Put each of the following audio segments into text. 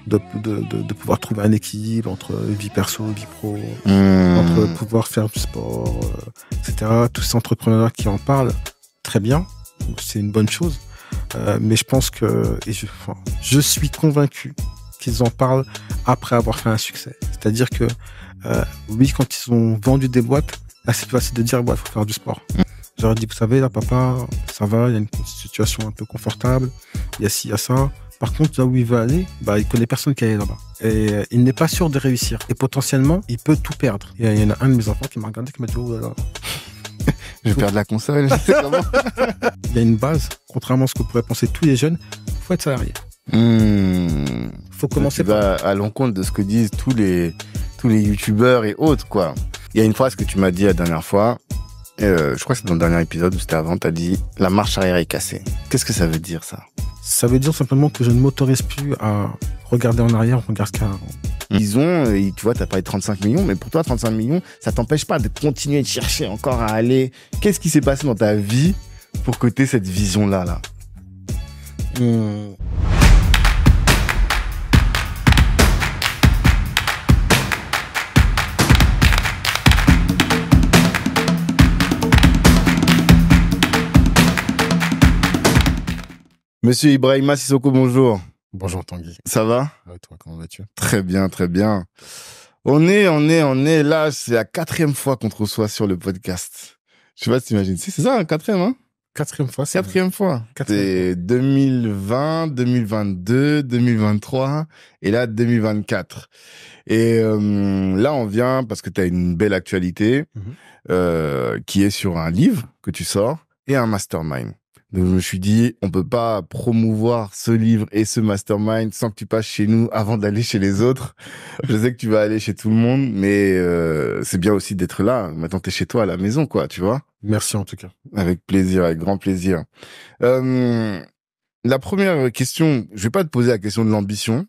de pouvoir trouver un équilibre entre vie perso, vie pro, entre pouvoir faire du sport, etc. Tous ces entrepreneurs qui en parlent, très bien, c'est une bonne chose. Mais je pense que, je suis convaincu qu'ils en parlent après avoir fait un succès. C'est-à-dire que, oui, quand ils ont vendu des boîtes, là, c'est plus facile de dire, il faut faire du sport. J'aurais dit, vous savez, là, papa, ça va, il y a une situation un peu confortable, il y a ci, il y a ça. Par contre, là où il veut aller, il connaît personne qui est là-bas. Et il n'est pas sûr de réussir. Et potentiellement, il peut tout perdre. Il y en a un de mes enfants qui m'a regardé, qui m'a dit, oh là là. Je vais perdre la console, je sais comment. Il y a une base, contrairement à ce que pourraient penser tous les jeunes, il faut être salarié. Faut commencer par... à l'encontre de ce que disent tous les youtubeurs et autres, quoi. Il y a une phrase que tu m'as dit la dernière fois, je crois que c'est dans le dernier épisode ou c'était avant, t'as dit « la marche arrière est cassée ». Qu'est-ce que ça veut dire, ça? Ça veut dire simplement que je ne m'autorise plus à regarder en arrière, regarder ce qu'il y a avant. Tu vois, t'as parlé de 35 millions, mais pour toi, 35 millions, ça t'empêche pas de continuer de chercher encore à aller. Qu'est-ce qui s'est passé dans ta vie pour que t'aies cette vision-là, là? Monsieur Ibrahima Sissoko, bonjour. Bonjour Tanguy. Ça va? Ouais, toi, comment vas-tu? Très bien, très bien. On est là, c'est la 4e fois qu'on te reçoit sur le podcast. Je sais pas si t'imagines. C'est ça, la 4e, hein? 4e fois. 4e fois. C'est 2020, 2022, 2023 et là 2024. Et là, on vient parce que tu as une belle actualité qui est sur un livre que tu sors et un mastermind. Donc, je me suis dit, on peut pas promouvoir ce livre et ce mastermind sans que tu passes chez nous avant d'aller chez les autres. Je sais que tu vas aller chez tout le monde, mais c'est bien aussi d'être là. Maintenant, t'es chez toi à la maison, quoi, tu vois. Merci en tout cas. Avec plaisir, avec grand plaisir. La première question, je vais pas te poser la question de l'ambition,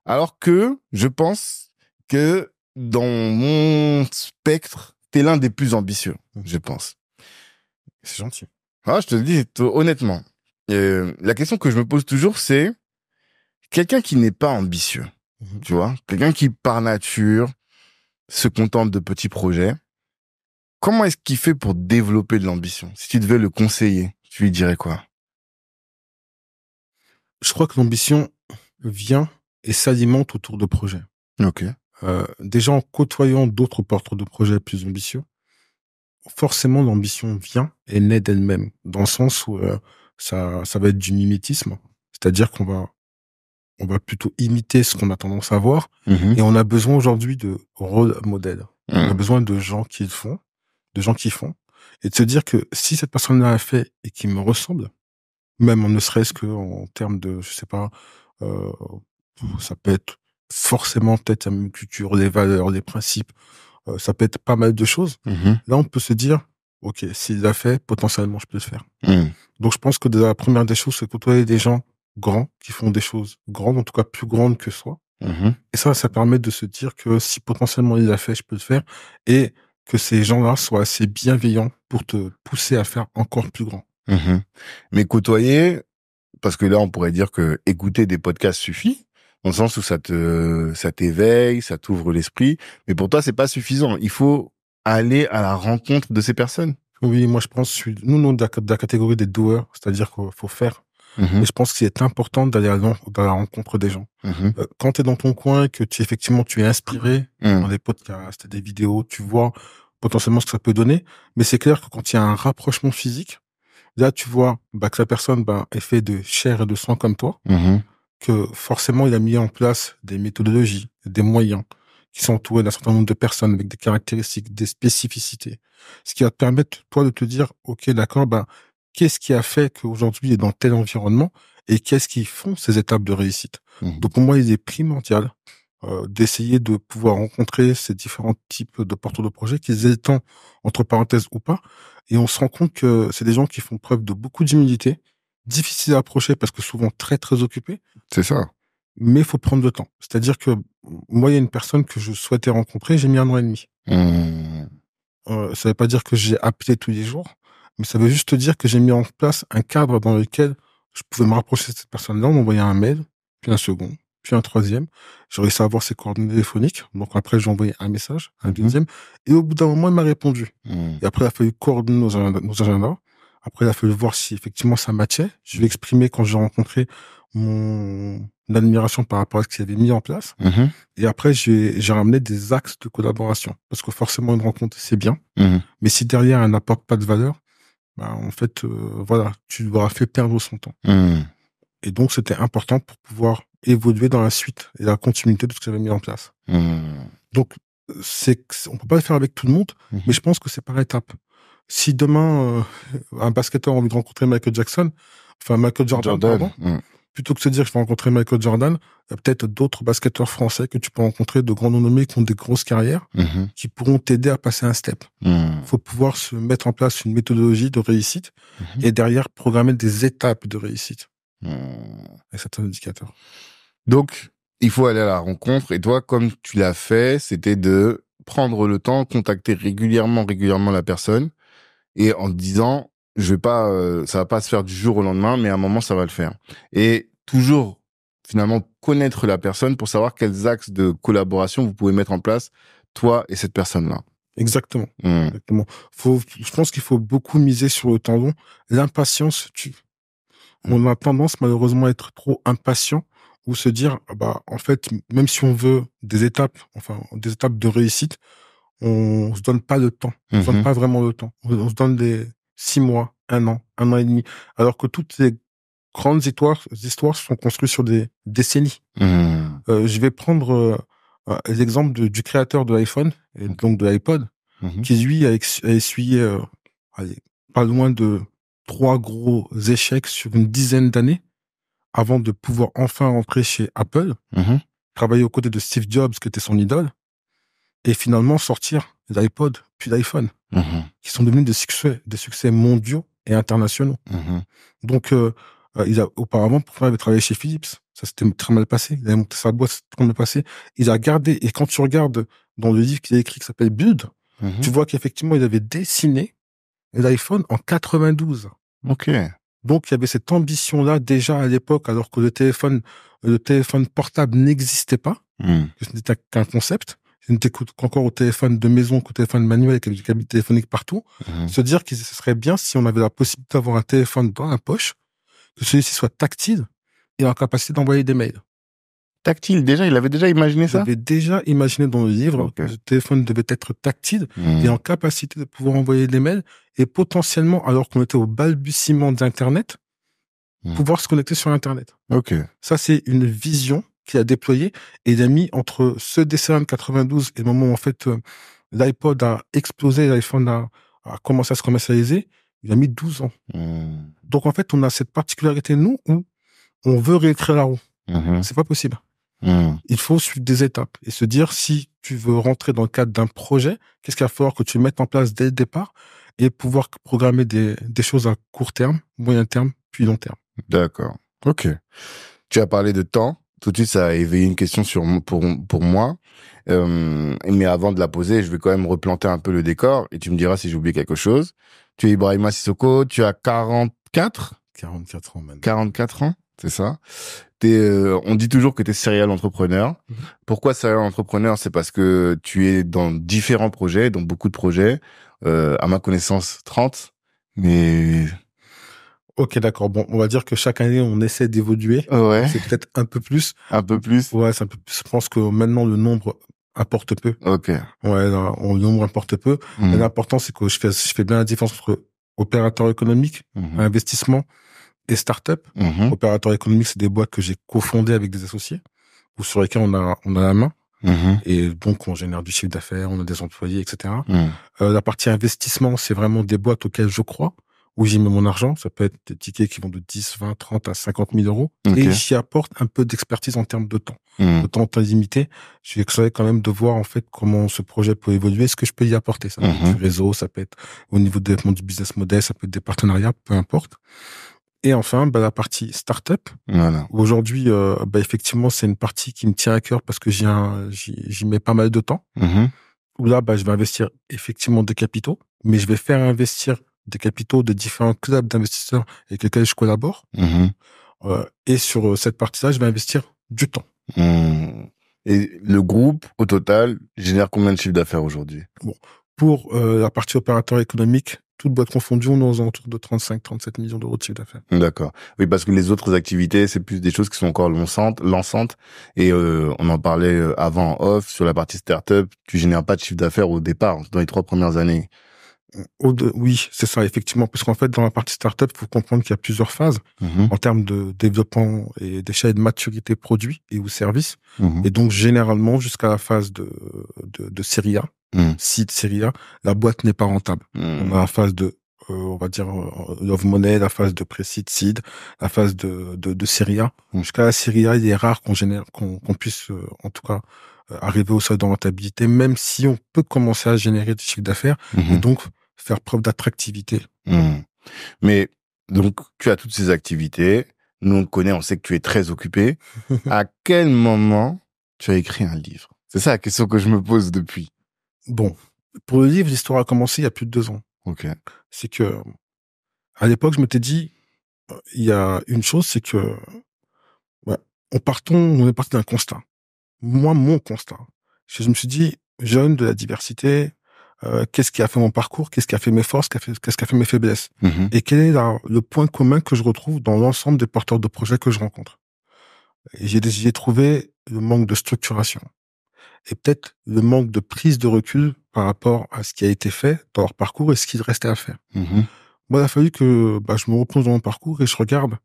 alors que je pense que dans mon spectre, t'es l'un des plus ambitieux, je pense. C'est gentil. Ah, je te le dis honnêtement. La question que je me pose toujours, c'est quelqu'un qui n'est pas ambitieux, tu vois, quelqu'un qui par nature se contente de petits projets. Comment est-ce qu'il fait pour développer de l'ambition? Si tu devais le conseiller, tu lui dirais quoi? Je crois que l'ambition vient et s'alimente autour de projets. Ok. Déjà en côtoyant d'autres porteurs de projets plus ambitieux, forcément l'ambition vient et naît d'elle-même, dans le sens où ça va être du mimétisme, c'est-à-dire qu'on va plutôt imiter ce qu'on a tendance à voir, et on a besoin aujourd'hui de rôle modèle. On a besoin de gens qui le font, de gens qui font, et de se dire que si cette personne-là a fait et qui me ressemble, même ne serait-ce que en termes de, je sais pas, ça peut être forcément peut-être la même culture, les valeurs, les principes, ça peut être pas mal de choses. Là, on peut se dire, ok, s'il l'a fait, potentiellement, je peux le faire. Donc, je pense que la première des choses, c'est côtoyer des gens grands qui font des choses grandes, en tout cas plus grandes que soi. Et ça permet de se dire que si potentiellement il l'a fait, je peux le faire, et que ces gens-là soient assez bienveillants pour te pousser à faire encore plus grand. Mais côtoyer, parce que là, on pourrait dire que écouter des podcasts suffit, dans le sens où ça t'éveille, ça t'ouvre l'esprit. Mais pour toi, c'est pas suffisant. Il faut aller à la rencontre de ces personnes. Oui, moi, je pense, nous, de la catégorie des doueurs, c'est-à-dire qu'il faut faire. Et je pense que c'est important d'aller à la rencontre des gens. Quand tu es dans ton coin, que effectivement, tu es inspiré dans des podcasts, des vidéos, tu vois potentiellement ce que ça peut donner. Mais c'est clair que quand il y a un rapprochement physique, là, tu vois que la personne est faite de chair et de sang comme toi, que forcément, il a mis en place des méthodologies, des moyens qui sont entourés d'un certain nombre de personnes avec des caractéristiques, des spécificités. Ce qui va te permettre, toi, de te dire, OK, d'accord, qu'est-ce qui a fait qu'aujourd'hui il est dans tel environnement et qu'est-ce qui font ces étapes de réussite. Donc, pour moi, il est primordial d'essayer de pouvoir rencontrer ces différents types de porteurs de projets, qu'ils aient le temps, entre parenthèses ou pas. Et on se rend compte que c'est des gens qui font preuve de beaucoup d'humilité, difficiles à approcher parce que souvent très, très occupés. C'est ça. Mais il faut prendre le temps. C'est-à-dire que moi, il y a une personne que je souhaitais rencontrer, j'ai mis 1 an et demi. Ça veut pas dire que j'ai appelé tous les jours, mais ça veut juste dire que j'ai mis en place un cadre dans lequel je pouvais me rapprocher de cette personne-là, on m'envoyait un mail, puis un second, puis un troisième. J'ai réussi à avoir ses coordonnées téléphoniques. Donc après, j'ai envoyé un message, un deuxième. Et au bout d'un moment, il m'a répondu. Et après, il a fallu coordonner nos agendas. Après, il a fallu voir si effectivement ça matchait. Je lui ai exprimé quand j'ai rencontré mon admiration par rapport à ce qu'il avait mis en place. Et après, j'ai ramené des axes de collaboration. Parce que forcément, une rencontre, c'est bien. Mais si derrière, elle n'apporte pas de valeur, bah, en fait, voilà, tu lui auras fait perdre son temps. Et donc, c'était important pour pouvoir évoluer dans la suite et la continuité de ce que j'avais mis en place. Donc, on peut pas le faire avec tout le monde, mais je pense que c'est par étapes. Si demain, un basketteur a envie de rencontrer Michael Jordan, pardon, plutôt que de se dire que je vais rencontrer Michael Jordan, il y a peut-être d'autres basketteurs français que tu peux rencontrer, de grands nommés qui ont des grosses carrières, qui pourront t'aider à passer un step. Faut pouvoir se mettre en place une méthodologie de réussite et derrière programmer des étapes de réussite. Et c'est un indicateur. Donc, il faut aller à la rencontre. Et toi, comme tu l'as fait, c'était de prendre le temps, contacter régulièrement la personne et en te disant, je vais pas, ça va pas se faire du jour au lendemain, mais à un moment, ça va le faire. Et toujours, finalement, connaître la personne pour savoir quels axes de collaboration vous pouvez mettre en place, toi et cette personne-là. Exactement. Exactement. Je pense qu'il faut beaucoup miser sur le temps long. L'impatience tue. On a tendance, malheureusement, à être trop impatient ou se dire, bah, en fait, même si on veut des étapes de réussite, on se donne pas le temps. On se donne pas vraiment le temps. On se donne des 6 mois, 1 an et demi. Alors que toutes les grandes histoires sont construites sur des décennies. Je vais prendre l'exemple du créateur de l'iPhone et donc de l'iPod, qui lui a essuyé pas loin de 3 gros échecs sur une dizaine d'années avant de pouvoir enfin rentrer chez Apple, travailler aux côtés de Steve Jobs, qui était son idole, et finalement sortir l'iPod puis l'iPhone, qui sont devenus des succès mondiaux et internationaux. Donc, auparavant, il avait travaillé chez Philips. Ça s'était très mal passé. Il avait monté sa boîte, ça s'était très mal passé. Il a gardé, et quand tu regardes dans le livre qu'il a écrit qui s'appelle Build, tu vois qu'effectivement, il avait dessiné l'iPhone en 92. Ok. Donc, il y avait cette ambition-là déjà à l'époque, alors que le téléphone portable n'existait pas, que ce n'était qu'un concept. Il n'était qu'encore au téléphone de maison, qu'au téléphone manuel, avec des câbles téléphoniques partout. Se dire que ce serait bien si on avait la possibilité d'avoir un téléphone dans la poche, que celui-ci soit tactile et en capacité d'envoyer des mails. Tactile, déjà, il avait déjà imaginé ça? Il avait déjà imaginé dans le livre que le téléphone devait être tactile et en capacité de pouvoir envoyer des mails et potentiellement, alors qu'on était au balbutiement d'Internet, pouvoir se connecter sur Internet. Ça, c'est une vision qu'il a déployée et il a mis entre ce décès de 92 et le moment où, en fait, l'iPod a explosé, l'iPhone a commencé à se commercialiser, il a mis 12 ans. Donc, en fait, on a cette particularité, nous, où on veut réécrire la roue. C'est pas possible. Il faut suivre des étapes et se dire, si tu veux rentrer dans le cadre d'un projet, qu'est-ce qu'il va falloir que tu mettes en place dès le départ et pouvoir programmer des choses à court terme, moyen terme, puis long terme. D'accord. Ok. Tu as parlé de temps. Tout de suite, ça a éveillé une question pour moi. Mais avant de la poser, je vais quand même replanter un peu le décor et tu me diras si j'ai oublié quelque chose. Tu es Ibrahima Sissoko, tu as 44 ans maintenant. 44 ans, c'est ça. On dit toujours que tu es serial entrepreneur. Pourquoi serial entrepreneur? C'est parce que tu es dans différents projets, dans beaucoup de projets. À ma connaissance, 30. Mais... Ok, d'accord. Bon, on va dire que chaque année, on essaie d'évoluer. Ouais. C'est peut-être un peu plus. Un peu plus? Ouais, c'est un peu plus. Je pense que maintenant, le nombre importe peu. Ok. Ouais, là, le nombre importe peu. Mais l'important, c'est que je fais bien la différence entre opérateur économique, investissement et start-up. Opérateur économique, c'est des boîtes que j'ai cofondées avec des associés ou sur lesquelles on a la main. Et donc, on génère du chiffre d'affaires, on a des employés, etc. La partie investissement, c'est vraiment des boîtes auxquelles je crois, où j'y mets mon argent. Ça peut être des tickets qui vont de 10, 20, 30 à 50 000 euros. Et j'y apporte un peu d'expertise en termes de temps. Le temps limité. Je suis excité quand même de voir, en fait, comment ce projet peut évoluer, ce que je peux y apporter. Ça peut être du réseau, ça peut être au niveau du développement du business model, ça peut être des partenariats, peu importe. Et enfin, la partie start-up. Voilà. Aujourd'hui, effectivement, c'est une partie qui me tient à cœur parce que j'y mets pas mal de temps. Où là, je vais investir effectivement des capitaux, mais je vais faire investir des capitaux de différents clubs d'investisseurs avec lesquels je collabore. Et sur cette partie-là, je vais investir du temps. Et le groupe, au total, génère combien de chiffre d'affaires aujourd'hui? Bon, pour la partie opérateur économique, toute boîte confondue, on est aux alentours de 35-37 millions d'euros de chiffre d'affaires. D'accord. Oui, parce que les autres activités, c'est plus des choses qui sont encore lançantes. Et on en parlait avant en off, sur la partie startup, tu génères pas de chiffre d'affaires au départ, dans les 3 premières années. Oui, c'est ça, effectivement. Parce qu'en fait, dans la partie startup, il faut comprendre qu'il y a plusieurs phases en termes de développement et d'échelle de maturité produit et ou service. Et donc, généralement, jusqu'à la phase de série A, seed série A, la boîte n'est pas rentable. On a la phase de, on va dire, love money, la phase de pré-seed, seed, la phase de série A. Jusqu'à la série A, il est rare qu'on puisse, en tout cas, arriver au seuil de rentabilité, même si on peut commencer à générer du chiffre d'affaires. Et donc, faire preuve d'attractivité. Mais donc, tu as toutes ces activités. Nous, on te connaît, on sait que tu es très occupé. À quel moment tu as écrit un livre? C'est ça la question que je me pose depuis. Bon, pour le livre, l'histoire a commencé il y a plus de 2 ans. Ok. C'est que, à l'époque, je m'étais dit, il y a une chose, c'est que, ouais, on est parti d'un constat. Moi, mon constat, je me suis dit, jeune de la diversité, qu'est-ce qui a fait mon parcours, qu'est-ce qui a fait mes forces, qu'est-ce qui a fait mes faiblesses, et quel est le point commun que je retrouve dans l'ensemble des porteurs de projets que je rencontre. Et j'ai trouvé le manque de structuration et peut-être le manque de prise de recul par rapport à ce qui a été fait dans leur parcours et ce qu'il restait à faire. Moi, il a fallu que je me replonge dans mon parcours et je regarde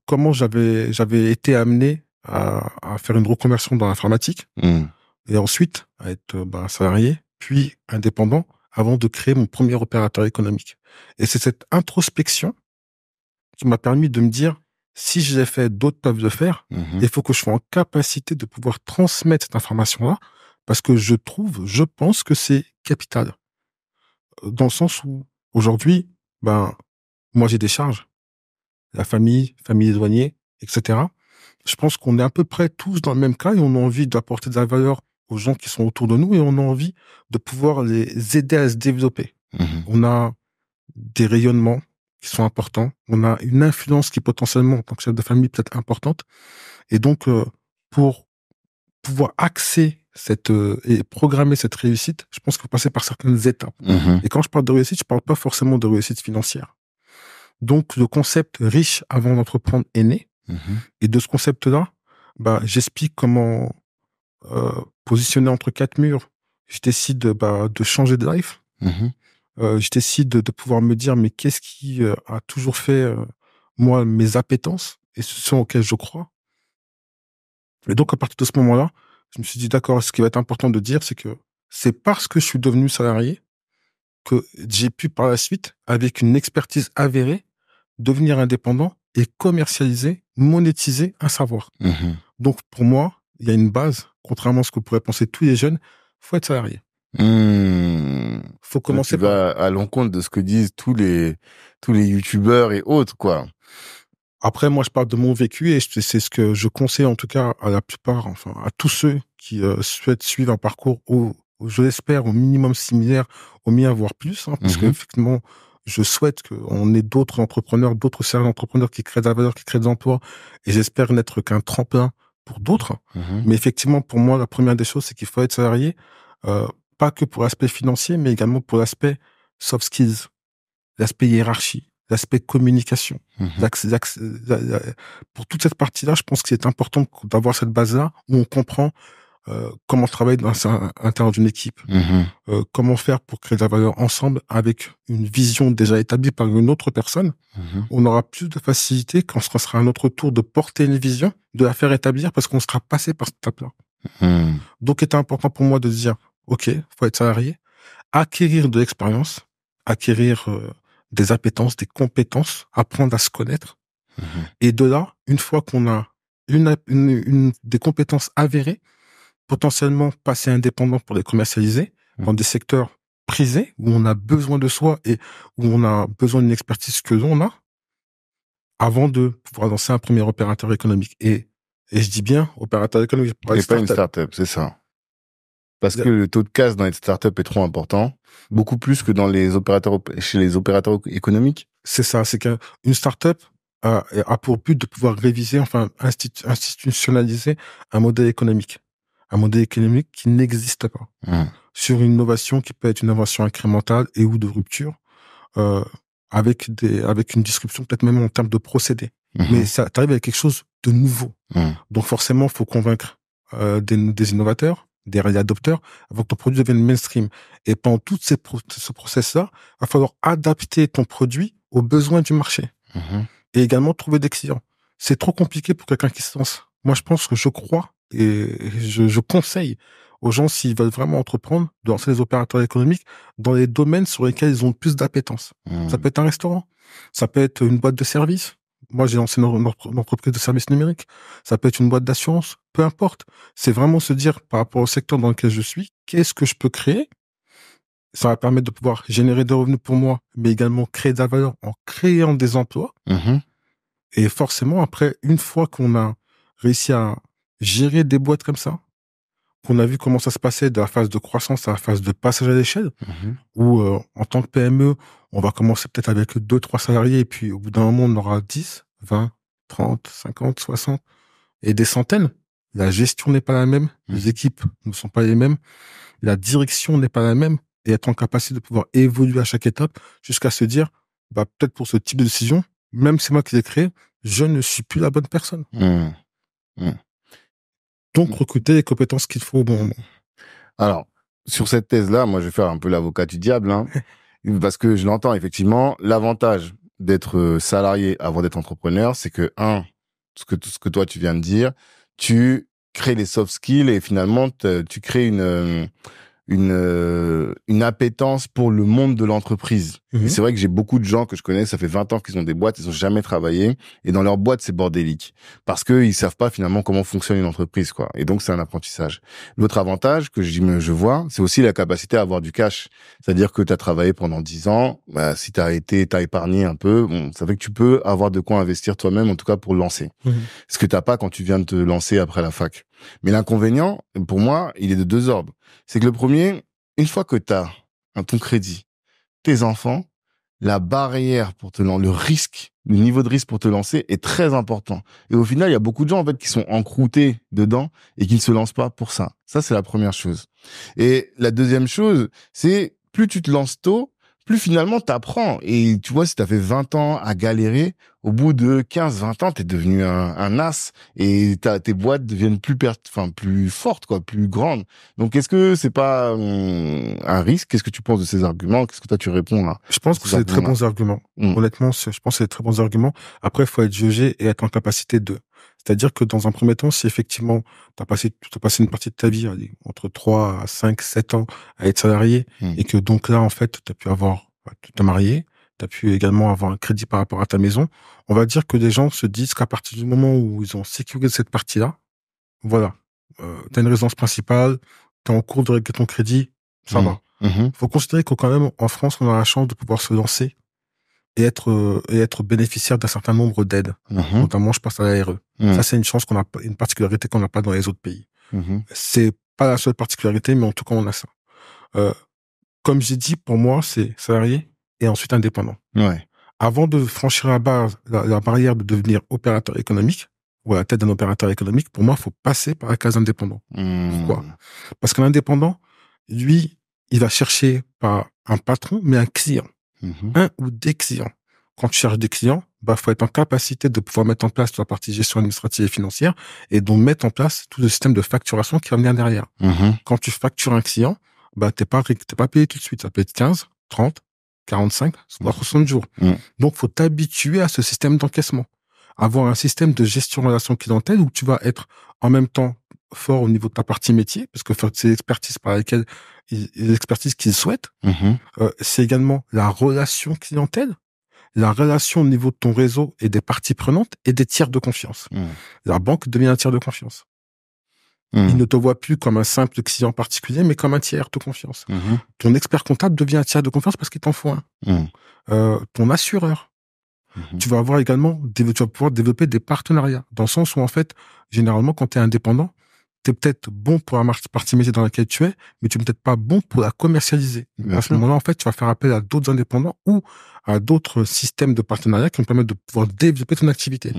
comment j'avais été amené à faire une reconversion dans l'informatique et ensuite à être salarié, puis indépendant, avant de créer mon premier opérateur économique. Et c'est cette introspection qui m'a permis de me dire, si j'ai fait, d'autres peuvent le faire, il faut que je sois en capacité de pouvoir transmettre cette information-là, parce que je pense que c'est capital. Dans le sens où, aujourd'hui, moi j'ai des charges, la famille éloignée, etc. Je pense qu'on est à peu près tous dans le même cas et on a envie d'apporter de la valeur aux gens qui sont autour de nous et on a envie de pouvoir les aider à se développer. On a des rayonnements qui sont importants. On a une influence qui potentiellement, en tant que chef de famille, peut être importante. Et donc, pour pouvoir axer et programmer cette réussite, je pense qu'il faut passer par certaines étapes. Et quand je parle de réussite, je parle pas forcément de réussite financière. Donc, le concept riche avant d'entreprendre est né. Et de ce concept-là, j'explique comment positionner entre 4 murs. Je décide de changer de life. Je décide de pouvoir me dire, mais qu'est-ce qui a toujours fait, moi, mes appétences et ce auquel je crois. Et donc, à partir de ce moment-là, je me suis dit, d'accord, ce qui va être important de dire, c'est que c'est parce que je suis devenu salarié que j'ai pu par la suite, avec une expertise avérée, devenir indépendant et commercialiser, monétiser un savoir. Donc, pour moi, il y a une base, contrairement à ce que pourraient penser tous les jeunes, faut être salarié. Faut commencer tu vas à l'encontre de ce que disent tous les youtubeurs et autres, quoi. Après, moi, je parle de mon vécu et c'est ce que je conseille en tout cas à la plupart, enfin, à tous ceux qui souhaitent suivre un parcours je l'espère, au minimum similaire au mien, voire plus, parce que effectivement, je souhaite qu'on ait d'autres entrepreneurs, d'autres séries d'entrepreneurs qui créent de la valeur, qui créent des emplois, et j'espère n'être qu'un tremplin pour d'autres. Mais effectivement, pour moi, la première des choses, c'est qu'il faut être salarié, pas que pour l'aspect financier, mais également pour l'aspect soft skills, l'aspect hiérarchie, l'aspect communication. Pour toute cette partie-là, je pense que c'est important d'avoir cette base-là où on comprend comment travailler dans l'intérieur d'une équipe, comment faire pour créer de la valeur ensemble avec une vision déjà établie par une autre personne. On aura plus de facilité quand ce sera à notre tour de porter une vision, de la faire établir parce qu'on sera passé par cette étape-là. Donc, il était important pour moi de dire, OK, faut être salarié, acquérir de l'expérience, acquérir des appétences, des compétences, apprendre à se connaître. Et de là, une fois qu'on a des compétences avérées, potentiellement passer indépendant pour les commercialiser dans des secteurs prisés où on a besoin de soi et où on a besoin d'une expertise que l'on a avant de pouvoir lancer un premier opérateur économique. Et je dis bien opérateur économique. Et pas une start-up, c'est ça. Parce que le taux de casse dans les start-up est trop important, beaucoup plus que chez les opérateurs économiques. C'est ça, c'est qu'une start-up, a pour but de pouvoir réviser, enfin institutionnaliser un modèle économique. Un modèle économique qui n'existe pas. Sur une innovation qui peut être une innovation incrémentale et ou de rupture, avec une disruption peut-être même en termes de procédés. Mais ça t'arrive avec quelque chose de nouveau. Donc forcément, faut convaincre des innovateurs, des early adopteurs, avant que ton produit devienne mainstream. Et pendant tout ce process-là, il va falloir adapter ton produit aux besoins du marché. Et également trouver des clients. C'est trop compliqué pour quelqu'un qui se lance. Moi, je crois et je conseille aux gens, s'ils veulent vraiment entreprendre, de lancer les opérateurs économiques dans les domaines sur lesquels ils ont le plus d'appétence. Ça peut être un restaurant, ça peut être une boîte de service. Moi, j'ai lancé une entreprise de services numériques. Ça peut être une boîte d'assurance, peu importe. C'est vraiment se dire, par rapport au secteur dans lequel je suis, qu'est-ce que je peux créer? Ça va permettre de pouvoir générer des revenus pour moi, mais également créer de la valeur en créant des emplois. Et forcément, après, une fois qu'on a réussi à gérer des boîtes comme ça, qu'on a vu comment ça se passait de la phase de croissance à la phase de passage à l'échelle, où en tant que PME, on va commencer peut-être avec 2-3 salariés, et puis au bout d'un moment, on aura 10, 20, 30, 50, 60, et des centaines. La gestion n'est pas la même, les équipes ne sont pas les mêmes, la direction n'est pas la même, et être en capacité de pouvoir évoluer à chaque étape jusqu'à se dire, bah, peut-être pour ce type de décision, même si c'est moi qui l'ai créé, je ne suis plus la bonne personne. Donc, recruter les compétences qu'il faut au bon moment. Alors, sur cette thèse-là, moi, je vais faire un peu l'avocat du diable, hein, parce que je l'entends effectivement. L'avantage d'être salarié avant d'être entrepreneur, c'est que, ce que toi, tu viens de dire, tu crées les soft skills et finalement, tu crées une appétence pour le monde de l'entreprise. Et c'est vrai que j'ai beaucoup de gens que je connais, ça fait 20 ans qu'ils ont des boîtes, ils ont jamais travaillé, et dans leur boîte, c'est bordélique. Parce que ils savent pas finalement comment fonctionne une entreprise, quoi. Et donc, c'est un apprentissage. L'autre avantage que je vois, c'est aussi la capacité à avoir du cash. C'est-à-dire que tu as travaillé pendant 10 ans, bah, si t'as épargné un peu, bon, ça fait que tu peux avoir de quoi investir toi-même, en tout cas pour le lancer. Ce que t'as pas quand tu viens de te lancer après la fac. Mais l'inconvénient, pour moi, il est de deux ordres. C'est que le premier, une fois que tu as ton crédit, tes enfants, la barrière pour le risque, le niveau de risque pour te lancer est très important. Et au final, il y a beaucoup de gens, en fait, qui sont encroutés dedans et qui ne se lancent pas pour ça. Ça, c'est la première chose. Et la deuxième chose, c'est plus tu te lances tôt, plus finalement t'apprends. Et tu vois, si t'as fait 20 ans à galérer, au bout de 15-20 ans, t'es devenu un as et tes boîtes deviennent plus fortes, quoi, plus grandes. Donc, est-ce que c'est pas un risque? Qu'est-ce que tu penses de ces arguments? Qu'est-ce que toi tu réponds là? Je pense que c'est des très bons arguments. Honnêtement, je pense que c'est des très bons arguments. Après, il faut être jugé et être en capacité de. C'est-à-dire que dans un premier temps, si effectivement tu as passé une partie de ta vie, allez, entre 3 à 5, 7 ans à être salarié, et que donc là, en fait, tu as pu tu t'es marié, tu as pu également avoir un crédit par rapport à ta maison, on va dire que les gens se disent qu'à partir du moment où ils ont sécurisé cette partie-là, voilà, tu as une résidence principale, tu es en cours de régler ton crédit, ça va. Faut considérer que quand même, en France, on a la chance de pouvoir se lancer et être bénéficiaire d'un certain nombre d'aides. Notamment, je pense à la RE. Ça, c'est une chance une particularité qu'on n'a pas dans les autres pays. C'est pas la seule particularité, mais en tout cas, on a ça. Comme j'ai dit, pour moi, c'est salarié et ensuite indépendant. Avant de franchir la barrière de devenir opérateur économique, ou à la tête d'un opérateur économique, pour moi, il faut passer par la case indépendant. Pourquoi? Parce qu'un indépendant, lui, il va chercher pas un patron, mais un client. Un ou des clients. Quand tu cherches des clients, bah, faut être en capacité de pouvoir mettre en place toute la partie gestion administrative et financière et donc mettre en place tout le système de facturation qui va venir derrière. Quand tu factures un client, bah, t'es pas payé tout de suite. Ça peut être 15, 30, 45, voire 60 jours. Donc, faut t'habituer à ce système d'encaissement. Avoir un système de gestion de relation clientèle où tu vas être en même temps fort au niveau de ta partie métier, parce que c'est l'expertise par laquelle les expertises qu'ils souhaitent. C'est également la relation clientèle, la relation au niveau de ton réseau et des parties prenantes et des tiers de confiance. La banque devient un tiers de confiance. Il ne te voit plus comme un simple client particulier, mais comme un tiers de confiance. Ton expert comptable devient un tiers de confiance parce qu'il t'en faut un. Ton assureur. Tu vas avoir également, tu vas pouvoir développer des partenariats. Dans le sens où, en fait, généralement, quand tu es indépendant, tu es peut-être bon pour la partie métier dans laquelle tu es, mais tu n'es peut-être pas bon pour la commercialiser. À ce moment-là, en fait, tu vas faire appel à d'autres indépendants ou à d'autres systèmes de partenariat qui vont te permettre de pouvoir développer ton activité.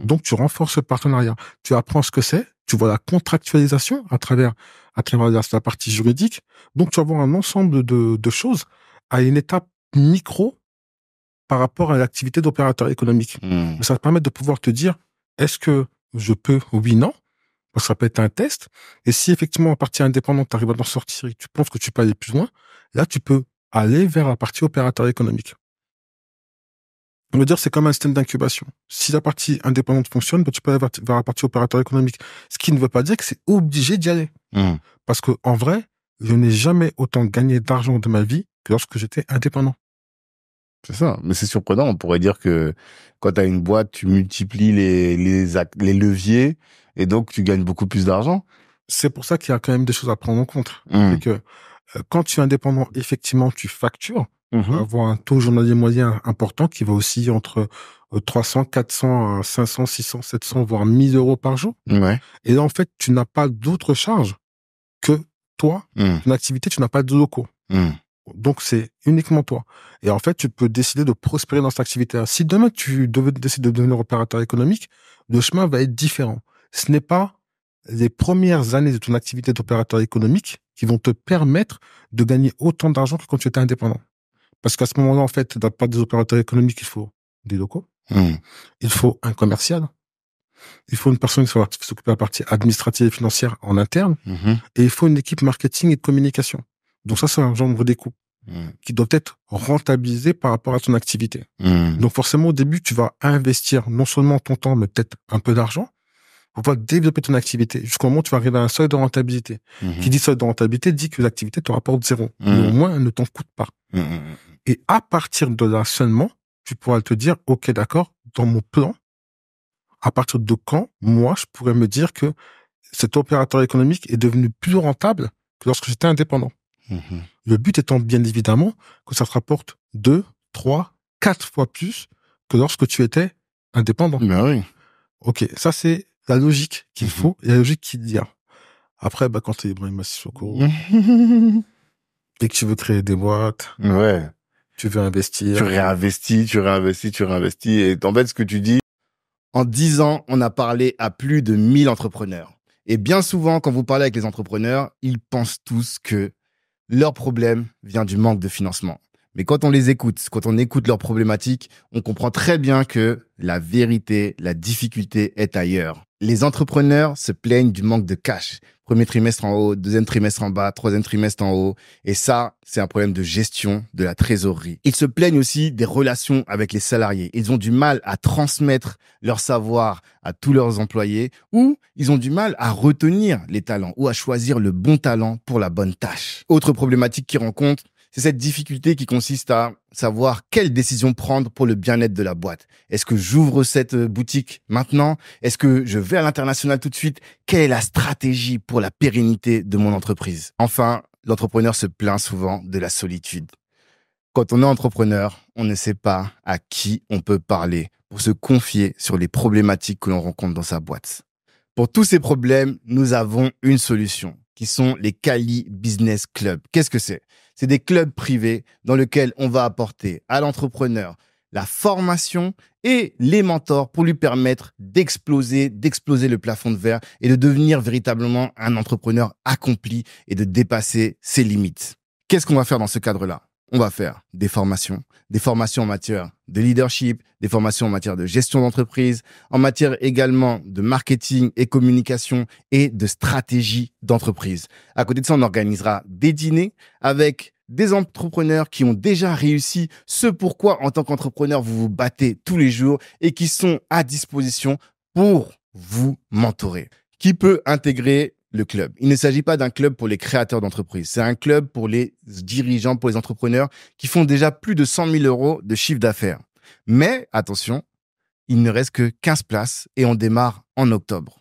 Donc, tu renforces ce partenariat. Tu apprends ce que c'est. Tu vois la contractualisation à travers la partie juridique. Donc, tu vas avoir un ensemble de choses à une étape micro par rapport à l'activité d'opérateur économique. Mais ça va te permettre de pouvoir te dire, est-ce que je peux, oui, non? Parce que ça peut être un test. Et si effectivement, à partie indépendante, tu arrives à t'en sortir et que tu penses que tu peux aller plus loin, là, tu peux aller vers la partie opérateur économique. On veut dire, c'est comme un système d'incubation. Si la partie indépendante fonctionne, ben, tu peux aller vers la partie opérateur économique. Ce qui ne veut pas dire que c'est obligé d'y aller. Parce que, en vrai, je n'ai jamais autant gagné d'argent de ma vie que lorsque j'étais indépendant. C'est ça. Mais c'est surprenant. On pourrait dire que quand tu as une boîte, tu multiplies les leviers et donc tu gagnes beaucoup plus d'argent. C'est pour ça qu'il y a quand même des choses à prendre en compte. C'est que quand tu es indépendant, effectivement, tu factures. Tu vas avoir un taux journalier moyen important qui va aussi entre 300, 400, 500, 600, 700, voire 1000 euros par jour. Ouais. Et là, en fait, tu n'as pas d'autres charges que toi. Ton activité, tu n'as pas de locaux. Donc, c'est uniquement toi. Et en fait, tu peux décider de prospérer dans cette activité-là. Si demain, tu décides de devenir opérateur économique, le chemin va être différent. Ce n'est pas les premières années de ton activité d'opérateur économique qui vont te permettre de gagner autant d'argent que quand tu étais indépendant. Parce qu'à ce moment-là, en fait, dans pas des opérateurs économiques, il faut des locaux. Il faut un commercial. Il faut une personne qui va s'occuper de la partie administrative et financière en interne. Et il faut une équipe marketing et de communication. Donc ça, ça engendre des coûts qui doivent être rentabilisés par rapport à ton activité. Donc forcément, au début, tu vas investir non seulement ton temps, mais peut-être un peu d'argent pour pouvoir développer ton activité jusqu'au moment où tu vas arriver à un seuil de rentabilité. Qui dit seuil de rentabilité dit que l'activité te rapporte 0. Mais au moins, elle ne t'en coûte pas. Et à partir de là seulement, tu pourras te dire, OK, d'accord, dans mon plan, à partir de quand, moi, je pourrais me dire que cet opérateur économique est devenu plus rentable que lorsque j'étais indépendant. Le but étant bien évidemment que ça te rapporte 2, 3, 4 fois plus que lorsque tu étais indépendant. Ben oui. OK, ça c'est la logique qu'il faut et la logique qu'il y a. Après, bah, quand tu es Ibrahim Sissoko et que tu veux créer des boîtes, ouais, tu veux investir. Tu réinvestis. Et en fait, ce que tu dis, en 10 ans, on a parlé à plus de 1000 entrepreneurs. Et bien souvent, quand vous parlez avec les entrepreneurs, ils pensent tous que leur problème vient du manque de financement. Mais quand on les écoute, quand on écoute leurs problématiques, on comprend très bien que la vérité, la difficulté est ailleurs. Les entrepreneurs se plaignent du manque de cash. Premier trimestre en haut, deuxième trimestre en bas, troisième trimestre en haut. Et ça, c'est un problème de gestion de la trésorerie. Ils se plaignent aussi des relations avec les salariés. Ils ont du mal à transmettre leur savoir à tous leurs employés ou ils ont du mal à retenir les talents ou à choisir le bon talent pour la bonne tâche. Autre problématique qu'ils rencontrent, c'est cette difficulté qui consiste à savoir quelle décision prendre pour le bien-être de la boîte. Est-ce que j'ouvre cette boutique maintenant? Est-ce que je vais à l'international tout de suite? Quelle est la stratégie pour la pérennité de mon entreprise? Enfin, l'entrepreneur se plaint souvent de la solitude. Quand on est entrepreneur, on ne sait pas à qui on peut parler pour se confier sur les problématiques que l'on rencontre dans sa boîte. Pour tous ces problèmes, nous avons une solution, qui sont les Kali Business Club. Qu'est-ce que c'est? C'est des clubs privés dans lesquels on va apporter à l'entrepreneur la formation et les mentors pour lui permettre d'exploser le plafond de verre et de devenir véritablement un entrepreneur accompli et de dépasser ses limites. Qu'est-ce qu'on va faire dans ce cadre-là? On va faire des formations en matière de leadership, des formations en matière de gestion d'entreprise, en matière également de marketing et communication et de stratégie d'entreprise. À côté de ça, on organisera des dîners avec des entrepreneurs qui ont déjà réussi ce pourquoi en tant qu'entrepreneur vous vous battez tous les jours et qui sont à disposition pour vous mentorer. Qui peut intégrer le club? Il ne s'agit pas d'un club pour les créateurs d'entreprise. C'est un club pour les dirigeants, pour les entrepreneurs qui font déjà plus de 100 000 euros de chiffre d'affaires. Mais attention, il ne reste que 15 places et on démarre en octobre.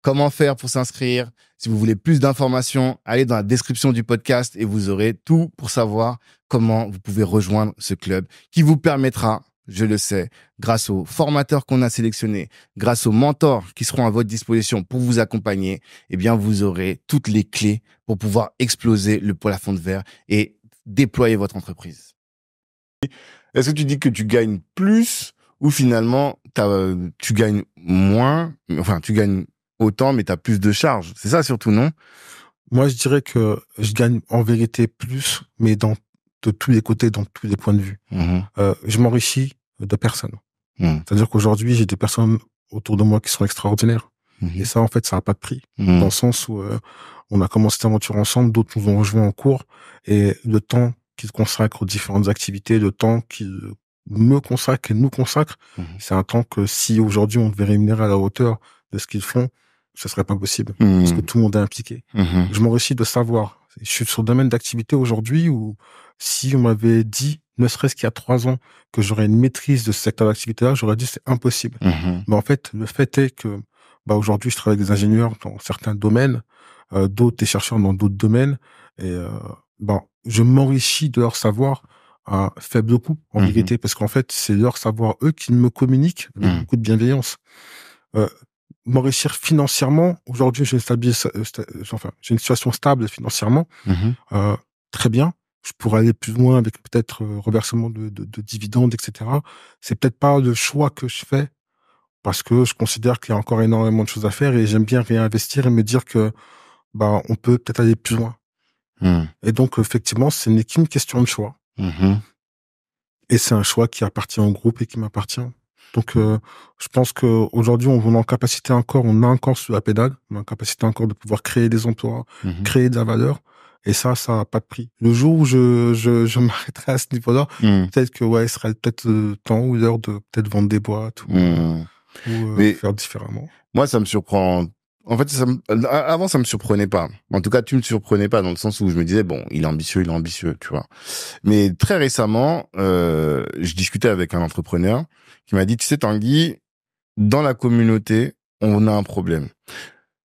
Comment faire pour s'inscrire? Si vous voulez plus d'informations, allez dans la description du podcast et vous aurez tout pour savoir comment vous pouvez rejoindre ce club qui vous permettra, je le sais, grâce aux formateurs qu'on a sélectionnés, grâce aux mentors qui seront à votre disposition pour vous accompagner, eh bien, vous aurez toutes les clés pour pouvoir exploser le plafond de verre et déployer votre entreprise. Est-ce que tu dis que tu gagnes plus ou finalement tu gagnes moins, enfin tu gagnes autant mais tu as plus de charges? C'est ça surtout, non? Moi, je dirais que je gagne en vérité plus, mais de tous les côtés, dans tous les points de vue. Je m'enrichis de personnes. C'est-à-dire qu'aujourd'hui, j'ai des personnes autour de moi qui sont extraordinaires. Et ça, en fait, ça n'a pas de prix. Dans le sens où on a commencé cette aventure ensemble, d'autres nous ont rejoints en cours, et le temps qu'ils consacrent aux différentes activités, le temps qu'ils me consacrent et nous consacrent, c'est un temps que si aujourd'hui on devait rémunérer à la hauteur de ce qu'ils font, ce serait pas possible. Parce que tout le monde est impliqué. Je m'enrichis de savoir. Je suis sur le domaine d'activité aujourd'hui où si on m'avait dit, ne serait-ce qu'il y a 3 ans, que j'aurais une maîtrise de ce secteur d'activité-là, j'aurais dit c'est impossible. Mais en fait, le fait est que aujourd'hui, je travaille avec des ingénieurs dans certains domaines, d'autres des chercheurs dans d'autres domaines, et je m'enrichis de leur savoir à faible coût, en vérité, parce qu'en fait, c'est leur savoir, eux, qui me communiquent avec beaucoup de bienveillance. M'enrichir financièrement, aujourd'hui, j'ai une situation stable financièrement, très bien. Je pourrais aller plus loin avec peut-être reversement de dividendes, etc. C'est peut-être pas le choix que je fais, parce que je considère qu'il y a encore énormément de choses à faire et j'aime bien réinvestir et me dire que on peut peut-être aller plus loin. Et donc effectivement, ce n'est qu'une question de choix. Et c'est un choix qui appartient au groupe et qui m'appartient. Donc je pense que aujourd'hui on a en capacité encore, on a encore sur la pédale, on a en capacité encore de pouvoir créer des emplois, créer de la valeur. Et ça a pas de prix. Le jour où je m'arrêterai à ce niveau-là, peut-être que il serait peut-être le temps ou l'heure de peut-être vendre des boîtes ou faire différemment. Moi, ça me surprend. En fait, avant, ça me surprenait pas. En tout cas, tu me surprenais pas dans le sens où je me disais, bon, il est ambitieux, tu vois. Mais très récemment, je discutais avec un entrepreneur qui m'a dit, tu sais, Tanguy, dans la communauté, on a un problème.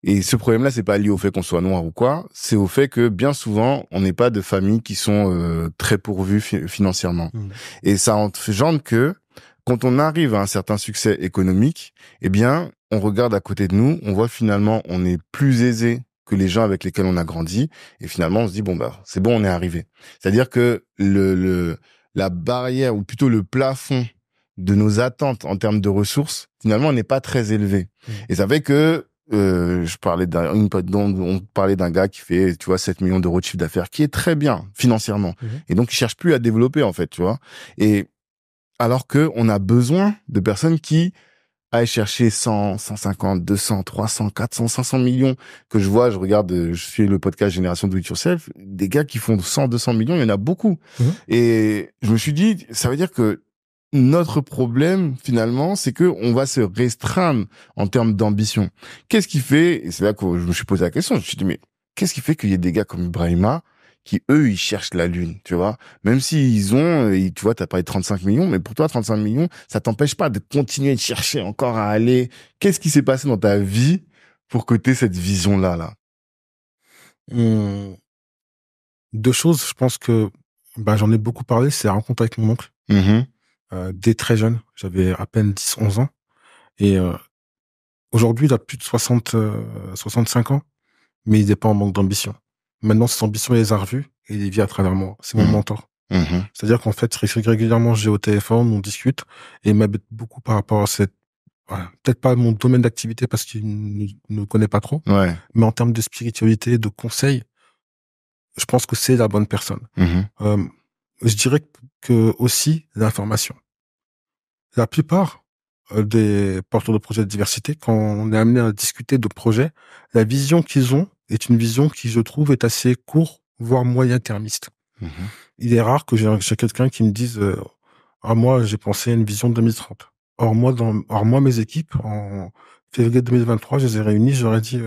Et ce problème-là, c'est pas lié au fait qu'on soit noir ou quoi, c'est au fait que bien souvent, on n'est pas de familles qui sont très pourvues financièrement. Et ça engendre que quand on arrive à un certain succès économique, eh bien, on regarde à côté de nous, on voit finalement, on est plus aisé que les gens avec lesquels on a grandi, et finalement, on se dit, bon, c'est bon, on est arrivé. C'est-à-dire que la barrière, ou plutôt le plafond de nos attentes en termes de ressources, finalement, n'est pas très élevé. Et ça fait que, on parlait d'un gars qui fait, tu vois, 7 millions d'euros de chiffre d'affaires, qui est très bien financièrement. Et donc, il cherche plus à développer, en fait, tu vois. Et alors que on a besoin de personnes qui aillent chercher 100, 150, 200, 300, 400, 500 millions que je regarde, je suis le podcast Génération Do It Yourself, des gars qui font 100, 200 millions, il y en a beaucoup. Et je me suis dit, ça veut dire que notre problème, finalement, c'est que on va se restreindre en termes d'ambition. Qu'est-ce qui fait, et c'est là que je me suis posé la question, je me suis dit, mais qu'est-ce qui fait qu'il y ait des gars comme Ibrahima qui, eux, ils cherchent la lune, tu vois? Même s'ils ont, tu vois, t'as parlé de 35 millions, mais pour toi, 35 millions, ça t'empêche pas de continuer de chercher encore à aller. Qu'est-ce qui s'est passé dans ta vie pour que t'aies cette vision-là, là? 2 choses, je pense que, j'en ai beaucoup parlé, c'est la rencontre avec mon oncle. Dès très jeune, j'avais à peine 10, 11 ans. Et aujourd'hui, il a plus de 65 ans, mais il n'est pas en manque d'ambition. Maintenant, cette ambition, il les a revues et il vit à travers moi. C'est mon mentor. C'est-à-dire qu'en fait, régulièrement, j'ai au téléphone, on discute, et il m'aide beaucoup par rapport à peut-être pas mon domaine d'activité parce qu'il ne connaît pas trop, mais en termes de spiritualité, de conseils, je pense que c'est la bonne personne. Je dirais que aussi l'information. La plupart des porteurs de projets de diversité, quand on est amené à discuter de projets, la vision qu'ils ont est une vision qui, je trouve, est assez court, voire moyen-termiste. Il est rare que j'ai quelqu'un qui me dise moi, j'ai pensé à une vision 2030. Or, moi, mes équipes, en février 2023, je les ai réunis, j'aurais dit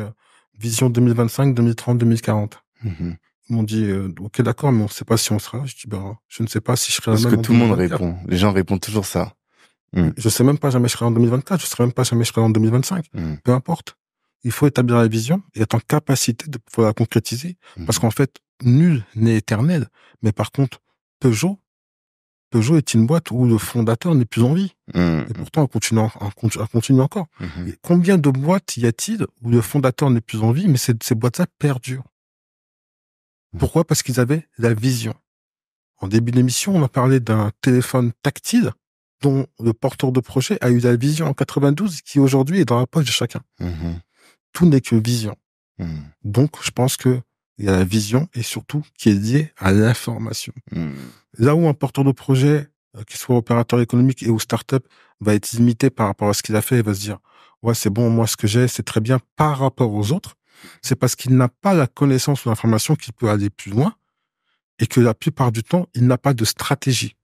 vision 2025, 2030, 2040. Ils m'ont dit ok, d'accord, mais on ne sait pas si on sera. Je dis je ne sais pas si je serai. Parce que tout le monde répond. Les gens répondent toujours ça. Je sais même pas jamais je serai en 2024, je sais même pas jamais je serai en 2025. Peu importe. Il faut établir la vision et être en capacité de pouvoir la concrétiser. Parce qu'en fait, nul n'est éternel. Mais par contre, Peugeot Peugeot est une boîte où le fondateur n'est plus en vie. Et pourtant, on continue encore. Et combien de boîtes y a-t-il où le fondateur n'est plus en vie, mais ces boîtes-là perdurent? Pourquoi? Parce qu'ils avaient la vision. En début d'émission, on a parlé d'un téléphone tactile dont le porteur de projet a eu la vision en 92 qui aujourd'hui est dans la poche de chacun. Tout n'est que vision. Donc, je pense que il y a la vision et surtout qui est liée à l'information. Là où un porteur de projet, qu'il soit opérateur économique et ou start-up, va être limité par rapport à ce qu'il a fait et va se dire, ouais, c'est bon, moi, ce que j'ai, c'est très bien par rapport aux autres. C'est parce qu'il n'a pas la connaissance ou l'information qu'il peut aller plus loin et que la plupart du temps, il n'a pas de stratégie.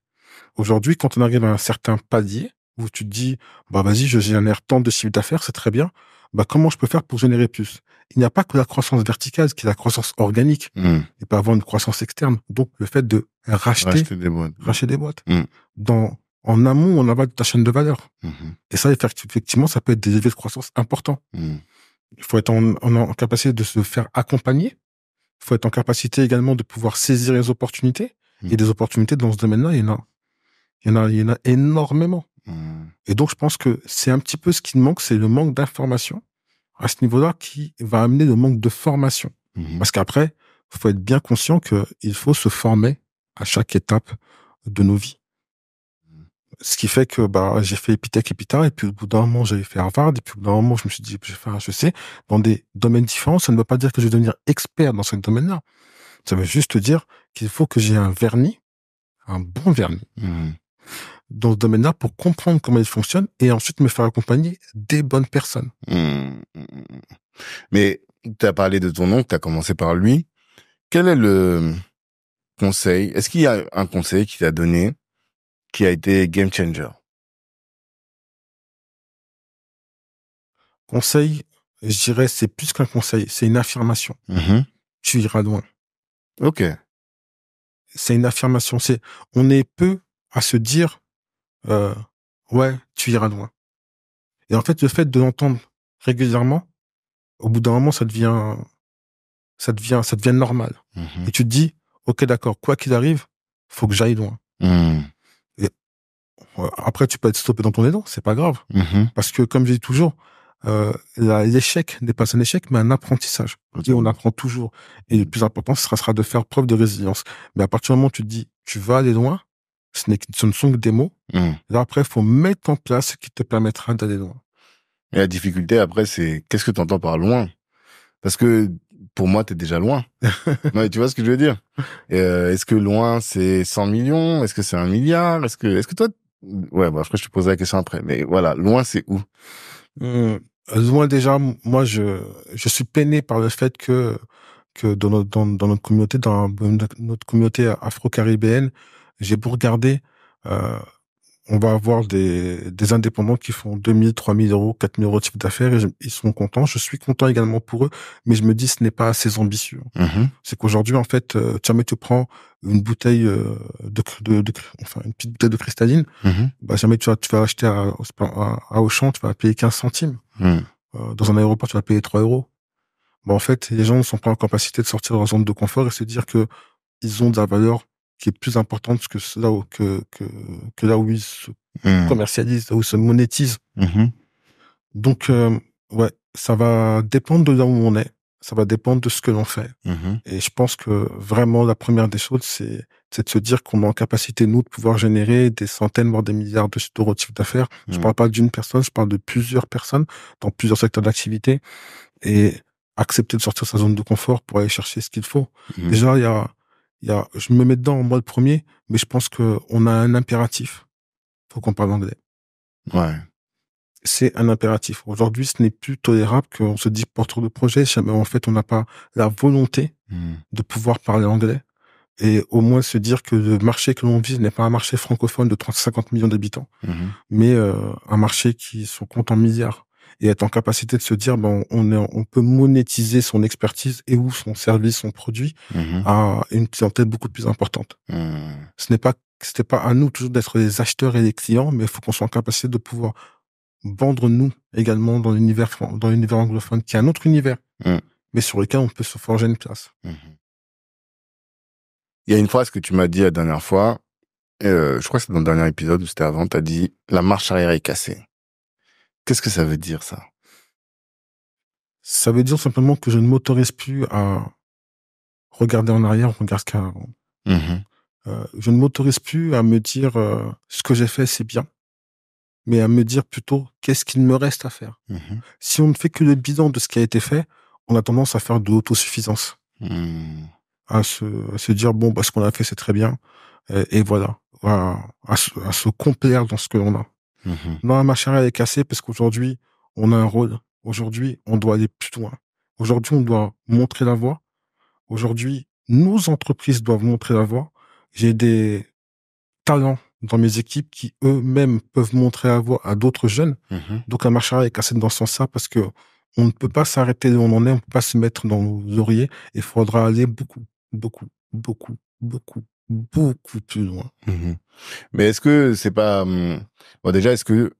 Aujourd'hui, quand on arrive à un certain palier où tu te dis, bah, vas-y, je génère tant de chiffre d'affaires, c'est très bien. Bah, comment je peux faire pour générer plus? Il n'y a pas que la croissance verticale, qui est la croissance organique. Il peut avoir une croissance externe. Donc, le fait de racheter des boîtes. En amont, en aval de ta chaîne de valeur. Et ça, effectivement, ça peut être des leviers de croissance importants. Il faut être en capacité de se faire accompagner. Il faut être en capacité également de pouvoir saisir les opportunités. Et des opportunités dans ce domaine-là, il y en a énormément. Et donc, je pense que c'est un petit peu ce qui manque, c'est le manque d'information à ce niveau-là qui va amener le manque de formation. Parce qu'après, il faut être bien conscient qu'il faut se former à chaque étape de nos vies. Ce qui fait que j'ai fait Epitech et Epita, et puis au bout d'un moment, j'avais fait Harvard, et puis au bout d'un moment, je me suis dit, je vais faire un HEC dans des domaines différents. Ça ne veut pas dire que je vais devenir expert dans ce domaine-là. Ça veut juste dire qu'il faut que j'ai un vernis, un bon vernis, dans ce domaine-là pour comprendre comment il fonctionne et ensuite me faire accompagner des bonnes personnes. Mais tu as parlé de ton oncle, tu as commencé par lui. Quel est le conseil? Est-ce qu'il y a un conseil qu'il t'a donné qui a été game changer? Conseil, je dirais, c'est plus qu'un conseil, c'est une affirmation. Tu iras loin. Ok. C'est une affirmation. On est peu à se dire, ouais, tu iras loin. Et en fait, le fait de l'entendre régulièrement, au bout d'un moment, ça devient normal. Et tu te dis, ok, d'accord, quoi qu'il arrive, faut que j'aille loin. Et après, tu peux être stoppé dans ton élan, c'est pas grave. Parce que, comme je dis toujours, l'échec n'est pas un échec, mais un apprentissage. Et on apprend toujours. Et le plus important, ce sera de faire preuve de résilience. Mais à partir du moment où tu te dis, tu vas aller loin, ce ne sont que des mots. Là, après, il faut mettre en place ce qui te permettra d'aller loin. Et la difficulté, après, c'est qu'est-ce que tu entends par loin? Parce que pour moi, tu es déjà loin. Non, tu vois ce que je veux dire? Est-ce que loin, c'est 100 millions? Est-ce que c'est 1 milliard? Est-ce que toi... Ouais, après, je te poserai la question après. Mais voilà, loin, c'est où? Loin déjà, moi, je suis peiné par le fait que dans notre communauté, dans notre communauté afro-caribéenne, j'ai beau regarder, on va avoir des indépendants qui font 2000, 3000 euros, 4000 euros de chiffre d'affaires et ils sont contents. Je suis content également pour eux, mais je me dis ce n'est pas assez ambitieux. C'est qu'aujourd'hui, en fait, jamais tu prends une bouteille enfin une petite bouteille de cristalline, jamais tu vas acheter à Auchan, tu vas payer 15 centimes. Dans un aéroport, tu vas payer 3 euros. En fait, les gens ne sont pas en capacité de sortir de leur zone de confort et se dire que ils ont de la valeur qui est plus importante que là où, que là où ils se commercialisent, là où ils se monétisent. Donc, ouais, ça va dépendre de là où on est. Ça va dépendre de ce que l'on fait. Et je pense que vraiment, la première des choses, c'est de se dire qu'on est en capacité, nous, de pouvoir générer des centaines, voire des milliards d'euros de chiffre d'affaires. Je parle pas d'une personne, je parle de plusieurs personnes dans plusieurs secteurs d'activité et accepter de sortir de sa zone de confort pour aller chercher ce qu'il faut. Déjà, je me mets dedans, moi le premier, mais je pense qu'on a un impératif. Faut qu'on parle anglais. Ouais. C'est un impératif. Aujourd'hui, ce n'est plus tolérable qu'on se dit porteur de projet, mais en fait, on n'a pas la volonté de pouvoir parler anglais et au moins se dire que le marché que l'on vise n'est pas un marché francophone de 350 millions d'habitants, mais un marché qui se compte en milliards et être en capacité de se dire, on peut monétiser son expertise et ou son service, son produit à une clientèle beaucoup plus importante. C'était pas à nous toujours d'être les acheteurs et les clients, mais il faut qu'on soit en capacité de pouvoir vendre nous également dans l'univers anglophone, qui est un autre univers, mais sur lequel on peut se forger une place. Il y a une phrase que tu m'as dit la dernière fois, Je crois que c'est dans le dernier épisode ou c'était avant, t'as dit la marche arrière est cassée. Qu'est-ce que ça veut dire, ça? Ça veut dire simplement que je ne m'autorise plus à regarder en arrière, regarder ce qu'il y a avant. Mhm. Je ne m'autorise plus à me dire ce que j'ai fait, c'est bien, mais à me dire plutôt qu'est-ce qu'il me reste à faire. Mhm. Si on ne fait que le bilan de ce qui a été fait, on a tendance à faire de l'autosuffisance, Mhm. à se dire bon, bah, ce qu'on a fait, c'est très bien, et voilà, à se complaire dans ce que l'on a. Mhm. Non, ma charrette est cassée parce qu'aujourd'hui, on a un rôle. Aujourd'hui, on doit aller plus loin. Aujourd'hui, on doit montrer la voie. Aujourd'hui, nos entreprises doivent montrer la voie. J'ai des talents dans mes équipes qui eux-mêmes peuvent montrer la voie à d'autres jeunes. Mhm. Donc la marche arrière est cassée dans ce sens-là parce que on ne peut pas s'arrêter où on en est, on peut pas se mettre dans nos lauriers. Il faudra aller beaucoup, beaucoup, beaucoup, beaucoup, beaucoup plus loin. Mhm. Mais est-ce que c'est pas... Bon, déjà, est-ce que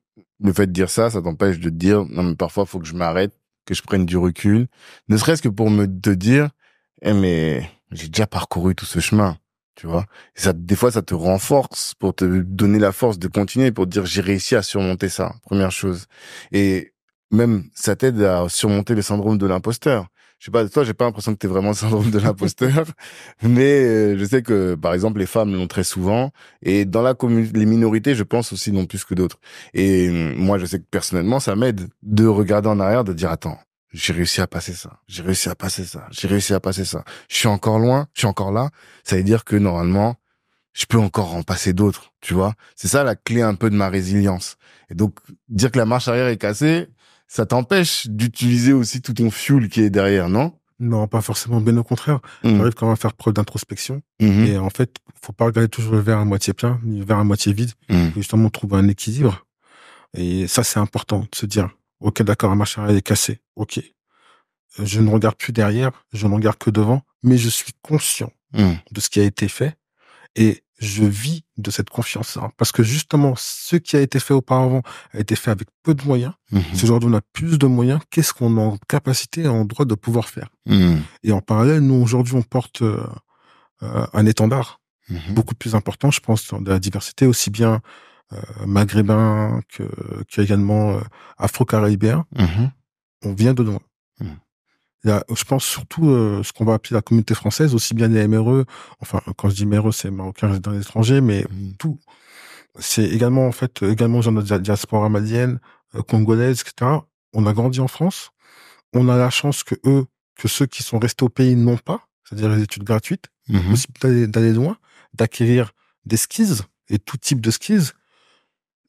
le fait de dire ça, ça t'empêche de te dire, non, mais parfois, il faut que je m'arrête, que je prenne du recul, ne serait-ce que pour me te dire, mais j'ai déjà parcouru tout ce chemin, tu vois. Et ça, des fois, ça te renforce pour te donner la force de continuer, pour te dire, j'ai réussi à surmonter ça, première chose. Et même, ça t'aide à surmonter le syndrome de l'imposteur. Je sais pas, toi, j'ai pas l'impression que t'es vraiment le syndrome de l'imposteur, mais je sais que, par exemple, les femmes l'ont très souvent, et dans la communauté, les minorités, je pense aussi non plus que d'autres. Et moi, je sais que personnellement, ça m'aide de regarder en arrière, de dire, attends, j'ai réussi à passer ça, j'ai réussi à passer ça, j'ai réussi à passer ça. Je suis encore loin, je suis encore là. Ça veut dire que normalement, je peux encore en passer d'autres, tu vois. C'est ça la clé un peu de ma résilience. Et donc, dire que la marche arrière est cassée, ça t'empêche d'utiliser aussi tout ton fuel qui est derrière, non? Non, pas forcément, bien au contraire. Mhm. J'arrive quand même à faire preuve d'introspection. Mhm. Et en fait, faut pas regarder toujours le verre à moitié plein, ni le verre à moitié vide. Mhm. Faut justement trouver un équilibre. Et ça, c'est important de se dire, OK, d'accord, ma charrette est cassée. OK. Je ne regarde plus derrière, je ne regarde que devant, mais je suis conscient Mhm. de ce qui a été fait et je vis de cette confiance-là. Parce que justement, ce qui a été fait auparavant a été fait avec peu de moyens. Mhm. Si aujourd'hui on a plus de moyens, qu'est-ce qu'on a en capacité et en droit de pouvoir faire? Mhm. Et en parallèle, nous, aujourd'hui, on porte un étendard Mhm. beaucoup plus important, je pense, de la diversité, aussi bien maghrébin que également afro-caribéen. Mhm. On vient de loin. Mhm. Je pense surtout ce qu'on va appeler la communauté française, aussi bien les MRE, enfin quand je dis MRE, c'est Marocains résidant à l'étranger, mais Mhm. tout. C'est également en fait également les gens de la diaspora malienne, congolaise, etc. On a grandi en France, on a la chance que ceux qui sont restés au pays n'ont pas, c'est-à-dire les études gratuites, la Mhm. possibilité d'aller loin, d'acquérir des skills et tout type de skills.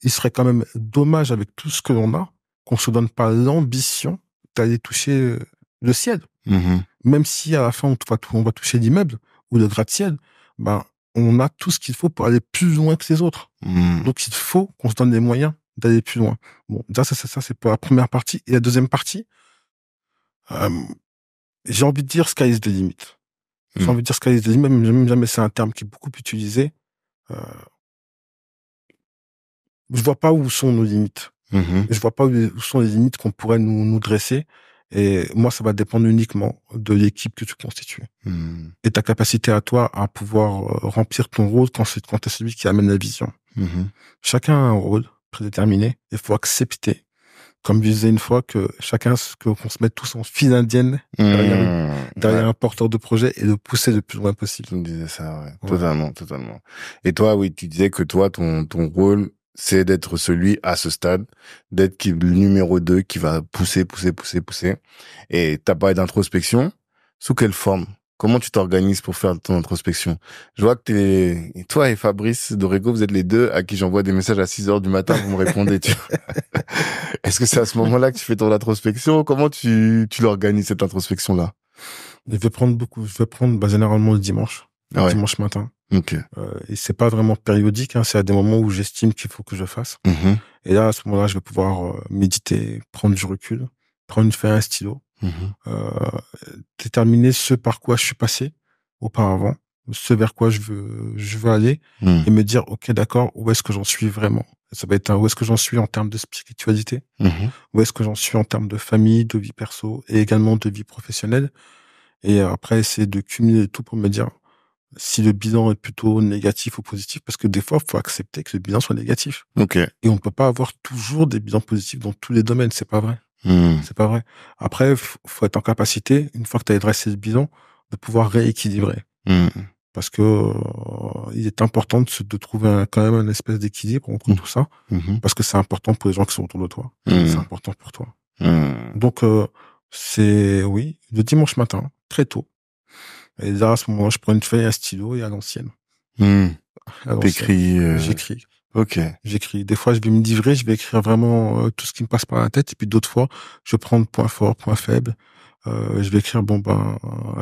Il serait quand même dommage avec tout ce que l'on a qu'on se donne pas l'ambition d'aller toucher le ciel. Mhm. Même si à la fin on va toucher l'immeuble ou le gratte-ciel, ben on a tout ce qu'il faut pour aller plus loin que les autres. Mhm. Donc il faut qu'on se donne les moyens d'aller plus loin. Bon, déjà ça c'est pour la première partie. Et la deuxième partie, euh, j'ai envie de dire sky is the limit. J'ai Mhm. envie de dire sky is the limit, même jamais c'est un terme qui est beaucoup utilisé. Euh, je vois pas où sont nos limites. Mhm. Je vois pas où sont les limites qu'on pourrait nous dresser. Et moi, ça va dépendre uniquement de l'équipe que tu constitues. Mhm. Et ta capacité à toi à pouvoir remplir ton rôle quand t'es celui qui amène la vision. Mhm. Chacun a un rôle prédéterminé. Il faut accepter, comme je disais une fois, que qu'on se mette tous en file indienne derrière Ouais. un porteur de projet et de pousser le plus loin possible. Tu me disais ça, ouais. Ouais. Totalement, totalement. Et toi, oui, tu disais que toi, ton rôle, c'est d'être celui à ce stade, le numéro 2 qui va pousser, pousser, pousser, pousser. Et t'as parlé d'introspection. Sous quelle forme? Comment tu t'organises pour faire ton introspection? Je vois que toi et Fabrice Dorego, vous êtes les deux à qui j'envoie des messages à 6 heures du matin, vous me répondez, tu vois. Est-ce que c'est à ce moment-là que tu fais ton introspection? Comment tu l'organises, cette introspection-là? Je vais prendre généralement le Ah ouais. dimanche matin. Ok. Et c'est pas vraiment périodique, hein, c'est à des moments où j'estime qu'il faut que je fasse. Mhm. Et là, à ce moment-là, je vais pouvoir méditer, prendre du recul, prendre une feuille, un stylo, Mhm. euh, déterminer ce par quoi je suis passé auparavant, ce vers quoi je veux aller, Mhm. et me dire, OK, d'accord, où est-ce que j'en suis vraiment? Ça va être où est-ce que j'en suis en termes de spiritualité, Mhm. où est-ce que j'en suis en termes de famille, de vie perso, et également de vie professionnelle. Et après, essayer de cumuler tout pour me dire, si le bilan est plutôt négatif ou positif, parce que des fois, il faut accepter que le bilan soit négatif. Ok. Et on ne peut pas avoir toujours des bilans positifs dans tous les domaines, c'est pas vrai. C'est pas vrai. Après, faut être en capacité, une fois que tu as dressé le bilan, de pouvoir rééquilibrer. Parce que il est important de trouver quand même un espèce d'équilibre entre tout ça, parce que c'est important pour les gens qui sont autour de toi. C'est important pour toi. Donc, oui, le dimanche matin, très tôt. Et là, à ce moment-là, je prends une feuille et un stylo et à l'ancienne. T'écris. J'écris. Ok. J'écris. Des fois, je vais me livrer, je vais écrire vraiment tout ce qui me passe par la tête. Et puis d'autres fois, je prends le point fort, point faible. Je vais écrire,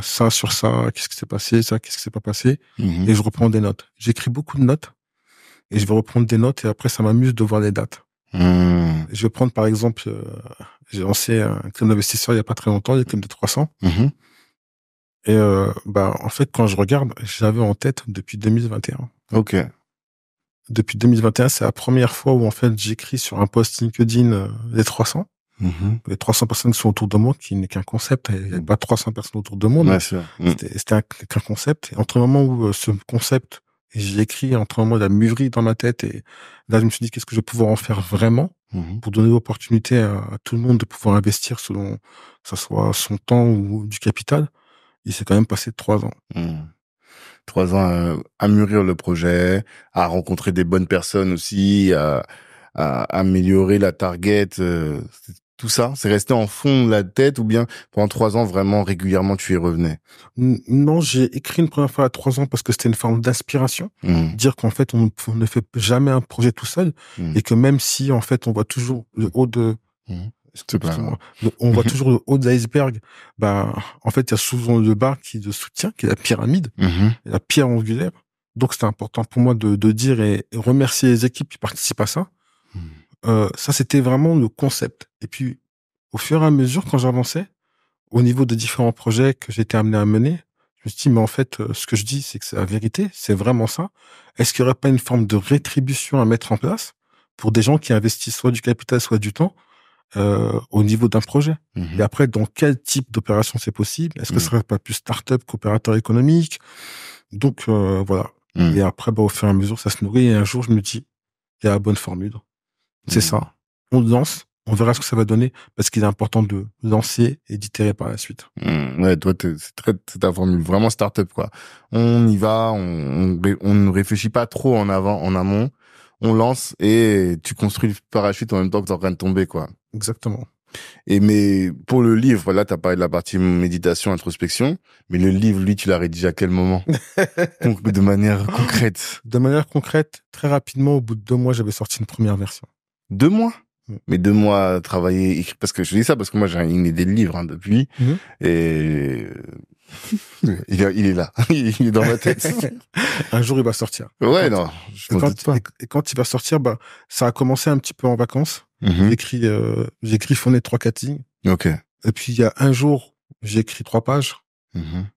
ça sur ça, qu'est-ce qui s'est passé, ça, qu'est-ce qui s'est pas passé. Et je reprends des notes. J'écris beaucoup de notes. Et je vais reprendre des notes et après, ça m'amuse de voir les dates. Je vais prendre, par exemple, j'ai lancé un club d'investisseurs il y a pas très longtemps, le club de 300. Et en fait, quand je regarde, j'avais en tête depuis 2021. Ok. Depuis 2021, c'est la première fois où en fait j'écris sur un post LinkedIn les 300. Les 300 personnes qui sont autour de moi, qui n'est qu'un concept. Il n'y a pas 300 personnes autour de moi. Bien sûr. C'était qu'un concept. Et entre le moment où ce concept, j'ai écrit, entre le moment où il a mûri dans ma tête, et là je me suis dit qu'est-ce que je vais pouvoir en faire vraiment pour donner l'opportunité à tout le monde de pouvoir investir selon que ça soit son temps ou du capital. Il s'est quand même passé 3 ans. 3 ans à mûrir le projet, à rencontrer des bonnes personnes aussi, à améliorer la target, tout ça. C'est resté en fond de la tête ou bien pendant 3 ans vraiment régulièrement tu y revenais? Non, j'ai écrit une première fois à 3 ans parce que c'était une forme d'inspiration. Dire qu'en fait on ne fait jamais un projet tout seul et que même si en fait on voit toujours le haut de on voit toujours le haut de l'iceberg. En fait, il y a souvent le bas qui le soutient, qui est la pyramide, la pierre angulaire. Donc, c'était important pour moi de dire et remercier les équipes qui participent à ça. Ça, c'était vraiment le concept. Et puis, au fur et à mesure, quand j'avançais, au niveau de différents projets que j'étais amené à mener, je me suis dit, mais en fait, ce que je dis, c'est que c'est la vérité, c'est vraiment ça. Est-ce qu'il n'y aurait pas une forme de rétribution à mettre en place pour des gens qui investissent soit du capital, soit du temps, au niveau d'un projet. Et après, dans quel type d'opération c'est possible? Est-ce que ce serait pas plus start-up qu'opérateur économique? Donc, voilà. Et après, au fur et à mesure, ça se nourrit. Et un jour, je me dis, il y a la bonne formule. C'est ça. On lance, on verra ce que ça va donner, parce qu'il est important de lancer et d'itérer par la suite. Ouais, toi, c'est ta formule vraiment start-up, quoi. On y va, on ne réfléchit pas trop en amont. On lance et tu construis le parachute en même temps que t'es en train de tomber, quoi. Exactement. Mais pour le livre, là, t'as parlé de la partie méditation, introspection, mais le livre, lui, tu l'as rédigé à quel moment? Donc, de manière concrète. De manière concrète, très rapidement, au bout de 2 mois, j'avais sorti une première version. 2 mois? Mais 2 mois à travailler, parce que je dis ça parce que moi, j'ai une idée de livre, depuis. Et il est là. Il est dans ma tête. Un jour, il va sortir. Ouais, non. Et quand il va sortir, ça a commencé un petit peu en vacances. J'ai griffonné 3-4 lignes. Ok. Et puis, il y a un jour, j'ai écrit 3 pages.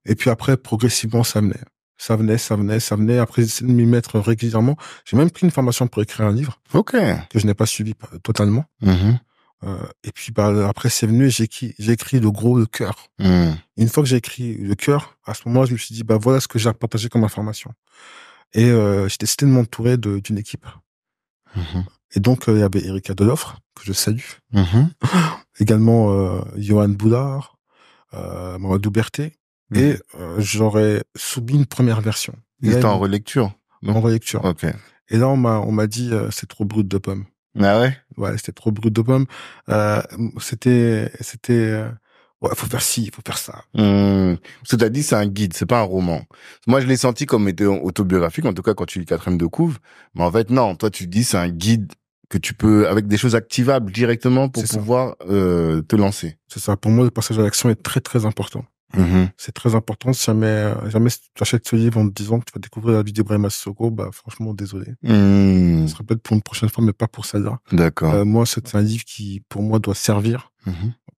Et puis après, progressivement, ça venait. Ça venait. Après, j'ai essayé de m'y mettre régulièrement. J'ai même pris une formation pour écrire un livre. Ok. Que je n'ai pas suivi totalement. Et puis, après, c'est venu et j'ai écrit le gros, le cœur. Une fois que j'ai écrit le cœur, à ce moment-là, je me suis dit, voilà ce que j'ai à partager comme information. Et j'ai décidé de m'entourer d'une équipe. Et donc, il y avait Erika Delofre, que je salue. Également, Johan Boulard, Mamadou Berthet. Et j'aurais soumis une première version. Il était en relecture? En relecture. Ok. Et là, on m'a dit, c'est trop brut de pomme. Ah ouais? Ouais, c'était trop brut de pomme. C'était, faut faire ci, faut faire ça. Ce que t'as dit, c'est un guide, c'est pas un roman. Moi, je l'ai senti comme étant autobiographique, en tout cas quand tu lis 4e de couve. Mais en fait, non, toi, tu dis, c'est un guide que tu peux, avec des choses activables directement pour pouvoir te lancer. C'est ça. Pour moi, le passage à l'action est très, très important. C'est très important. Si jamais tu achètes ce livre en te disant que tu vas découvrir la vie d'Ibrahima Sissoko, franchement, désolé. Ça sera peut-être pour une prochaine fois, mais pas pour celle-là. D'accord. Moi, c'est un livre qui, pour moi, doit servir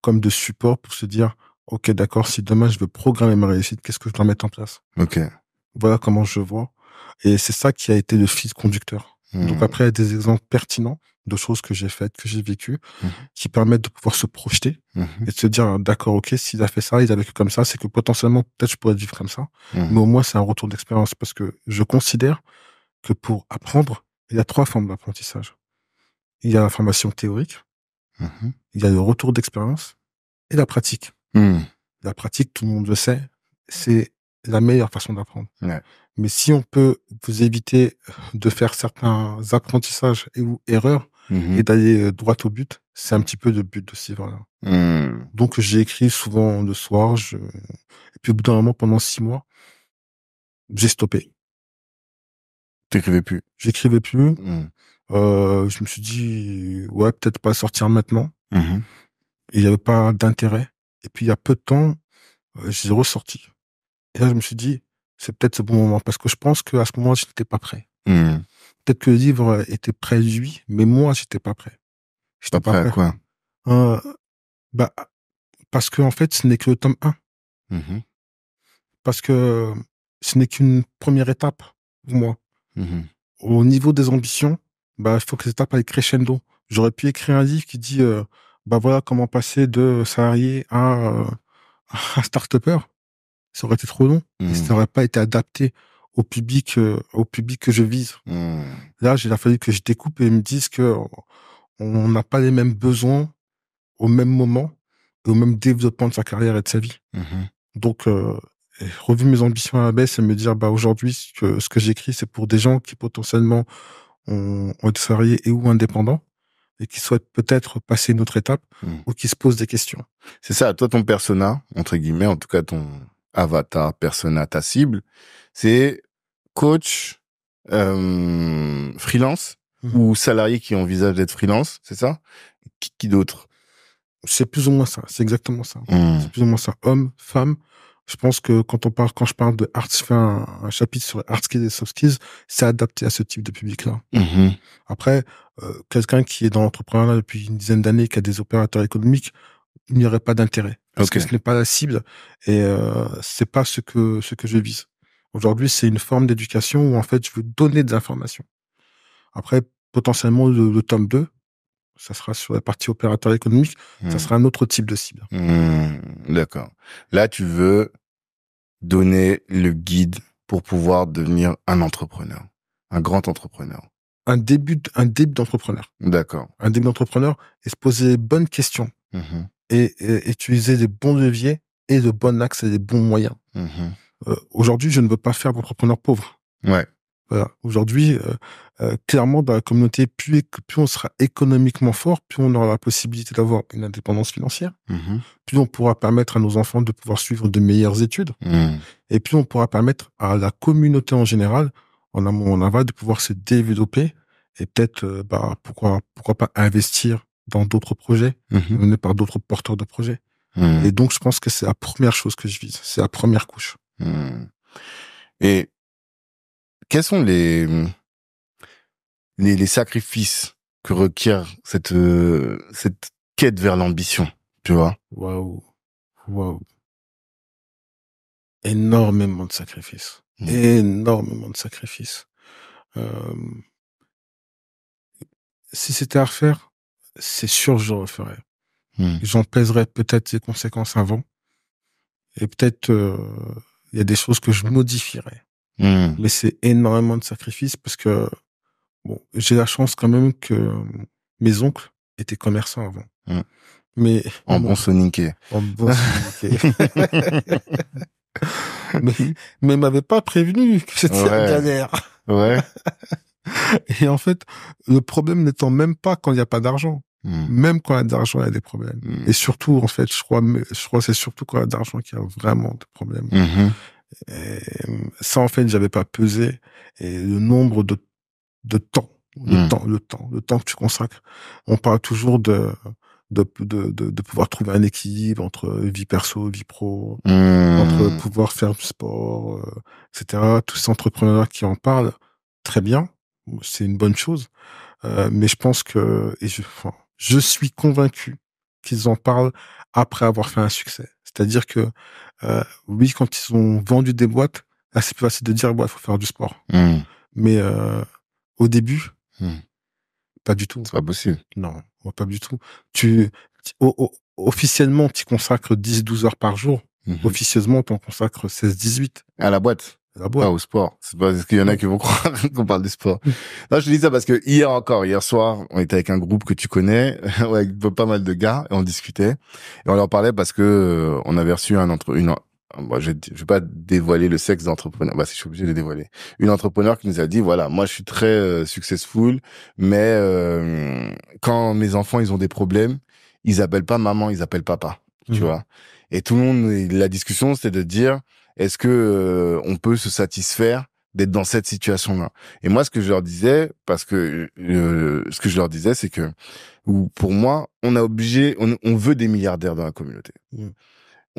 comme de support pour se dire, ok, d'accord, si demain je veux programmer ma réussite, qu'est-ce que je dois mettre en place? Ok. Voilà comment je vois. Et c'est ça qui a été le fil conducteur. Donc après, il y a des exemples pertinents de choses que j'ai faites, que j'ai vécues, qui permettent de pouvoir se projeter et de se dire, d'accord, ok, s'il a fait ça, il a vécu comme ça, c'est que potentiellement, peut-être je pourrais vivre comme ça. Mais au moins, c'est un retour d'expérience parce que je considère que pour apprendre, il y a 3 formes d'apprentissage. Il y a la formation théorique, il y a le retour d'expérience et la pratique. La pratique, tout le monde le sait, c'est la meilleure façon d'apprendre. Ouais. Mais si on peut vous éviter de faire certains apprentissages ou erreurs et d'aller droit au but, c'est un petit peu le but de ces livres-là. Donc, j'ai écrit souvent le soir, et puis au bout d'un moment, pendant 6 mois, j'ai stoppé. T'écrivais plus. J'écrivais plus. Je me suis dit, ouais, peut-être pas sortir maintenant. Et il n'y avait pas d'intérêt. Et puis, il y a peu de temps, j'ai ressorti. Et là, je me suis dit, c'est peut-être ce bon moment parce que je pense qu'à ce moment, je n'étais pas prêt. Peut-être que le livre était prêt, lui, mais moi, j'étais pas prêt. J'étais pas prêt à quoi? Bah, parce que, en fait, ce n'est que le tome 1. Parce que ce n'est qu'une première étape pour moi. Au niveau des ambitions, bah, il faut que cette étape aille crescendo. J'aurais pu écrire un livre qui dit, bah voilà comment passer de salarié à start-upper. Ça aurait été trop long. Et ça n'aurait pas été adapté au public que je vise. Là, il a fallu que je découpe et me dise que on n'a pas les mêmes besoins au même moment et au même développement de sa carrière et de sa vie. Donc, revu mes ambitions à la baisse et me dire, bah, aujourd'hui, ce que j'écris, c'est pour des gens qui potentiellement ont été salariés et ou indépendants et qui souhaitent peut-être passer une autre étape ou qui se posent des questions. C'est ça, toi, ton persona, entre guillemets, en tout cas, ton avatar, persona, ta cible, c'est coach, freelance ou salarié qui envisage d'être freelance, c'est ça? Qui d'autre? C'est plus ou moins ça. C'est exactement ça. C'est plus ou moins ça. Homme, femme. Je pense que quand je parle de je fais un chapitre sur hard skills et soft skills, c'est adapté à ce type de public-là. Après, quelqu'un qui est dans l'entrepreneuriat depuis une dizaine d'années, qui a des opérateurs économiques, il n'y aurait pas d'intérêt. Parce que ce n'est pas la cible et c'est pas ce que je vise. Aujourd'hui, c'est une forme d'éducation où en fait, je veux donner des informations. Après, potentiellement, le tome 2, ça sera sur la partie opérateur économique, ça sera un autre type de cible. D'accord. Là, tu veux donner le guide pour pouvoir devenir un entrepreneur, un grand entrepreneur. Un début d'entrepreneur. D'accord. Un début d'entrepreneur et se poser les bonnes questions et utiliser les bons leviers et le bon axe et les bons moyens. Aujourd'hui, je ne veux pas faire d'entrepreneur pauvre. Ouais. Voilà. Aujourd'hui, clairement, dans la communauté, plus on sera économiquement fort, plus on aura la possibilité d'avoir une indépendance financière, plus on pourra permettre à nos enfants de pouvoir suivre de meilleures études, et plus on pourra permettre à la communauté en général, en amont, en aval, de pouvoir se développer et peut-être, pourquoi pas investir dans d'autres projets menés par d'autres porteurs de projets. Et donc, je pense que c'est la première chose que je vise. C'est la première couche. Et quels sont les sacrifices que requiert cette quête vers l'ambition, tu vois? Waouh. Énormément de sacrifices. Énormément de sacrifices. Si c'était à refaire, c'est sûr que je le referais. J'en pèserais peut-être les conséquences avant. Et peut-être, il y a des choses que je modifierais. Mais c'est énormément de sacrifices parce que, bon, j'ai la chance quand même que mes oncles étaient commerçants avant. Mais, en bon soniqué. En bon soniqué. mais m'avait pas prévenu que c'était une galère. Ouais. Et en fait, le problème n'étant même pas quand il n'y a pas d'argent. Même quand il y a de l'argent, il y a des problèmes. Et surtout, en fait, je crois que c'est surtout quand il y a de l'argent qu'il y a vraiment des problèmes. Et ça, en fait, j'avais pas pesé. Et le nombre de temps, le temps que tu consacres. On parle toujours de pouvoir trouver un équilibre entre vie perso, vie pro, entre pouvoir faire du sport, etc. Tous ces entrepreneurs qui en parlent, très bien, c'est une bonne chose. Mais je pense que, je suis convaincu qu'ils en parlent après avoir fait un succès. C'est-à-dire que, oui, quand ils ont vendu des boîtes, là, c'est plus facile de dire, il faut faire du sport. Mais au début, Pas du tout. C'est pas possible. Non, pas du tout. Officiellement, tu consacres 10-12 heures par jour. Officieusement, tu en consacres 16-18. À la boîte. Pas au sport. C'est pas parce qu'il y en a qui vont croire qu'on parle du sport. Non, je dis ça parce que hier soir, on était avec un groupe que tu connais, avec pas mal de gars, et on discutait. Et on leur parlait parce que on avait reçu bon, je vais pas dévoiler le sexe d'entrepreneur. Bah, si je suis obligé de le dévoiler. Une entrepreneur qui nous a dit, voilà, moi, je suis très successful, mais quand mes enfants, ils ont des problèmes, ils appellent pas maman, ils appellent papa. Tu vois. Et tout le monde, la discussion, c'était de dire, est-ce que on peut se satisfaire d'être dans cette situation-là? Et moi, ce que je leur disais, c'est que, pour moi, on veut des milliardaires dans la communauté.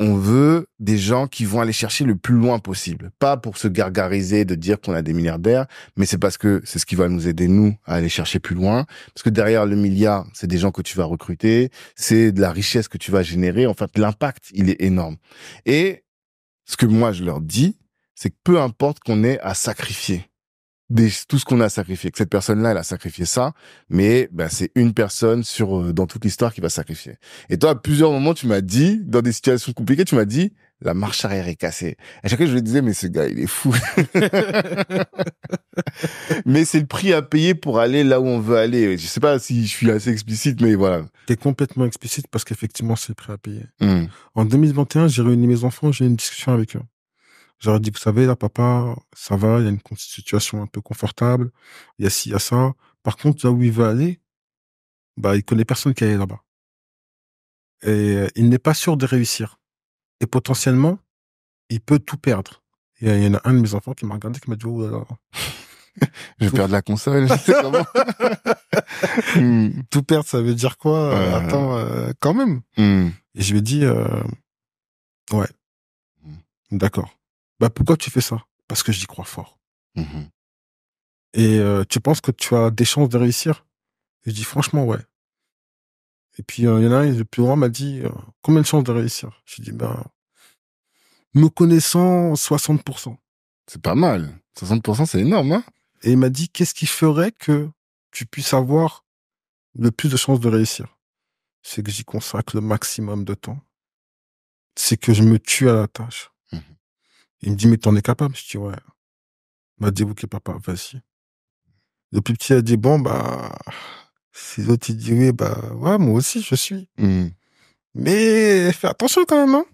On veut des gens qui vont aller chercher le plus loin possible. Pas pour se gargariser de dire qu'on a des milliardaires, mais c'est parce que c'est ce qui va nous aider, nous, à aller chercher plus loin. Parce que derrière le milliard, c'est des gens que tu vas recruter, c'est de la richesse que tu vas générer. En fait, l'impact, il est énorme. Et ce que moi, je leur dis, c'est que peu importe qu'on ait à sacrifier, tout ce qu'on a à sacrifier, que cette personne-là, elle a sacrifié ça, mais c'est une personne dans toute l'histoire qui va sacrifier. Et toi, à plusieurs moments, tu m'as dit, dans des situations compliquées, tu m'as dit, la marche arrière est cassée. À chaque fois, je me disais, mais ce gars, il est fou. Mais c'est le prix à payer pour aller là où on veut aller. Je sais pas si je suis assez explicite, mais voilà. T'es complètement explicite parce qu'effectivement, c'est le prix à payer. En 2021, j'ai réuni mes enfants, j'ai eu une discussion avec eux. J'aurais dit, vous savez, là, papa, ça va, il y a une situation un peu confortable, il y a ci, il y a ça. Par contre, là où il veut aller, il connaît personne qui est là-bas. Et il n'est pas sûr de réussir. Et potentiellement, il peut tout perdre. Et il y en a un de mes enfants qui m'a regardé, qui m'a dit, oh là là. Je vais perdre la console, je sais comment. Tout perdre, ça veut dire quoi? Attends, quand même. Et je lui ai dit, ouais. D'accord. Pourquoi tu fais ça? Parce que j'y crois fort. Et tu penses que tu as des chances de réussir? Et je dis franchement, ouais. Et puis il y en a un, le plus grand m'a dit, combien de chances de réussir? Je dis, me connaissant, 60%. C'est pas mal. 60%, c'est énorme, hein? Et il m'a dit, qu'est-ce qui ferait que tu puisses avoir le plus de chances de réussir? C'est que j'y consacre le maximum de temps. C'est que je me tue à la tâche. Il me dit, mais t'en es capable? Je dis, ouais. Il m'a dit, ok, papa, vas-y. Le plus petit a dit, bon, si l'autre, il dit, oui, ouais, moi aussi, je suis. Mais fais attention quand même, hein.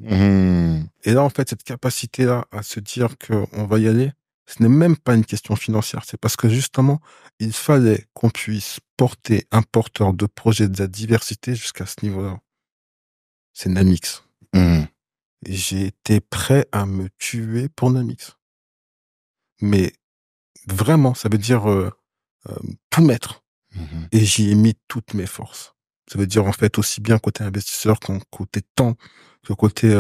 Et là, en fait, cette capacité-là à se dire qu'on va y aller, ce n'est même pas une question financière. C'est parce que justement, il fallait qu'on puisse porter un porteur de projet de la diversité jusqu'à ce niveau-là. C'est Namix. Et j'ai été prêt à me tuer pour Namix. Mais vraiment, ça veut dire tout mettre. Et j'y ai mis toutes mes forces. Ça veut dire en fait aussi bien côté investisseur qu'en côté temps, que côté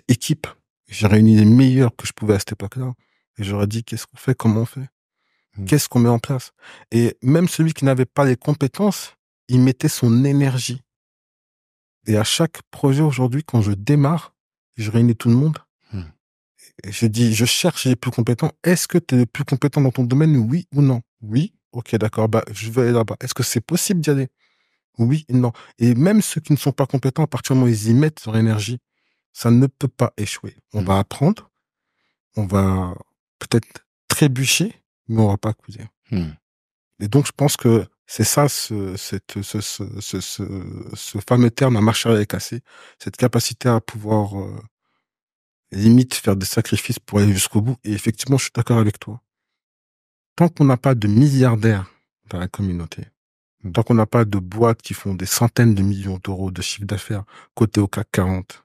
équipe. J'ai réuni les meilleurs que je pouvais à cette époque-là. Et j'aurais dit, qu'est-ce qu'on fait? Comment on fait? Qu'est-ce qu'on met en place? Et même celui qui n'avait pas les compétences, il mettait son énergie. Et à chaque projet aujourd'hui, quand je démarre, je réunis tout le monde. Et je dis, je cherche les plus compétents. Est-ce que tu es le plus compétent dans ton domaine? Oui ou non? Oui. Ok, d'accord. Je vais aller là-bas. Est-ce que c'est possible d'y aller? Oui et non. Et même ceux qui ne sont pas compétents, à partir du moment où ils y mettent leur énergie, ça ne peut pas échouer. On va apprendre. On va peut-être trébucher, mais on va pas couler. Et donc, je pense que c'est ça, ce fameux terme, à marcher avec cassé, cette capacité à pouvoir, limite, faire des sacrifices pour aller jusqu'au bout. Et effectivement, je suis d'accord avec toi. Tant qu'on n'a pas de milliardaires dans la communauté, tant qu'on n'a pas de boîtes qui font des centaines de millions d'euros de chiffre d'affaires cotées au CAC 40,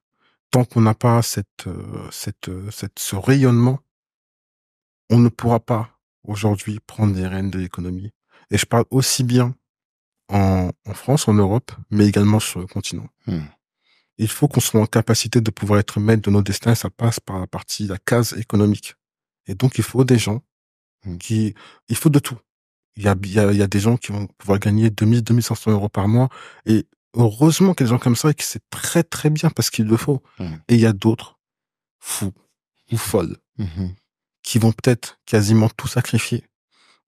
tant qu'on n'a pas ce rayonnement, on ne pourra pas aujourd'hui prendre les rênes de l'économie. Et je parle aussi bien en France, en Europe, mais également sur le continent. Il faut qu'on soit en capacité de pouvoir être maître de nos destins. Ça passe par la case économique. Et donc, il faut des gens il faut de tout. Il y a des gens qui vont pouvoir gagner 2000, 2500 euros par mois. Et heureusement qu'il y a des gens comme ça et que c'est très, très bien parce qu'il le faut. Et il y a d'autres fous ou folles qui vont peut-être quasiment tout sacrifier.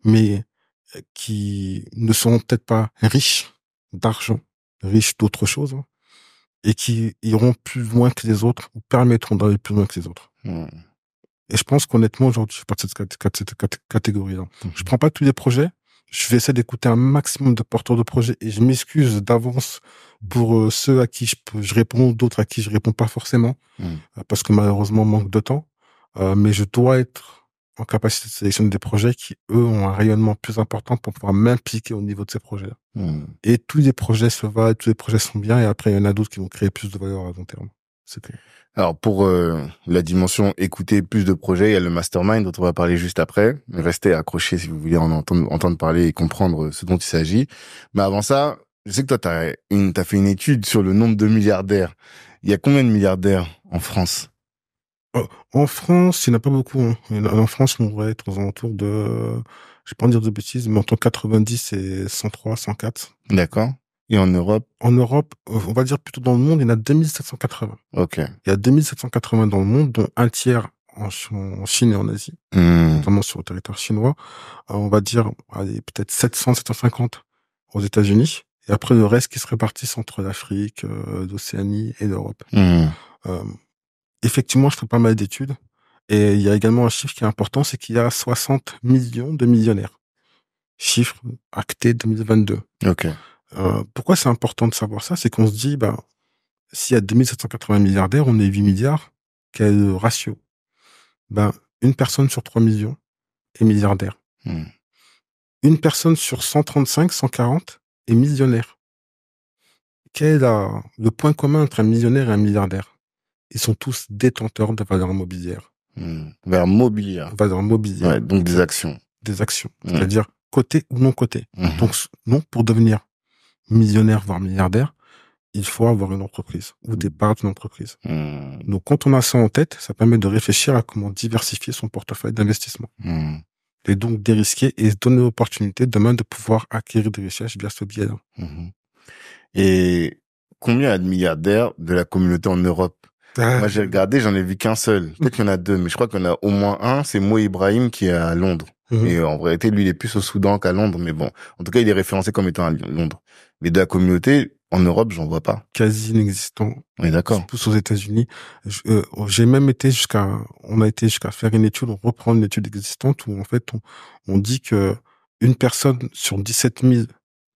Mais qui ne seront peut-être pas riches d'argent, riches d'autre chose, hein, et qui iront plus loin que les autres, ou permettront d'aller plus loin que les autres. Et je pense qu'honnêtement, aujourd'hui, je fais partie de cette catégorie-là. Je prends pas tous les projets. Je vais essayer d'écouter un maximum de porteurs de projets et je m'excuse d'avance pour ceux à qui je réponds, d'autres à qui je réponds pas forcément, parce que malheureusement, manque de temps. Mais je dois être en capacité de sélectionner des projets qui, eux, ont un rayonnement plus important pour pouvoir m'impliquer au niveau de ces projets-là. Et tous les projets se valent, tous les projets sont bien, et après, il y en a d'autres qui vont créer plus de valeur à long terme. C'est clair. Alors, pour la dimension écouter plus de projets, il y a le mastermind dont on va parler juste après. Restez accrochés si vous voulez entendre parler et comprendre ce dont il s'agit. Mais avant ça, je sais que toi, t'as fait une étude sur le nombre de milliardaires. Il y a combien de milliardaires en France? En France, il n'y en a pas beaucoup. Hein. En France, on va être aux alentours de, je vais pas dire de bêtises, mais entre 90 et 103, 104. D'accord. Et en Europe? En Europe, on va dire plutôt dans le monde, il y en a 2780. Ok. Il y a 2780 dans le monde, dont un tiers en Chine et en Asie, notamment sur le territoire chinois. On va dire, allez, peut-être 700, 750 aux États-Unis. Et après, le reste qui se répartissent entre l'Afrique, l'Océanie et l'Europe. Effectivement, je fais pas mal d'études. Et il y a également un chiffre qui est important, c'est qu'il y a 60 millions de millionnaires. Chiffre acté 2022. Ok. Pourquoi c'est important de savoir ça? C'est qu'on se dit, s'il y a 2780 milliardaires, on est 8 milliards. Quel est le ratio? Une personne sur 3 millions est milliardaire. Une personne sur 135, 140 est millionnaire. Quel est le point commun entre un millionnaire et un milliardaire? Ils sont tous détenteurs de valeurs mobilières. Valeurs mobilières. Valeurs mobilières. Ouais, donc des actions. Des actions. C'est-à-dire cotées ou non cotées. Donc, non, pour devenir millionnaire, voire milliardaire, il faut avoir une entreprise ou des parts d'une entreprise. Donc, quand on a ça en tête, ça permet de réfléchir à comment diversifier son portefeuille d'investissement. Et donc, dérisquer et se donner l'opportunité demain de pouvoir acquérir des richesses via ce biais-là. Et combien y a de milliardaires de la communauté en Europe? Moi, j'ai regardé, j'en ai vu qu'un seul. Peut-être qu'il y en a deux, mais je crois qu'il y en a au moins un. C'est Mo Ibrahim qui est à Londres. Et en vérité, lui, il est plus au Soudan qu'à Londres. Mais bon, en tout cas, il est référencé comme étant à Londres. Mais de la communauté, en Europe, j'en vois pas. Quasi inexistant. Oui, d'accord. Plus aux États-Unis. J'ai même été on a été jusqu'à faire une étude, on reprend une étude existante où, en fait, on dit que une personne sur 17 000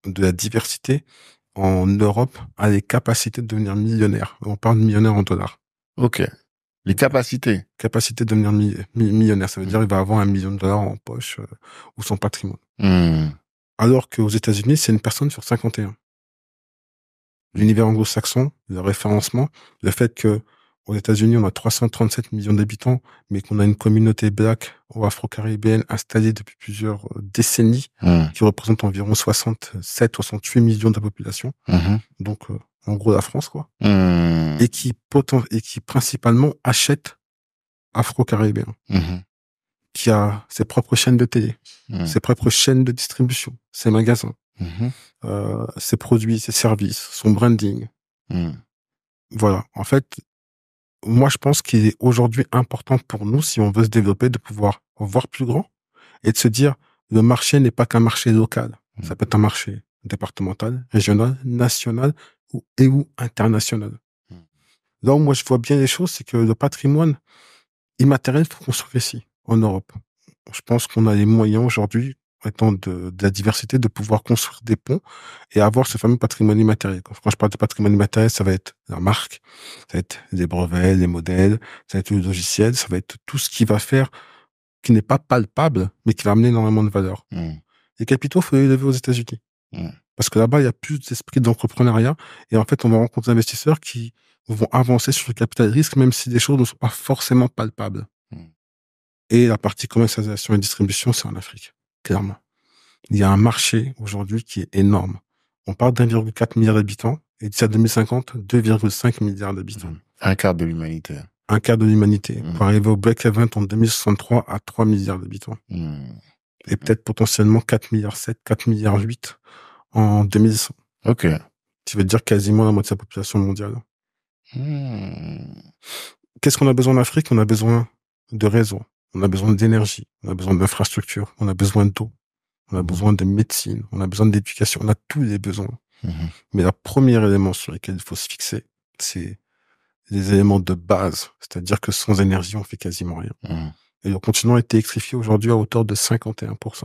de la diversité en Europe a les capacités de devenir millionnaire. On parle de millionnaire en dollars. Ok. Les capacités. Capacité de devenir millionnaire. Ça veut dire qu'il va avoir $1 million en poche ou son patrimoine. Alors qu'aux États-Unis, c'est une personne sur 51. L'univers anglo-saxon, le référencement, le fait que aux États-Unis, on a 337 millions d'habitants, mais qu'on a une communauté black ou afro-caribéenne installée depuis plusieurs décennies, qui représente environ 67, 68 millions de la population. Donc, en gros, la France, quoi. Et qui principalement achète afro-caribéen. Qui a ses propres chaînes de télé, ses propres chaînes de distribution, ses magasins, ses produits, ses services, son branding. Voilà. En fait, moi, je pense qu'il est aujourd'hui important pour nous, si on veut se développer, de pouvoir voir plus grand et de se dire, le marché n'est pas qu'un marché local. Ça peut être un marché départemental, régional, national ou international. Là où moi, je vois bien les choses, c'est que le patrimoine immatériel, faut construire ici, en Europe. Je pense qu'on a les moyens aujourd'hui, étant de la diversité, de pouvoir construire des ponts et avoir ce fameux patrimoine immatériel. Quand je parle de patrimoine immatériel, ça va être la marque, ça va être les brevets, les modèles, ça va être le logiciel, ça va être tout ce qui va faire, qui n'est pas palpable, mais qui va amener énormément de valeur. Les capitaux, il faut les lever aux États-Unis. Parce que là-bas, il y a plus d'esprit d'entrepreneuriat et en fait, on va rencontrer des investisseurs qui vont avancer sur le capital risque, même si les choses ne sont pas forcément palpables. Et la partie commercialisation et distribution, c'est en Afrique, clairement. Il y a un marché aujourd'hui qui est énorme. On parle d'1,4 milliard d'habitants et d'ici à 2050, 2,5 milliards d'habitants. Un quart de l'humanité. Un quart de l'humanité. Pour arriver au break-even en 2063 à 3 milliards d'habitants. Et peut-être potentiellement 4 milliards 7, 4 milliards 8 en 2100. Ok. Tu veux dire quasiment la moitié de la population mondiale. Qu'est-ce qu'on a besoin en Afrique? On a besoin de réseaux. On a besoin d'énergie, on a besoin d'infrastructures, on a besoin d'eau. on a besoin de médecine, on a besoin d'éducation, on a tous les besoins. Mais le premier élément sur lequel il faut se fixer, c'est les éléments de base. C'est-à-dire que sans énergie, on fait quasiment rien. Et le continent est électrifié aujourd'hui à hauteur de 51%.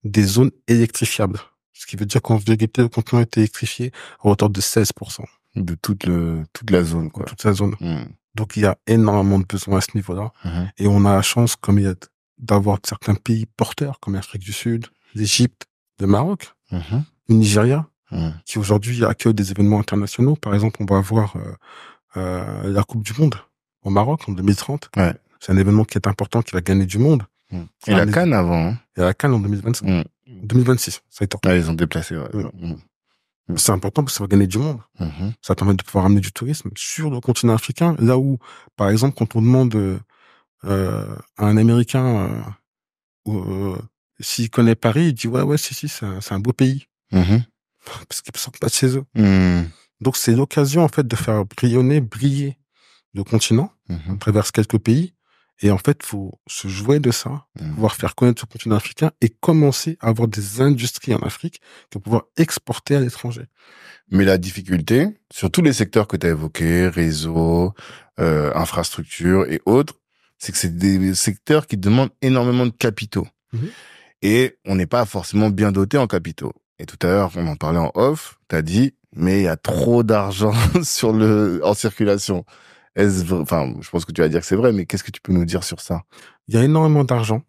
Des zones électrifiables. Ce qui veut dire qu'en vérité, le continent est électrifié à hauteur de 16%. De toute la zone, quoi. Toute la zone. Donc, il y a énormément de besoins à ce niveau-là. Et on a la chance, comme il y a, d'avoir certains pays porteurs, comme l'Afrique du Sud, l'Égypte, le Maroc, le Nigeria, qui aujourd'hui accueillent des événements internationaux. Par exemple, on va avoir la Coupe du Monde au Maroc en 2030. Ouais. C'est un événement qui est important, qui va gagner du monde. Et la CAN avant. Hein. Et la CAN en 2025. 2026, ça a été. Ah, ils ont déplacé, ouais. C'est important parce que ça va gagner du monde. Ça permet de pouvoir amener du tourisme sur le continent africain, là où, par exemple, quand on demande à un Américain s'il connaît Paris, il dit ouais, si, c'est un beau pays. Parce qu'ils ne sortent pas de chez eux. Donc, c'est l'occasion, en fait, de faire briller le continent. On traverse quelques pays. Et en fait, faut se jouer de ça, pouvoir faire connaître ce continent africain et commencer à avoir des industries en Afrique qui vont pouvoir exporter à l'étranger. Mais la difficulté, sur tous les secteurs que tu as évoqués, réseau, infrastructure et autres, c'est que c'est des secteurs qui demandent énormément de capitaux. Et on n'est pas forcément bien doté en capitaux. Et tout à l'heure, on en parlait en off, tu as dit, mais il y a trop d'argent en circulation. Enfin, je pense que tu vas dire que c'est vrai, mais qu'est-ce que tu peux nous dire sur ça? Il y a énormément d'argent,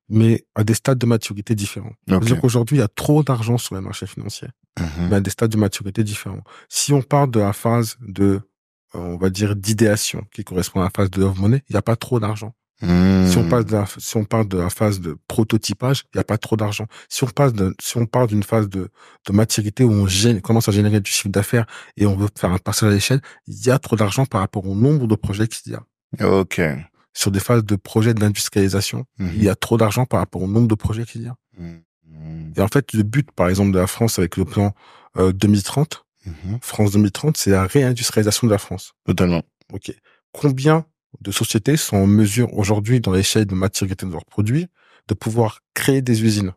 mais à des stades de maturité différents. C'est-à-dire qu'aujourd'hui, il y a trop d'argent sur les marchés financiers, mais à des stades de maturité différents. Si on part de la phase de, on va dire, d'idéation, qui correspond à la phase de love money, il n'y a pas trop d'argent. Si on parle de la phase de prototypage, il n'y a pas trop d'argent. Si on parle d'une phase de maturité où on commence à générer du chiffre d'affaires et on veut faire un passage à l'échelle, il y a trop d'argent par rapport au nombre de projets qu'il y a. Ok. Sur des phases de projets d'industrialisation, il y a trop d'argent par rapport au nombre de projets qu'il y a. Et en fait, le but, par exemple, de la France avec le plan 2030, France 2030, c'est la réindustrialisation de la France. Totalement. Ok. Combien de sociétés sont en mesure aujourd'hui, dans l'échelle de maturité de leurs produits, de pouvoir créer des usines?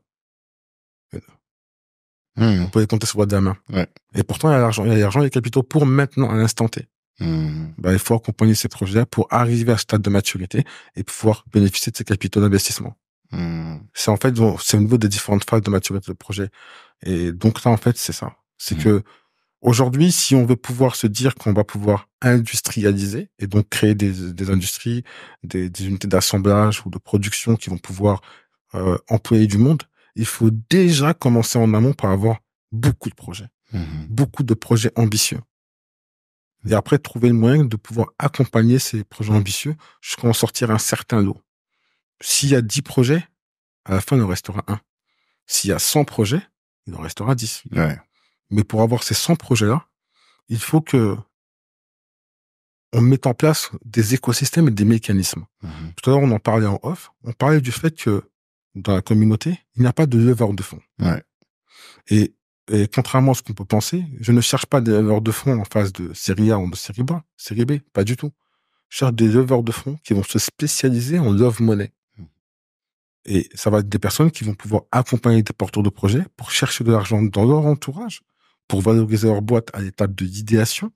On peut les compter sur le doigt de la main. Ouais. Et pourtant, il y a l'argent et les capitaux pour maintenant, à l'instant T. Il faut accompagner ces projets pour arriver à ce stade de maturité et pouvoir bénéficier de ces capitaux d'investissement. C'est en fait, c'est au niveau des différentes phases de maturité de projet. Et donc là, en fait, c'est ça. C'est que aujourd'hui, si on veut pouvoir se dire qu'on va pouvoir industrialiser et donc créer des industries, des unités d'assemblage ou de production qui vont pouvoir employer du monde, il faut déjà commencer en amont par avoir beaucoup de projets, beaucoup de projets ambitieux. Et après, trouver le moyen de pouvoir accompagner ces projets ambitieux jusqu'à en sortir un certain lot. S'il y a 10 projets, à la fin, il en restera un. S'il y a 100 projets, il en restera 10. Ouais. Mais pour avoir ces 100 projets-là, il faut que on mette en place des écosystèmes et des mécanismes. Tout à l'heure, on en parlait en off. On parlait du fait que dans la communauté, il n'y a pas de leveur de fonds. Ouais. Et contrairement à ce qu'on peut penser, je ne cherche pas des leveurs de fonds en phase de série A ou de série B, pas du tout. Je cherche des leveurs de fonds qui vont se spécialiser en love money. Et ça va être des personnes qui vont pouvoir accompagner des porteurs de projets pour chercher de l'argent dans leur entourage, pour valoriser leur boîte à l'étape de l'idéation,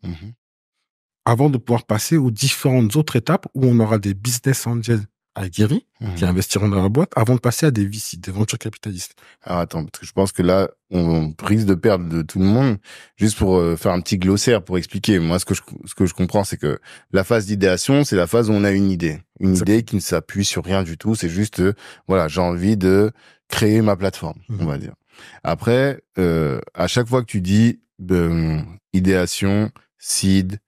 avant de pouvoir passer aux différentes autres étapes où on aura des business angels aguerris qui investiront dans la boîte avant de passer à des VC, des ventures capitalistes. Alors attends, parce que je pense que là, on risque de perdre de tout le monde. Juste pour faire un petit glossaire pour expliquer. Moi, ce que je comprends, c'est que la phase d'idéation, c'est la phase où on a une idée. Une idée qui ne s'appuie sur rien du tout. C'est juste, voilà, j'ai envie de créer ma plateforme, on va dire. Après, à chaque fois que tu dis idéation, seed,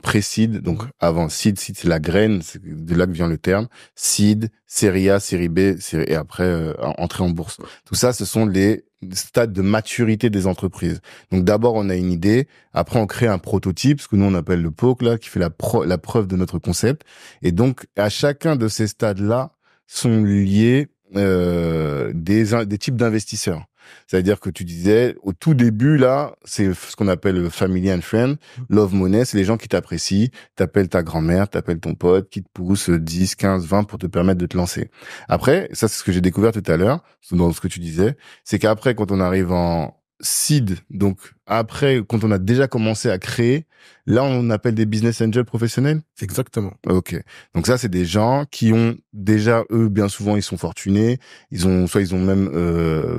pré-seed, donc avant seed c'est la graine, c'est de là que vient le terme, seed, série A, série B, et après entrée en bourse. Tout ça, ce sont les stades de maturité des entreprises. Donc d'abord on a une idée, après on crée un prototype, ce que nous on appelle le POC là, qui fait la preuve de notre concept. Et donc à chacun de ces stades-là sont liés des types d'investisseurs. C'est-à-dire que tu disais, au tout début, là, c'est ce qu'on appelle family and friend. Love money, c'est les gens qui t'apprécient, t'appellent ta grand-mère, t'appellent ton pote, qui te poussent 10, 15, 20 pour te permettre de te lancer. Après, ça, c'est ce que j'ai découvert tout à l'heure, dans ce que tu disais, c'est qu'après, quand on arrive en seed, donc après, quand on a déjà commencé à créer, là, on appelle des business angels professionnels. Exactement. Ok. Donc ça, c'est des gens qui ont déjà, eux, bien souvent, ils sont fortunés. Ils ont même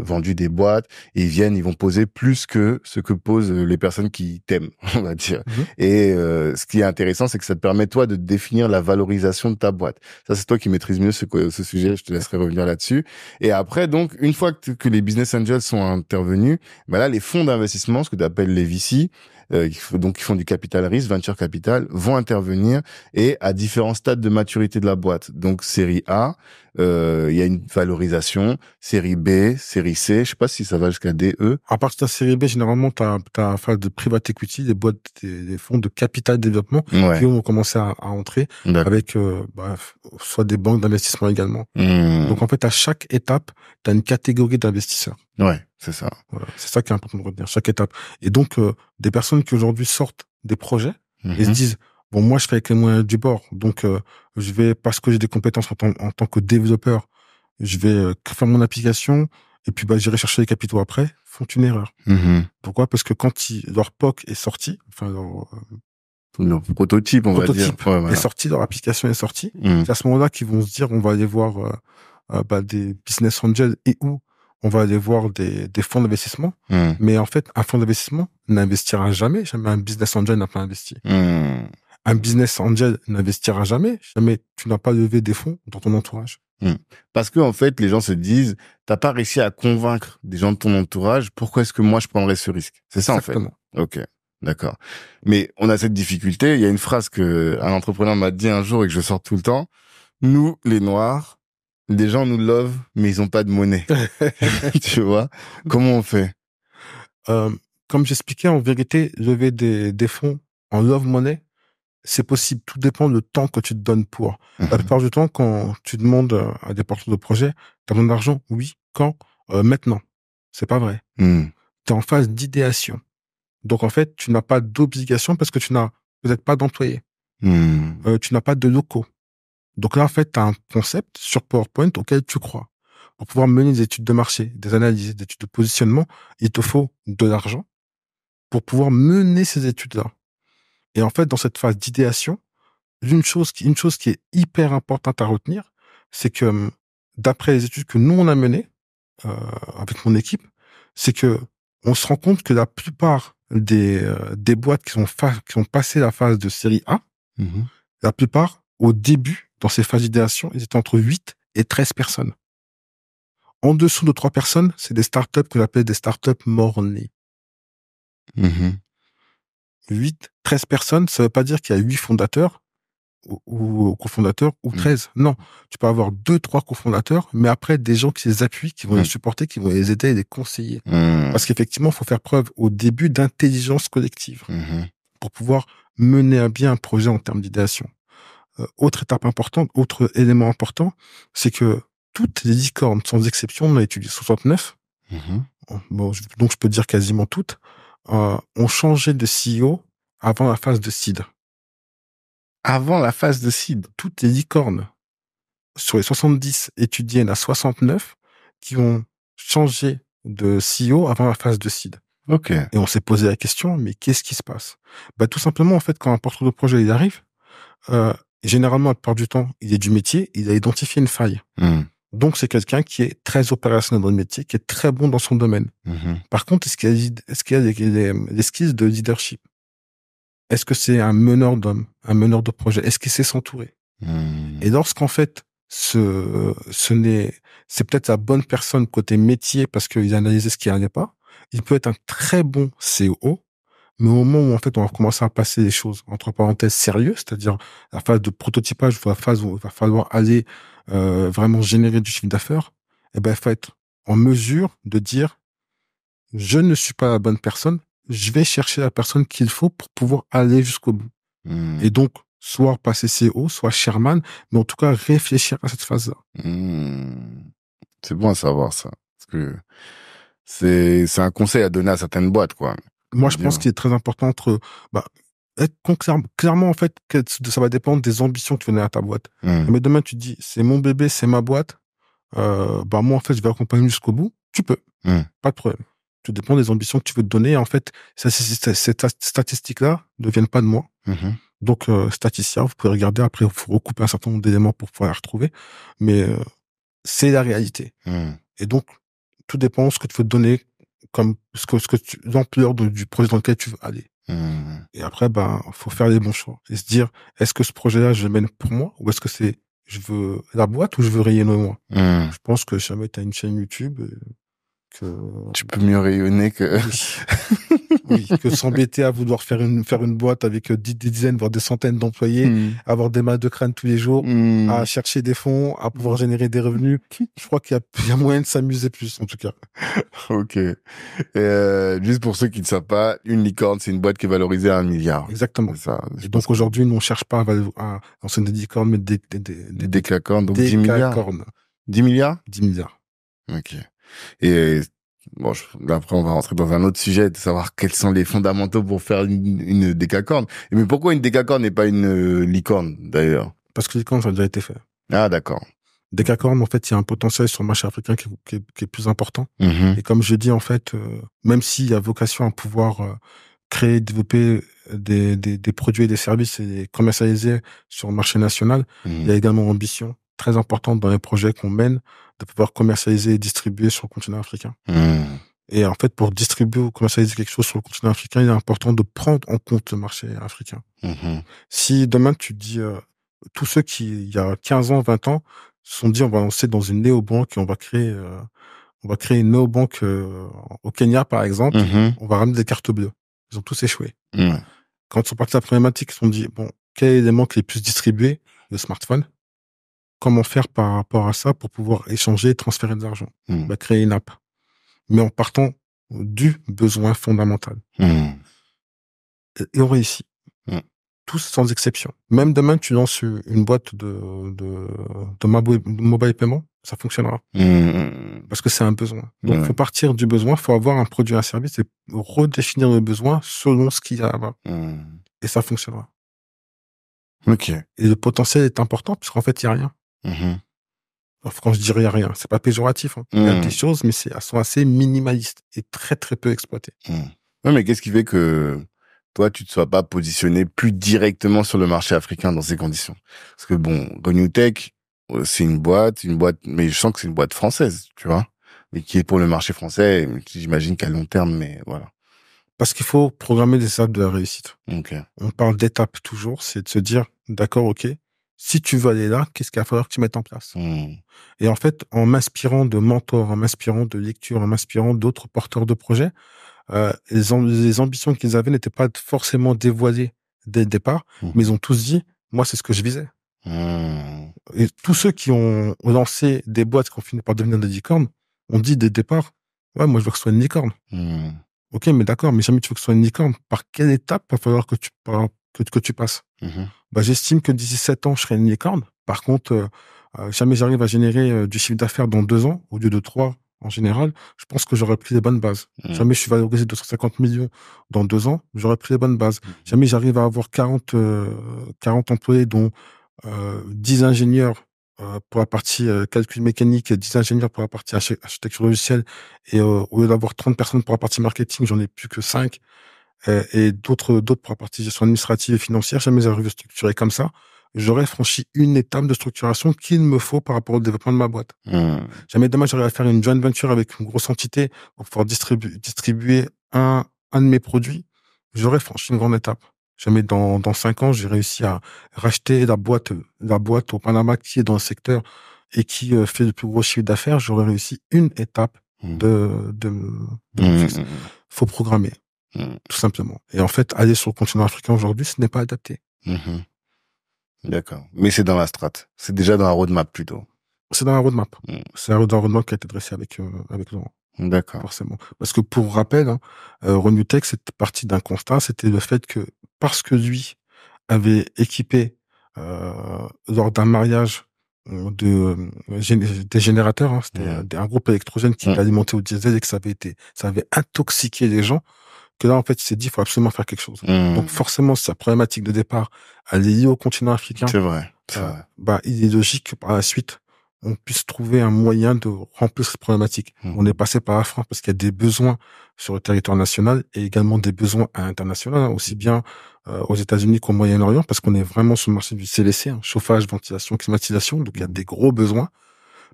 vendu des boîtes et ils vont poser plus que ce que posent les personnes qui t'aiment, on va dire. Et ce qui est intéressant, c'est que ça te permet toi de définir la valorisation de ta boîte. Ça, c'est toi qui maîtrises mieux ce sujet. Je te laisserai revenir là-dessus. Et après, donc, une fois que les business angels sont intervenus, ben là, les fonds d'investissement, ce que tu appelles les VC, donc qui font du capital risque, venture capital, vont intervenir et à différents stades de maturité de la boîte. Donc série A, il y a une valorisation, série B, série C, je sais pas si ça va jusqu'à D, E. À partir de la série B, généralement, t'as une phase de private equity, des boîtes, des fonds de capital développement qui vont commencer à entrer avec soit des banques d'investissement également. Donc en fait, à chaque étape, t'as une catégorie d'investisseurs. Ouais, c'est ça. Voilà, c'est ça qui est important de retenir, chaque étape. Et donc, des personnes qui aujourd'hui sortent des projets et se disent, bon, moi, je fais avec les moyens du bord. Donc, je vais, parce que j'ai des compétences en tant que développeur, je vais faire mon application et puis j'irai chercher les capitaux après, font une erreur. Pourquoi? Parce que quand leur POC est sorti, enfin, leur prototype, on va dire. Est sorti, leur application est sortie, c'est à ce moment-là qu'ils vont se dire, on va aller voir des business angels et où on va aller voir des fonds d'investissement. Mais en fait, un fonds d'investissement n'investira jamais un business angel n'a pas investi. Un business angel n'investira jamais tu n'as pas levé des fonds dans ton entourage. Parce que en fait, les gens se disent, t'as pas réussi à convaincre des gens de ton entourage, pourquoi est-ce que moi je prendrais ce risque? C'est ça. Exactement. En fait. Ok. D'accord. Mais on a cette difficulté. Il y a une phrase que un entrepreneur m'a dit un jour et que je sors tout le temps. Nous, les Noirs, les gens nous love, mais ils ont pas de monnaie. Tu vois? Comment on fait? Comme j'expliquais, en vérité, lever des fonds en love money, c'est possible. Tout dépend du temps que tu te donnes pour. La plupart du temps, quand tu demandes à des porteurs de projet, t'as besoin d'argent? Oui. Quand? Maintenant. C'est pas vrai. T'es en phase d'idéation. Donc, en fait, tu n'as pas d'obligation parce que tu n'as peut-être pas d'employés. Tu n'as pas de locaux. Donc là, en fait, tu as un concept sur PowerPoint auquel tu crois. Pour pouvoir mener des études de marché, des analyses, des études de positionnement, il te faut de l'argent pour pouvoir mener ces études-là. Et en fait, dans cette phase d'idéation, une chose qui est hyper importante à retenir, c'est que d'après les études que nous, on a menées avec mon équipe, c'est que on se rend compte que la plupart des boîtes qui ont passé la phase de série A, la plupart, au début, dans ces phases d'idéation, ils étaient entre 8 et 13 personnes. En dessous de 3 personnes, c'est des startups que j'appelle des startups mort-nées. 8, 13 personnes, ça veut pas dire qu'il y a 8 fondateurs ou cofondateurs ou 13. Non. Tu peux avoir 2, 3 cofondateurs, mais après, des gens qui les appuient, qui vont les supporter, qui vont les aider et les conseiller. Parce qu'effectivement, il faut faire preuve au début d'intelligence collective pour pouvoir mener à bien un projet en termes d'idéation. Autre étape importante, autre élément important, c'est que toutes les licornes, sans exception, on a étudié 69. Donc je peux dire quasiment toutes, ont changé de CEO avant la phase de seed. Avant la phase de seed? Toutes les licornes, sur les 70 étudiées, il y en a 69 qui ont changé de CEO avant la phase de seed. Ok. Et on s'est posé la question, mais qu'est-ce qui se passe? Tout simplement, en fait, quand un porteur de projet il arrive, généralement, la plupart du temps, il est du métier, il a identifié une faille. Donc, c'est quelqu'un qui est très opérationnel dans le métier, qui est très bon dans son domaine. Par contre, est-ce qu'il y a des skills de leadership? Est-ce que c'est un meneur d'hommes, un meneur de projet? Est-ce qu'il sait s'entourer? Et lorsqu'en fait, c'est peut-être la bonne personne côté métier parce qu'il a analysé ce qui n'allait pas, il peut être un très bon CEO, mais au moment où en fait on va commencer à passer les choses entre parenthèses sérieuses, c'est-à-dire la phase de prototypage, la phase où il va falloir aller vraiment générer du chiffre d'affaires, il faut être en mesure de dire je ne suis pas la bonne personne, je vais chercher la personne qu'il faut pour pouvoir aller jusqu'au bout. Et donc soit passer CEO, soit chairman, mais en tout cas réfléchir à cette phase-là. C'est bon à savoir ça. Parce que c'est un conseil à donner à certaines boîtes, quoi. Moi, je pense qu'il est très important bah, clairement, en fait, ça va dépendre des ambitions que tu veux donner à ta boîte. Mais demain, tu te dis, c'est mon bébé, c'est ma boîte. Bah, moi, en fait, je vais accompagner jusqu'au bout. Tu peux. Pas de problème. Tout dépend des ambitions que tu veux te donner. En fait, ces statistiques-là ne viennent pas de moi. Donc, statisticien, vous pouvez regarder. Après, il faut recouper un certain nombre d'éléments pour pouvoir les retrouver. Mais c'est la réalité. Et donc, tout dépend de ce que tu veux te donner comme l'ampleur du projet dans lequel tu veux aller. Et après, ben, faut faire les bons choix et se dire, est-ce que ce projet-là, je le mène pour moi ou est-ce que je veux la boîte ou je veux rayonner moi? Je pense que si jamais tu as une chaîne YouTube, que tu peux mieux rayonner que oui, que s'embêter à vouloir faire une boîte avec des dizaines voire des centaines d'employés, avoir des mal de crâne tous les jours, à chercher des fonds, à pouvoir générer des revenus. Je crois qu'il y a moyen de s'amuser plus en tout cas. Ok. Juste pour ceux qui ne savent pas, une licorne, c'est une boîte qui est valorisée à 1 milliard. Exactement. Ça, et donc aujourd'hui, nous on cherche pas à lancer des licornes, mais des décacornes, donc 10 milliards. 10 milliards? 10 milliards. Ok. Et bon, après on va rentrer dans un autre sujet, de savoir quels sont les fondamentaux pour faire une décacorne. Mais pourquoi une décacorne n'est pas une licorne d'ailleurs? Parce que licorne, ça a déjà été fait. Ah d'accord. Décacorne, en fait, il y a un potentiel sur le marché africain qui est plus important. Et comme je dis, en fait, même s'il y a vocation à pouvoir créer, développer des produits et des services et les commercialiser sur le marché national, il y a également ambition très importante dans les projets qu'on mène de pouvoir commercialiser et distribuer sur le continent africain. Et en fait, pour distribuer ou commercialiser quelque chose sur le continent africain, il est important de prendre en compte le marché africain. Si demain tu dis tous ceux qui, il y a 15 ans, 20 ans, se sont dit on va lancer dans une néobanque et on va créer une néobanque au Kenya par exemple, on va ramener des cartes bleues. Ils ont tous échoué. Quand ils sont partis de la problématique, ils se sont dit bon, quel élément qui est le plus distribué? Le smartphone. Comment faire par rapport à ça pour pouvoir échanger et transférer de l'argent? Bah, créer une app. Mais en partant du besoin fondamental. Et on réussit. Tous sans exception. Même demain, tu lances une boîte de mobile paiement, ça fonctionnera. Parce que c'est un besoin. Donc, faut partir du besoin, faut avoir un produit, un service et redéfinir le besoin selon ce qu'il y a là-bas. Et ça fonctionnera. Ok. Et le potentiel est important puisqu'en fait, il n'y a rien. Quand je dis il y a rien, c'est pas péjoratif. Il y a des choses, mais elles sont assez minimalistes et très, très peu exploitées. Ouais, mais qu'est-ce qui fait que toi, tu ne sois pas positionné plus directement sur le marché africain dans ces conditions? Parce que bon, Renewtech, c'est une boîte, mais je sens que c'est une boîte française, tu vois, mais qui est pour le marché français, j'imagine qu'à long terme, mais voilà. Parce qu'il faut programmer des étapes de la réussite. Okay. On parle d'étapes toujours, c'est de se dire, d'accord, ok, si tu veux aller là, qu'est-ce qu'il va falloir que tu mettes en place? Et en fait, en m'inspirant de mentors, en m'inspirant de lectures, en m'inspirant d'autres porteurs de projets, les ambitions qu'ils avaient n'étaient pas forcément dévoilées dès le départ, mais ils ont tous dit, moi, c'est ce que je visais. Et tous ceux qui ont lancé des boîtes qui ont fini par devenir des licornes ont dit dès le départ, ouais, moi, je veux que ce soit une licorne. Ok, mais d'accord, mais jamais tu veux que ce soit une licorne. Par quelle étape va falloir que tu passes? Bah, j'estime que d'ici 7 ans, je serai une licorne. Par contre, jamais j'arrive à générer du chiffre d'affaires dans 2 ans, au lieu de 3 en général, je pense que j'aurais pris les bonnes bases. Jamais je suis valorisé 250 millions dans 2 ans, j'aurais pris les bonnes bases. Jamais j'arrive à avoir 40 employés, dont 10 ingénieurs pour la partie calcul mécanique, 10 ingénieurs pour la partie architecture logicielle, et au lieu d'avoir 30 personnes pour la partie marketing, j'en ai plus que 5, et d'autres pour la partie gestion administrative et financière. Jamais j'arrive à structurer comme ça, j'aurais franchi une étape de structuration qu'il me faut par rapport au développement de ma boîte. Jamais demain j'arrive à faire une joint venture avec une grosse entité pour pouvoir distribuer un de mes produits, j'aurais franchi une grande étape. Jamais dans 5 ans, j'ai réussi à racheter la boîte au Panama qui est dans le secteur et qui fait le plus gros chiffre d'affaires. J'aurais réussi une étape faut programmer, tout simplement. Et en fait, aller sur le continent africain aujourd'hui, ce n'est pas adapté. D'accord. Mais c'est dans la strate. C'est déjà dans la roadmap plutôt. C'est dans la roadmap. C'est la roadmap qui a été dressée avec Laurent. D'accord. Forcément. Parce que pour rappel, Renewtech, c'était parti d'un constat, c'était le fait que parce que lui avait équipé lors d'un mariage des générateurs, hein. C'était un groupe électrogène qui était alimenté au diesel et que ça avait intoxiqué les gens, que là, en fait, il s'est dit, il faut absolument faire quelque chose. Donc, forcément, sa problématique de départ, elle est liée au continent africain. C'est vrai. Il est logique que par la suite, on puisse trouver un moyen de remplir cette problématique. On est passé par la France parce qu'il y a des besoins sur le territoire national et également des besoins internationaux, hein, aussi bien aux États-Unis qu'au Moyen-Orient, parce qu'on est vraiment sur le marché du CLC, hein, chauffage, ventilation, climatisation. Donc, il y a des gros besoins,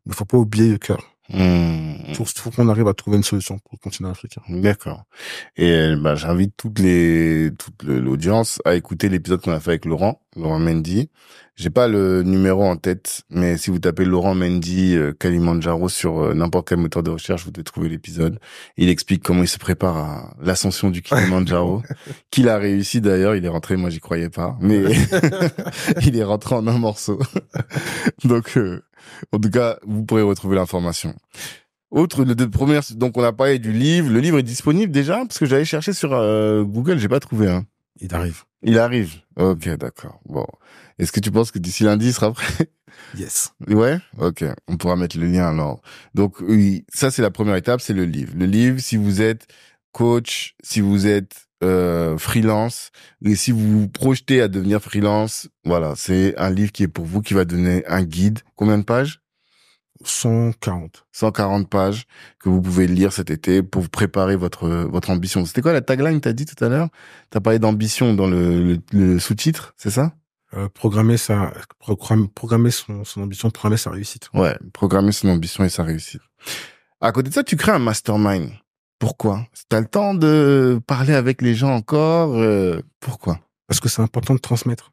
mais il faut pas oublier le cœur. Faut qu'on arrive à trouver une solution pour le continent africain. D'accord. Et j'invite toute l'audience à écouter l'épisode qu'on a fait avec Laurent Mendy. J'ai pas le numéro en tête, mais si vous tapez Laurent Mendy Kalimandjaro sur n'importe quel moteur de recherche, vous devez trouver l'épisode. Il explique comment il se prépare à l'ascension du Kalimandjaro, qu'il a réussi d'ailleurs. Il est rentré, moi j'y croyais pas, mais il est rentré en un morceau. Donc, en tout cas, vous pourrez retrouver l'information. Donc on a parlé du livre. Le livre est disponible déjà parce que j'allais chercher sur Google, j'ai pas trouvé. Hein. Il arrive. Ok, d'accord. Bon, est-ce que tu penses que d'ici lundi il sera prêt? Yes. Ouais. Ok, on pourra mettre le lien alors. Donc oui, ça c'est la première étape, c'est le livre. Le livre, si vous êtes coach, si vous êtes freelance, et si vous vous projetez à devenir freelance, voilà, c'est un livre qui est pour vous, qui va donner un guide. Combien de pages? 140 pages que vous pouvez lire cet été pour vous préparer votre ambition. C'était quoi la tagline, t'as dit tout à l'heure? T'as parlé d'ambition dans le sous-titre, c'est ça? Programmer son ambition, programmer sa réussite. Ouais, programmer son ambition et sa réussite. À côté de ça, tu crées un mastermind. Pourquoi? T'as le temps de parler avec les gens encore? Pourquoi? Parce que c'est important de transmettre.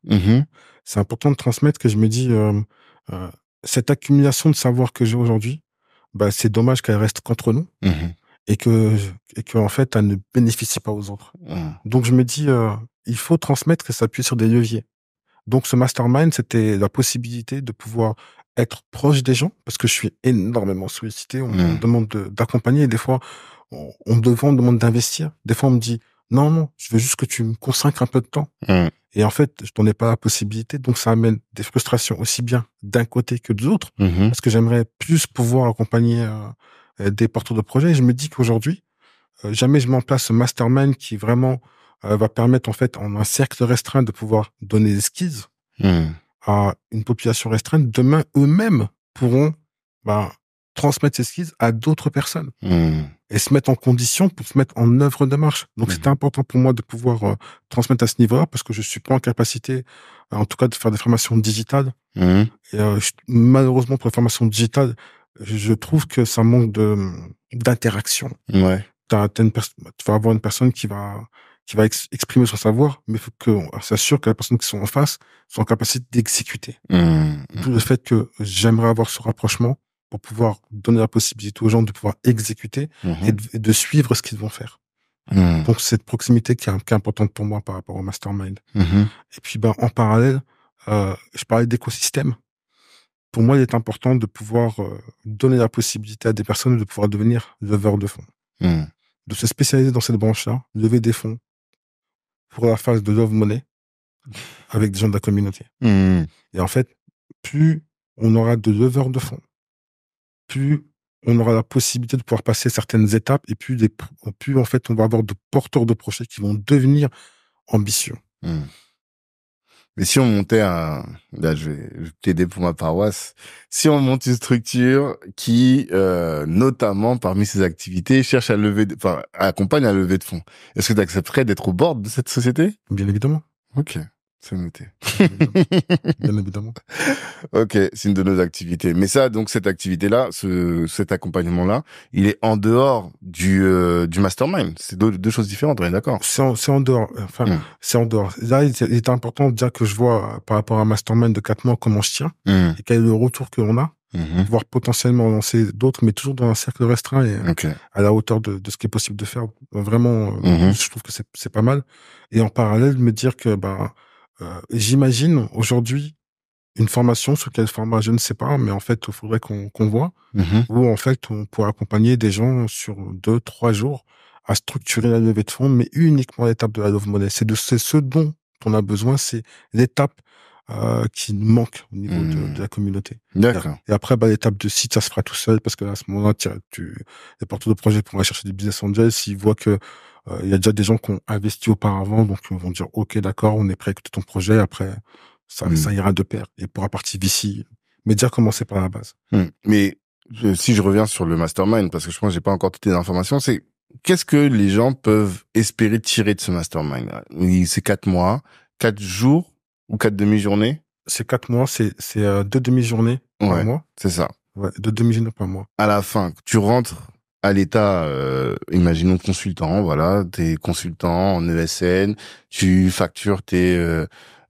C'est important de transmettre, que je me dis, cette accumulation de savoir que j'ai aujourd'hui, c'est dommage qu'elle reste qu'entre nous et que en fait, elle ne bénéficie pas aux autres. Donc, je me dis, il faut transmettre et s'appuyer sur des leviers. Donc, ce mastermind, c'était la possibilité de pouvoir être proche des gens, parce que je suis énormément sollicité. On me demande d'accompagner et des fois, on me demande d'investir. Des fois, on me dit, non, je veux juste que tu me consacres un peu de temps. Et en fait, je n'en ai pas la possibilité. Donc, ça amène des frustrations aussi bien d'un côté que de l'autre, parce que j'aimerais plus pouvoir accompagner des porteurs de projets. Et je me dis qu'aujourd'hui, jamais je m'en place ce mastermind qui vraiment va permettre, en fait, en un cercle restreint, de pouvoir donner des skills à une population restreinte. Demain, eux-mêmes pourront transmettre ces skills à d'autres personnes et se mettre en condition pour se mettre en œuvre de marche. Donc, c'était important pour moi de pouvoir transmettre à ce niveau-là, parce que je suis pas en capacité, en tout cas, de faire des formations digitales. Et, malheureusement, pour les formations digitales, je trouve que ça manque d'interaction. Ouais. Tu vas avoir une personne qui va exprimer son savoir, mais il faut qu'on s'assure que les personnes qui sont en face sont en capacité d'exécuter. D'où le fait que j'aimerais avoir ce rapprochement pour pouvoir donner la possibilité aux gens de pouvoir exécuter et de suivre ce qu'ils vont faire. Donc, cette proximité qui est importante pour moi par rapport au mastermind. Et puis, en parallèle, je parlais d'écosystème. Pour moi, il est important de pouvoir donner la possibilité à des personnes de pouvoir devenir leveurs de fonds. De se spécialiser dans cette branche-là, lever des fonds pour la phase de Love Money avec des gens de la communauté. Et en fait, plus on aura de leveurs de fonds, plus on aura la possibilité de pouvoir passer certaines étapes, et plus en fait on va avoir de porteurs de projets qui vont devenir ambitieux. Mais si on montait là, je vais t'aider pour ma paroisse. Si on monte une structure qui, notamment parmi ses activités, cherche à accompagne à lever de fonds, est-ce que tu accepterais d'être au bord de cette société? Bien évidemment. Ok. C'est noté. Bien évidemment. Ok, c'est une de nos activités. Mais ça, donc cette activité-là, cet accompagnement-là, il est en dehors du mastermind. C'est deux choses différentes, on est d'accord? C'est en dehors. Enfin, c'est en dehors. Là, il est important de dire que je vois par rapport à un mastermind de 4 mois comment je tiens et quel est le retour que l'on a, voire potentiellement lancer d'autres, mais toujours dans un cercle restreint et à la hauteur de ce qui est possible de faire. Vraiment, je trouve que c'est pas mal. Et en parallèle, me dire que j'imagine aujourd'hui une formation, sur quel format, je ne sais pas, mais en fait, il faudrait qu'on voit, où en fait, on pourrait accompagner des gens sur 2-3 jours à structurer la levée de fonds, mais uniquement l'étape de la Love Money. C'est ce dont on a besoin, c'est l'étape qui nous manque au niveau de la communauté. D'accord. Et après, l'étape de site, ça se fera tout seul parce que à ce moment-là, les porteurs de projet pourront aller chercher des business angels s'ils voient que il y a déjà des gens qui ont investi auparavant, donc ils vont dire ok, d'accord, on est prêt à écouter ton projet. Après, ça ira de pair. Et pour la partie VC, mais déjà commencer par la base. Mais si je reviens sur le mastermind, parce que je pense que j'ai pas encore toutes les informations, c'est qu'est-ce que les gens peuvent espérer tirer de ce mastermind? C'est 4 mois, 4 jours ou 4 demi-journées? C'est 4 mois, c'est 2 demi-journées par mois. C'est ça. Ouais, 2 demi-journées par mois. À la fin, tu rentres à l'état, imaginons consultant, voilà, t'es consultant en ESN, tu factures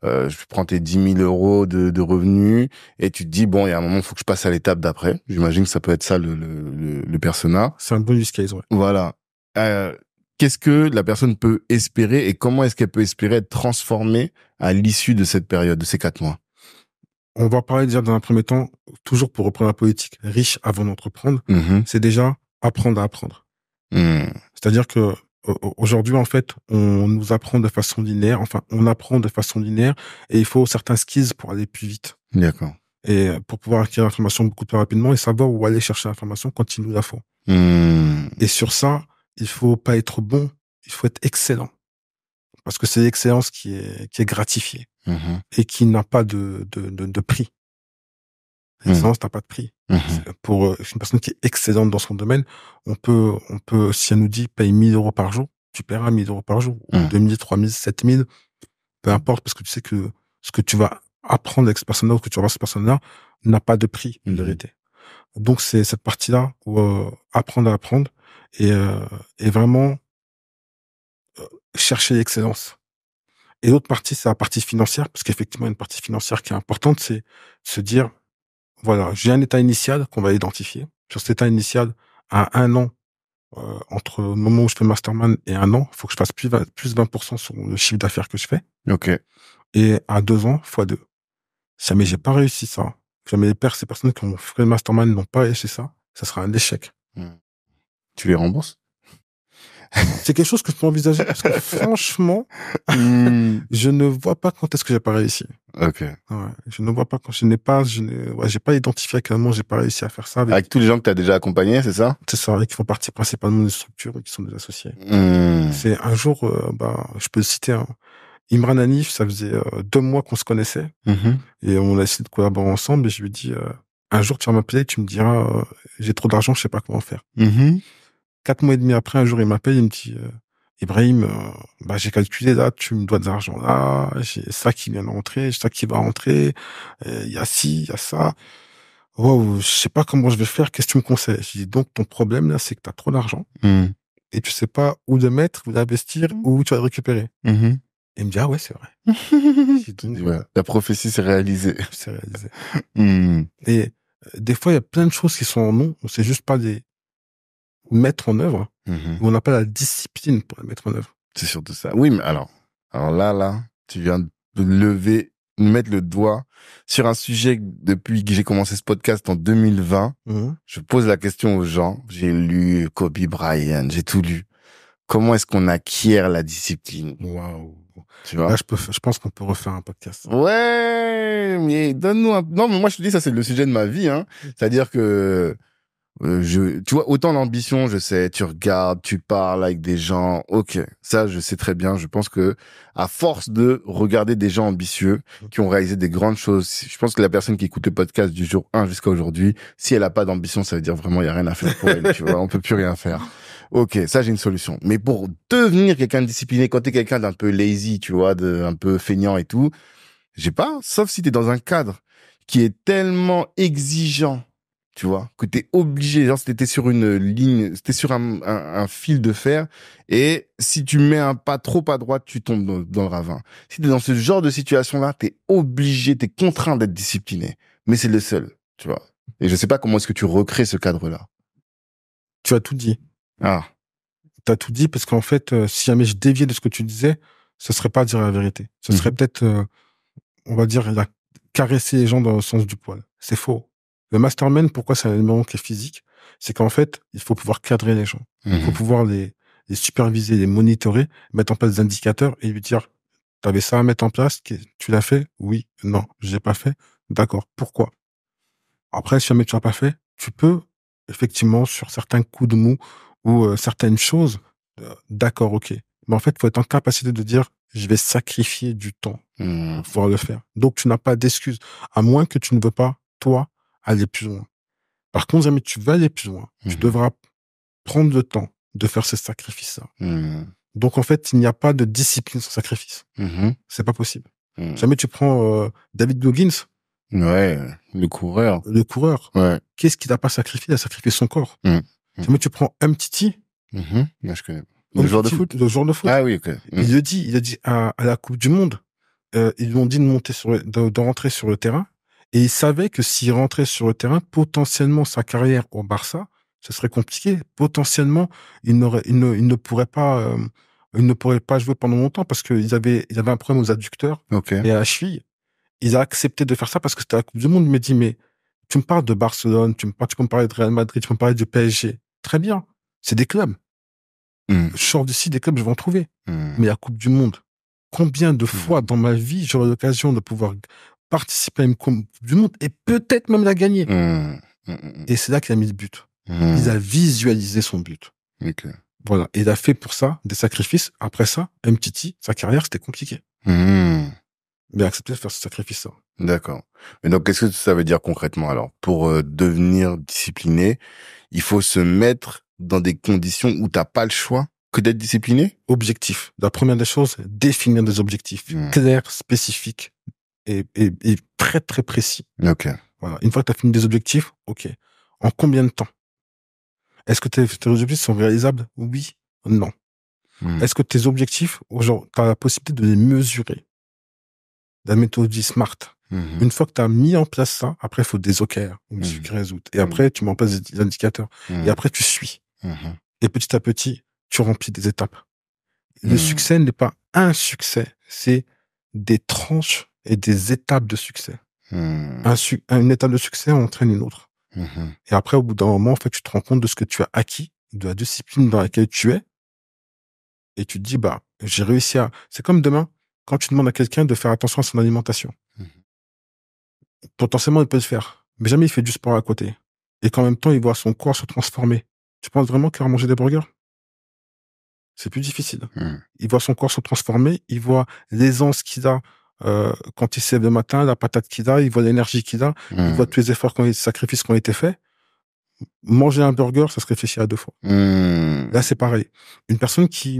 je prends tes 10 000 euros de revenus et tu te dis, bon, il y a un moment, il faut que je passe à l'étape d'après. J'imagine que ça peut être ça le persona. C'est un bonus case, ouais. Voilà. Qu'est-ce que la personne peut espérer et comment est-ce qu'elle peut espérer être transformée à l'issue de cette période, de ces 4 mois? On va parler déjà dans un premier temps, toujours pour reprendre la politique, riche avant d'entreprendre, c'est déjà apprendre à apprendre. C'est-à-dire que aujourd'hui, en fait, on nous apprend de façon linéaire, enfin, on apprend de façon linéaire et il faut certains skills pour aller plus vite. D'accord. Et pour pouvoir acquérir l'information beaucoup plus rapidement et savoir où aller chercher l'information quand il nous la faut. Et sur ça, il faut pas être bon, il faut être excellent. Parce que c'est l'excellence qui est gratifiée et qui n'a pas de prix. L'excellence n'a pas de prix. Pour une personne qui est excellente dans son domaine, on peut, si elle nous dit paye 1 000 euros par jour, tu paieras 1 000 euros par jour, ou 2 000, 3 000, 7 000, peu importe, parce que tu sais que ce que tu vas apprendre avec cette personne-là ou que tu vas voir cette personne-là n'a pas de prix, en vérité. Donc c'est cette partie-là où apprendre à apprendre et vraiment chercher l'excellence. Et l'autre partie, c'est la partie financière, parce qu'effectivement, une partie financière qui est importante, c'est se dire, voilà, j'ai un état initial qu'on va identifier. Sur cet état initial, à 1 an, entre le moment où je fais le mastermind et 1 an, il faut que je fasse plus 20% sur le chiffre d'affaires que je fais. Ok. Et à 2 ans, fois 2. Si jamais j'ai pas réussi ça, si jamais ces personnes qui ont fait le mastermind n'ont pas réussi ça, ça sera un échec. Tu les rembourses? C'est quelque chose que je peux envisager parce que franchement, je ne vois pas quand est-ce que j'ai pas réussi. Ok. Ouais, je ne vois pas quand j'ai pas identifié à quel moment j'ai pas réussi à faire ça avec tous les gens que tu as déjà accompagnés, c'est ça? C'est ça, qui font partie principalement des structures et qui sont des associés. C'est un jour, je peux citer Imran Hanif, ça faisait 2 mois qu'on se connaissait et on a essayé de collaborer ensemble et je lui dis un jour tu vas m'appeler, tu me diras j'ai trop d'argent, je sais pas comment faire. 4 mois et demi après, un jour il m'appelle, il me dit Ibrahim, j'ai calculé là, tu me dois de l'argent là, j'ai ça qui vient de rentrer, j'ai ça qui va rentrer, il y a ci, il y a ça. Wow, je sais pas comment je vais faire, qu'est-ce que tu me conseilles? Je dis donc ton problème là, c'est que tu as trop d'argent et tu sais pas où le mettre, où l'investir, où tu vas le récupérer. Et il me dit ah ouais, c'est vrai. Donc, la prophétie s'est réalisée. C'est réalisé. Et des fois il y a plein de choses qui sont en nous, on sait juste pas les mettre en œuvre. On n'a pas la discipline pour la mettre en œuvre. C'est surtout ça. Oui, mais alors là, tu viens de mettre le doigt sur un sujet depuis que j'ai commencé ce podcast en 2020. Je pose la question aux gens. J'ai lu Kobe Bryant, j'ai tout lu. Comment est-ce qu'on acquiert la discipline? Waouh. Tu vois? Là, je pense qu'on peut refaire un podcast. Ouais, mais donne-nous non, mais moi, je te dis, ça, c'est le sujet de ma vie, hein. C'est-à-dire que, tu vois, autant l'ambition, je sais, tu regardes, tu parles avec des gens, ok, ça je sais très bien. Je pense que à force de regarder des gens ambitieux qui ont réalisé des grandes choses, je pense que la personne qui écoute le podcast du jour 1 jusqu'à aujourd'hui, si elle a pas d'ambition, ça veut dire vraiment il y a rien à faire pour elle, tu vois, on peut plus rien faire. Ok, ça j'ai une solution. Mais pour devenir quelqu'un de discipliné, quand t'es quelqu'un d'un peu lazy, tu vois, un peu feignant et tout, j'ai pas, sauf si t'es dans un cadre qui est tellement exigeant, tu vois, que t'es obligé, genre, si t'étais sur une ligne, c'était sur un fil de fer, et si tu mets un pas trop à droite, tu tombes dans le ravin. Si t'es dans ce genre de situation-là, t'es obligé, t'es contraint d'être discipliné. Mais c'est le seul, tu vois. Et je sais pas comment est-ce que tu recrées ce cadre-là. Tu as tout dit. Ah. T'as tout dit parce qu'en fait, si jamais je déviais de ce que tu disais, ce serait pas dire la vérité. Ce serait peut-être, on va dire, caresser les gens dans le sens du poil. C'est faux. Le mastermind, pourquoi c'est un élément qui est physique? C'est qu'en fait, il faut pouvoir cadrer les gens. Il faut pouvoir les superviser, les monitorer, mettre en place des indicateurs et lui dire, T'avais ça à mettre en place, tu l'as fait? Oui, non, j'ai pas fait. D'accord. Pourquoi? Après, si jamais tu l'as pas fait, tu peux, effectivement, sur certains coups de mou ou certaines choses, d'accord, ok. Mais en fait, il faut être en capacité de dire, je vais sacrifier du temps pour pouvoir le faire. Donc, tu n'as pas d'excuse, à moins que tu ne veux pas, toi, aller plus loin. Par contre, jamais tu vas aller plus loin, tu devras prendre le temps de faire ce sacrifice-là. Donc, en fait, il n'y a pas de discipline sans sacrifice. C'est pas possible. Jamais tu prends David Goggins. Ouais, le coureur. Le coureur. Ouais. Qu'est-ce qu'il n'a pas sacrifié? Il a sacrifié son corps. Jamais tu prends Umtiti. Moi, je connais. Le joueur de foot? Le joueur de foot. Ah oui, ok. Il a dit à la Coupe du Monde, ils lui ont dit de monter de rentrer sur le terrain. Et il savait que s'il rentrait sur le terrain, potentiellement sa carrière au Barça, ce serait compliqué. Potentiellement, il ne pourrait pas jouer pendant longtemps parce qu'il avait un problème aux adducteurs et à la cheville. Il a accepté de faire ça parce que c'était la Coupe du Monde. Il me dit, mais tu me parles de Barcelone, tu peux me parler de Real Madrid, tu peux me parler du PSG. Très bien. C'est des clubs. Je sors d'ici, des clubs, je vais en trouver. Mais la Coupe du Monde, combien de fois dans ma vie j'aurai l'occasion de pouvoir participer à une Coupe du Monde et peut-être même la gagner. Et c'est là qu'il a mis le but. Il a visualisé son but. Voilà. Et il a fait pour ça des sacrifices. Après ça, MTT, sa carrière, c'était compliqué. Mais accepter de faire ce sacrifice-là. D'accord. Mais donc, qu'est-ce que ça veut dire concrètement alors? Pour devenir discipliné, il faut se mettre dans des conditions où t'as pas le choix que d'être discipliné? Objectif. La première des choses, définir des objectifs clairs, spécifiques et très, très précis. Ok. Voilà. Une fois que tu as fini des objectifs, ok. En combien de temps? Est-ce que tes objectifs sont réalisables? Oui, non. Est-ce que tes objectifs, tu as la possibilité de les mesurer? La méthodologie SMART. Une fois que tu as mis en place ça, après, il faut des OKR, une résout. Et après, tu mets en place des indicateurs. Et après, tu suis. Et petit à petit, tu remplis des étapes. Le succès n'est pas un succès, c'est des tranches et des étapes de succès. Une étape de succès entraîne une autre. Et après, au bout d'un moment, en fait, tu te rends compte de ce que tu as acquis, de la discipline dans laquelle tu es. Et tu te dis, bah, j'ai réussi à... C'est comme demain, quand tu demandes à quelqu'un de faire attention à son alimentation. Potentiellement, il peut le faire. Mais jamais il fait du sport à côté. Et qu'en même temps, il voit son corps se transformer. Tu penses vraiment qu'il va manger des burgers? C'est plus difficile. Il voit son corps se transformer, il voit l'aisance qu'il a quand il se lève le matin, la patate qu'il a, il voit l'énergie qu'il a, il voit tous les efforts, les sacrifices qui ont été faits. Manger un burger, ça se réfléchit à 2 fois. Là, c'est pareil. Une personne qui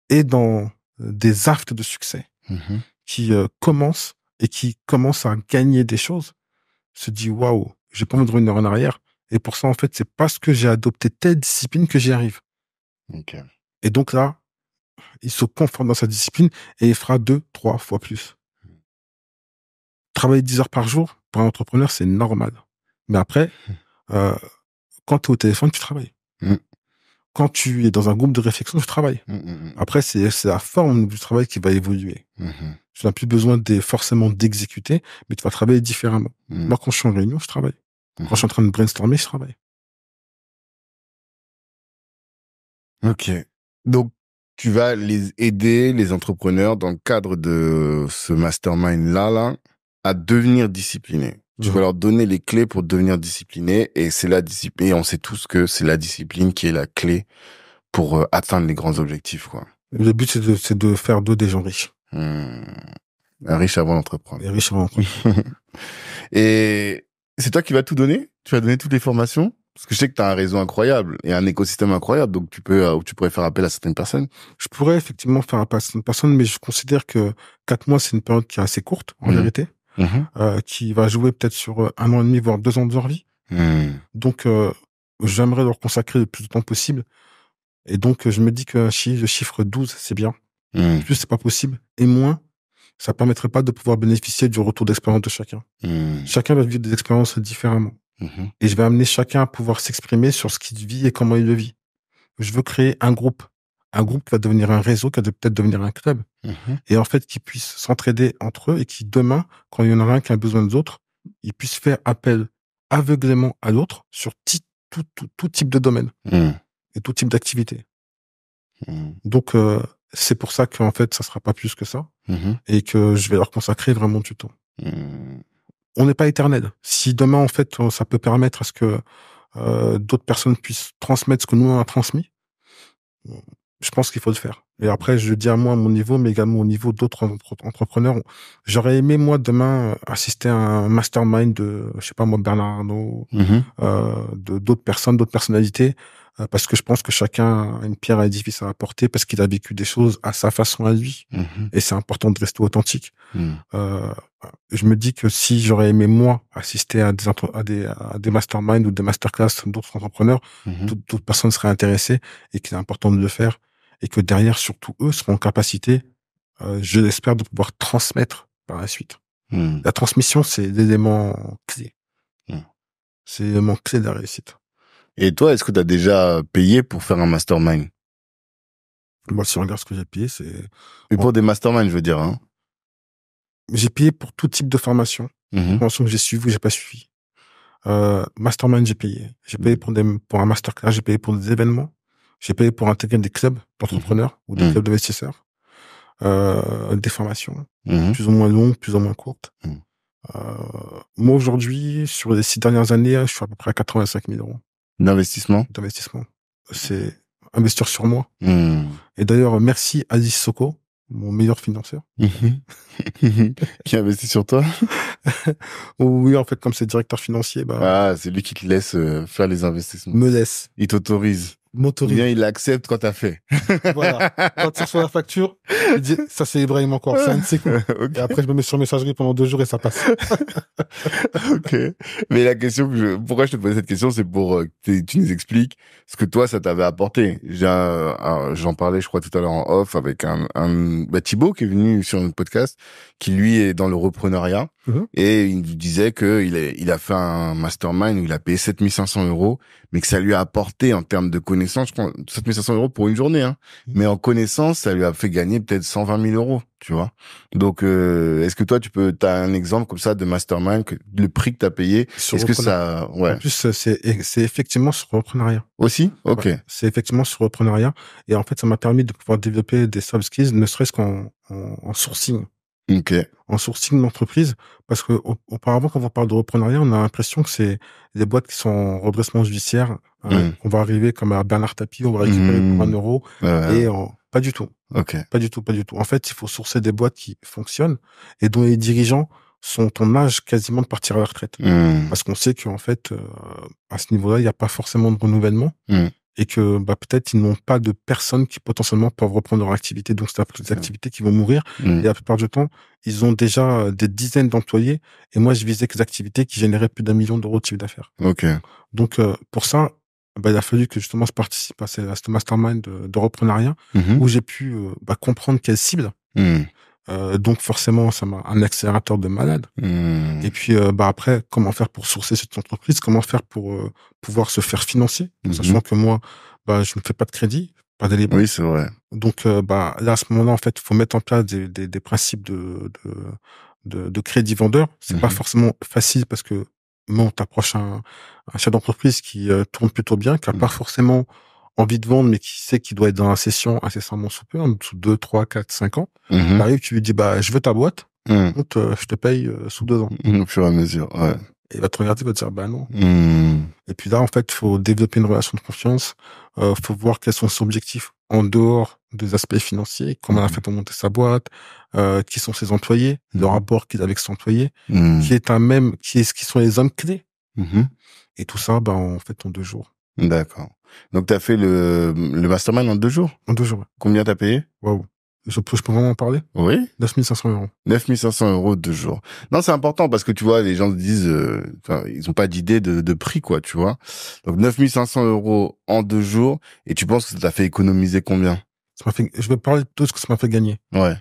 est dans des actes de succès, qui commence à gagner des choses, se dit waouh, j'ai pas envie de revenir en arrière. Et pour ça, en fait, c'est parce que j'ai adopté telle discipline que j'y arrive. Et donc là, il se conforte dans sa discipline et il fera 2, 3 fois plus. Travailler 10 heures par jour, pour un entrepreneur, c'est normal. Mais après, quand tu es au téléphone, tu travailles. Quand tu es dans un groupe de réflexion, tu travailles. Après, c'est la forme du travail qui va évoluer. Tu n'as plus besoin forcément d'exécuter, mais tu vas travailler différemment. Moi, quand je suis en réunion, je travaille. Quand je suis en train de brainstormer, je travaille. Ok. Donc, tu vas aider les entrepreneurs dans le cadre de ce mastermind-là, à devenir disciplinés. Tu vas leur donner les clés pour devenir disciplinés et c'est la discipline. Et on sait tous que c'est la discipline qui est la clé pour atteindre les grands objectifs, quoi. Le but, c'est de faire d'eux des gens riches. Riches avant d'entreprendre. Et riches avant d'entreprendre. Et c'est toi qui vas tout donner? Tu vas donner toutes les formations? Parce que je sais que tu as un réseau incroyable et un écosystème incroyable, donc tu pourrais faire appel à certaines personnes. Je pourrais effectivement faire appel à certaines personnes, mais je considère que 4 mois, c'est une période qui est assez courte, en vérité, qui va jouer peut-être sur 1 an et demi, voire 2 ans de leur vie. Donc, j'aimerais leur consacrer le plus de temps possible. Et donc, je me dis que le chiffre 12, c'est bien. Plus, c'est pas possible. Et moins, ça permettrait pas de pouvoir bénéficier du retour d'expérience de chacun. Chacun va vivre des expériences différemment. Et je vais amener chacun à pouvoir s'exprimer sur ce qu'il vit et comment il le vit. Je veux créer un groupe qui va devenir un réseau, qui va peut-être devenir un club. Et en fait, qui puisse s'entraider entre eux et qui, demain, quand il y en aura un qui a besoin des autres, ils puissent faire appel aveuglément à l'autre sur tout type de domaine et tout type d'activité. Donc, c'est pour ça qu'en fait, ça sera pas plus que ça. Mhm. Et que je vais leur consacrer vraiment du temps. On n'est pas éternel. Si demain, en fait, ça peut permettre à ce que d'autres personnes puissent transmettre ce que nous on a transmis, je pense qu'il faut le faire. Et après, je dis à moi, à mon niveau, mais également au niveau d'autres entrepreneurs. J'aurais aimé, moi, demain, assister à un mastermind de, je sais pas moi, Bernard Arnault, de d'autres personnes, d'autres personnalités, parce que je pense que chacun a une pierre à l'édifice à apporter, parce qu'il a vécu des choses à sa façon à lui. Et c'est important de rester authentique. Je me dis que si j'aurais aimé, moi, assister à des masterminds ou des masterclass d'autres entrepreneurs, d'autres personnes seraient intéressées et qu'il est important de le faire. Et que derrière, surtout eux, seront en capacité, je l'espère, de pouvoir transmettre par la suite. La transmission, c'est l'élément clé. C'est l'élément clé de la réussite. Et toi, est-ce que tu as déjà payé pour faire un mastermind? Moi, si on regarde ce que j'ai payé, c'est... Et pour des masterminds, je veux dire, hein. J'ai payé pour tout type de formation. Formation que j'ai suivie ou que j'ai pas suivie. Mastermind, j'ai payé. J'ai payé pour un masterclass, j'ai payé pour des événements. J'ai payé pour intégrer des clubs d'entrepreneurs ou des clubs d'investisseurs. Des formations. Plus ou moins longues, plus ou moins courtes. Moi, aujourd'hui, sur les 6 dernières années, je suis à peu près à 85 000 euros. D'investissement? D'investissement. C'est investir sur moi. Et d'ailleurs, merci Alice Soko, mon meilleur financeur. Qui investit sur toi? Oui, en fait, comme c'est directeur financier, Ah, c'est lui qui te laisse faire les investissements. Me laisse. Il t'autorise. M'autorise. Bien, il accepte quand t'as fait. Voilà. Quand tu reçois la facture, il dit, ça c'est Ibrahim encore, c'est un de ses coups. Okay. Et après, je me mets sur messagerie pendant 2 jours et ça passe. Ok. Mais la question pourquoi je te posais cette question, c'est pour que tu nous expliques ce que toi, ça t'avait apporté. J'en parlais, je crois, tout à l'heure en off avec Thibaut qui est venu sur notre podcast, qui lui est dans le repreneuriat. Et il nous disait il a fait un mastermind où il a payé 7500 €, mais que ça lui a apporté en termes de connaissances, je crois, 7500 € pour une journée, hein. Mais en connaissances, ça lui a fait gagner peut-être 120 000 €, tu vois. Donc, est-ce que toi, t'as un exemple comme ça de mastermind, le prix que t'as payé, est-ce que ça, ouais. En plus, c'est effectivement sur le repreneuriat. Aussi? Ok. Ouais, c'est effectivement sur le repreneuriat. Et en fait, ça m'a permis de pouvoir développer des soft skills, ne serait-ce qu'en sourcing. Ok. En sourcing d'entreprise, parce que auparavant, quand on parle de repreneuriat, on a l'impression que c'est des boîtes qui sont en redressement judiciaire, on va arriver comme à Bernard Tapie, on va récupérer pour 1 euro, et pas du tout. Ok. Pas du tout, pas du tout. En fait, il faut sourcer des boîtes qui fonctionnent et dont les dirigeants sont en âge quasiment de partir à la retraite. Parce qu'on sait qu'en fait, à ce niveau-là, il n'y a pas forcément de renouvellement. Et que peut-être ils n'ont pas de personnes qui potentiellement peuvent reprendre leur activité, donc c'est des activités qui vont mourir. Et la plupart du temps, ils ont déjà des dizaines d'employés. Et moi, je visais que des activités qui généraient plus d'1 million d'euros de chiffre d'affaires. Ok. Donc pour ça, il a fallu que justement je participe à ce mastermind de repreneuriat où j'ai pu comprendre quelle cible. Donc forcément, ça m'a un accélérateur de malade. Et puis après, comment faire pour sourcer cette entreprise, comment faire pour pouvoir se faire financer, sachant que moi, je ne fais pas de crédit, pas d'éléments. Oui, c'est vrai. Donc là, à ce moment-là, en fait, il faut mettre en place des principes de crédit vendeur. C'est pas forcément facile parce que t'approches un chef d'entreprise qui tourne plutôt bien, qui a pas forcément envie de vendre, mais qui sait qu'il doit être dans la session incessamment sous peu, sous 2, 3, 4, 5 ans. T'arrives, tu lui dis, je veux ta boîte. Donc, je te paye sous 2 ans. Au fur et à mesure, ouais. Et il va te regarder, il va te dire, non. Et puis là, en fait, il faut développer une relation de confiance. Faut voir quels sont ses objectifs en dehors des aspects financiers, comment elle a fait pour monter sa boîte, qui sont ses employés, le rapport qu'il a avec ses employés, qui sont les hommes clés. Et tout ça, en fait, en 2 jours. D'accord. Donc, t'as fait le mastermind en 2 jours? En 2 jours, ouais. Combien t'as payé? Waouh. Je peux vraiment en parler? Oui. 9 500 €. 9 500 € 2 jours. Non, c'est important parce que tu vois, les gens se disent, ils ont pas d'idée de prix, quoi, tu vois. Donc, 9 500 € en 2 jours. Et tu penses que ça t'a fait économiser combien? Je vais parler de tout ce que ça m'a fait gagner. Ouais.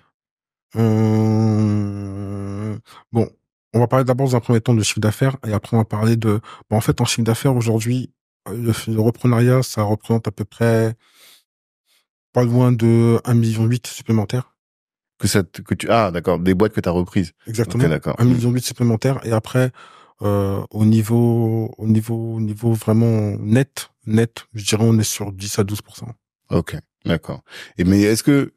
Bon. On va parler d'abord dans un premier temps de chiffre d'affaires et après on va parler de, en fait, en chiffre d'affaires aujourd'hui, le repreneuriat, ça représente à peu près pas loin de 1,8 million supplémentaires. D'accord, des boîtes que t'as reprises. Exactement. Okay, d'accord. 1,8 million supplémentaires et après, au niveau vraiment net, je dirais on est sur 10 à 12%. Ok, d'accord. Mais est-ce que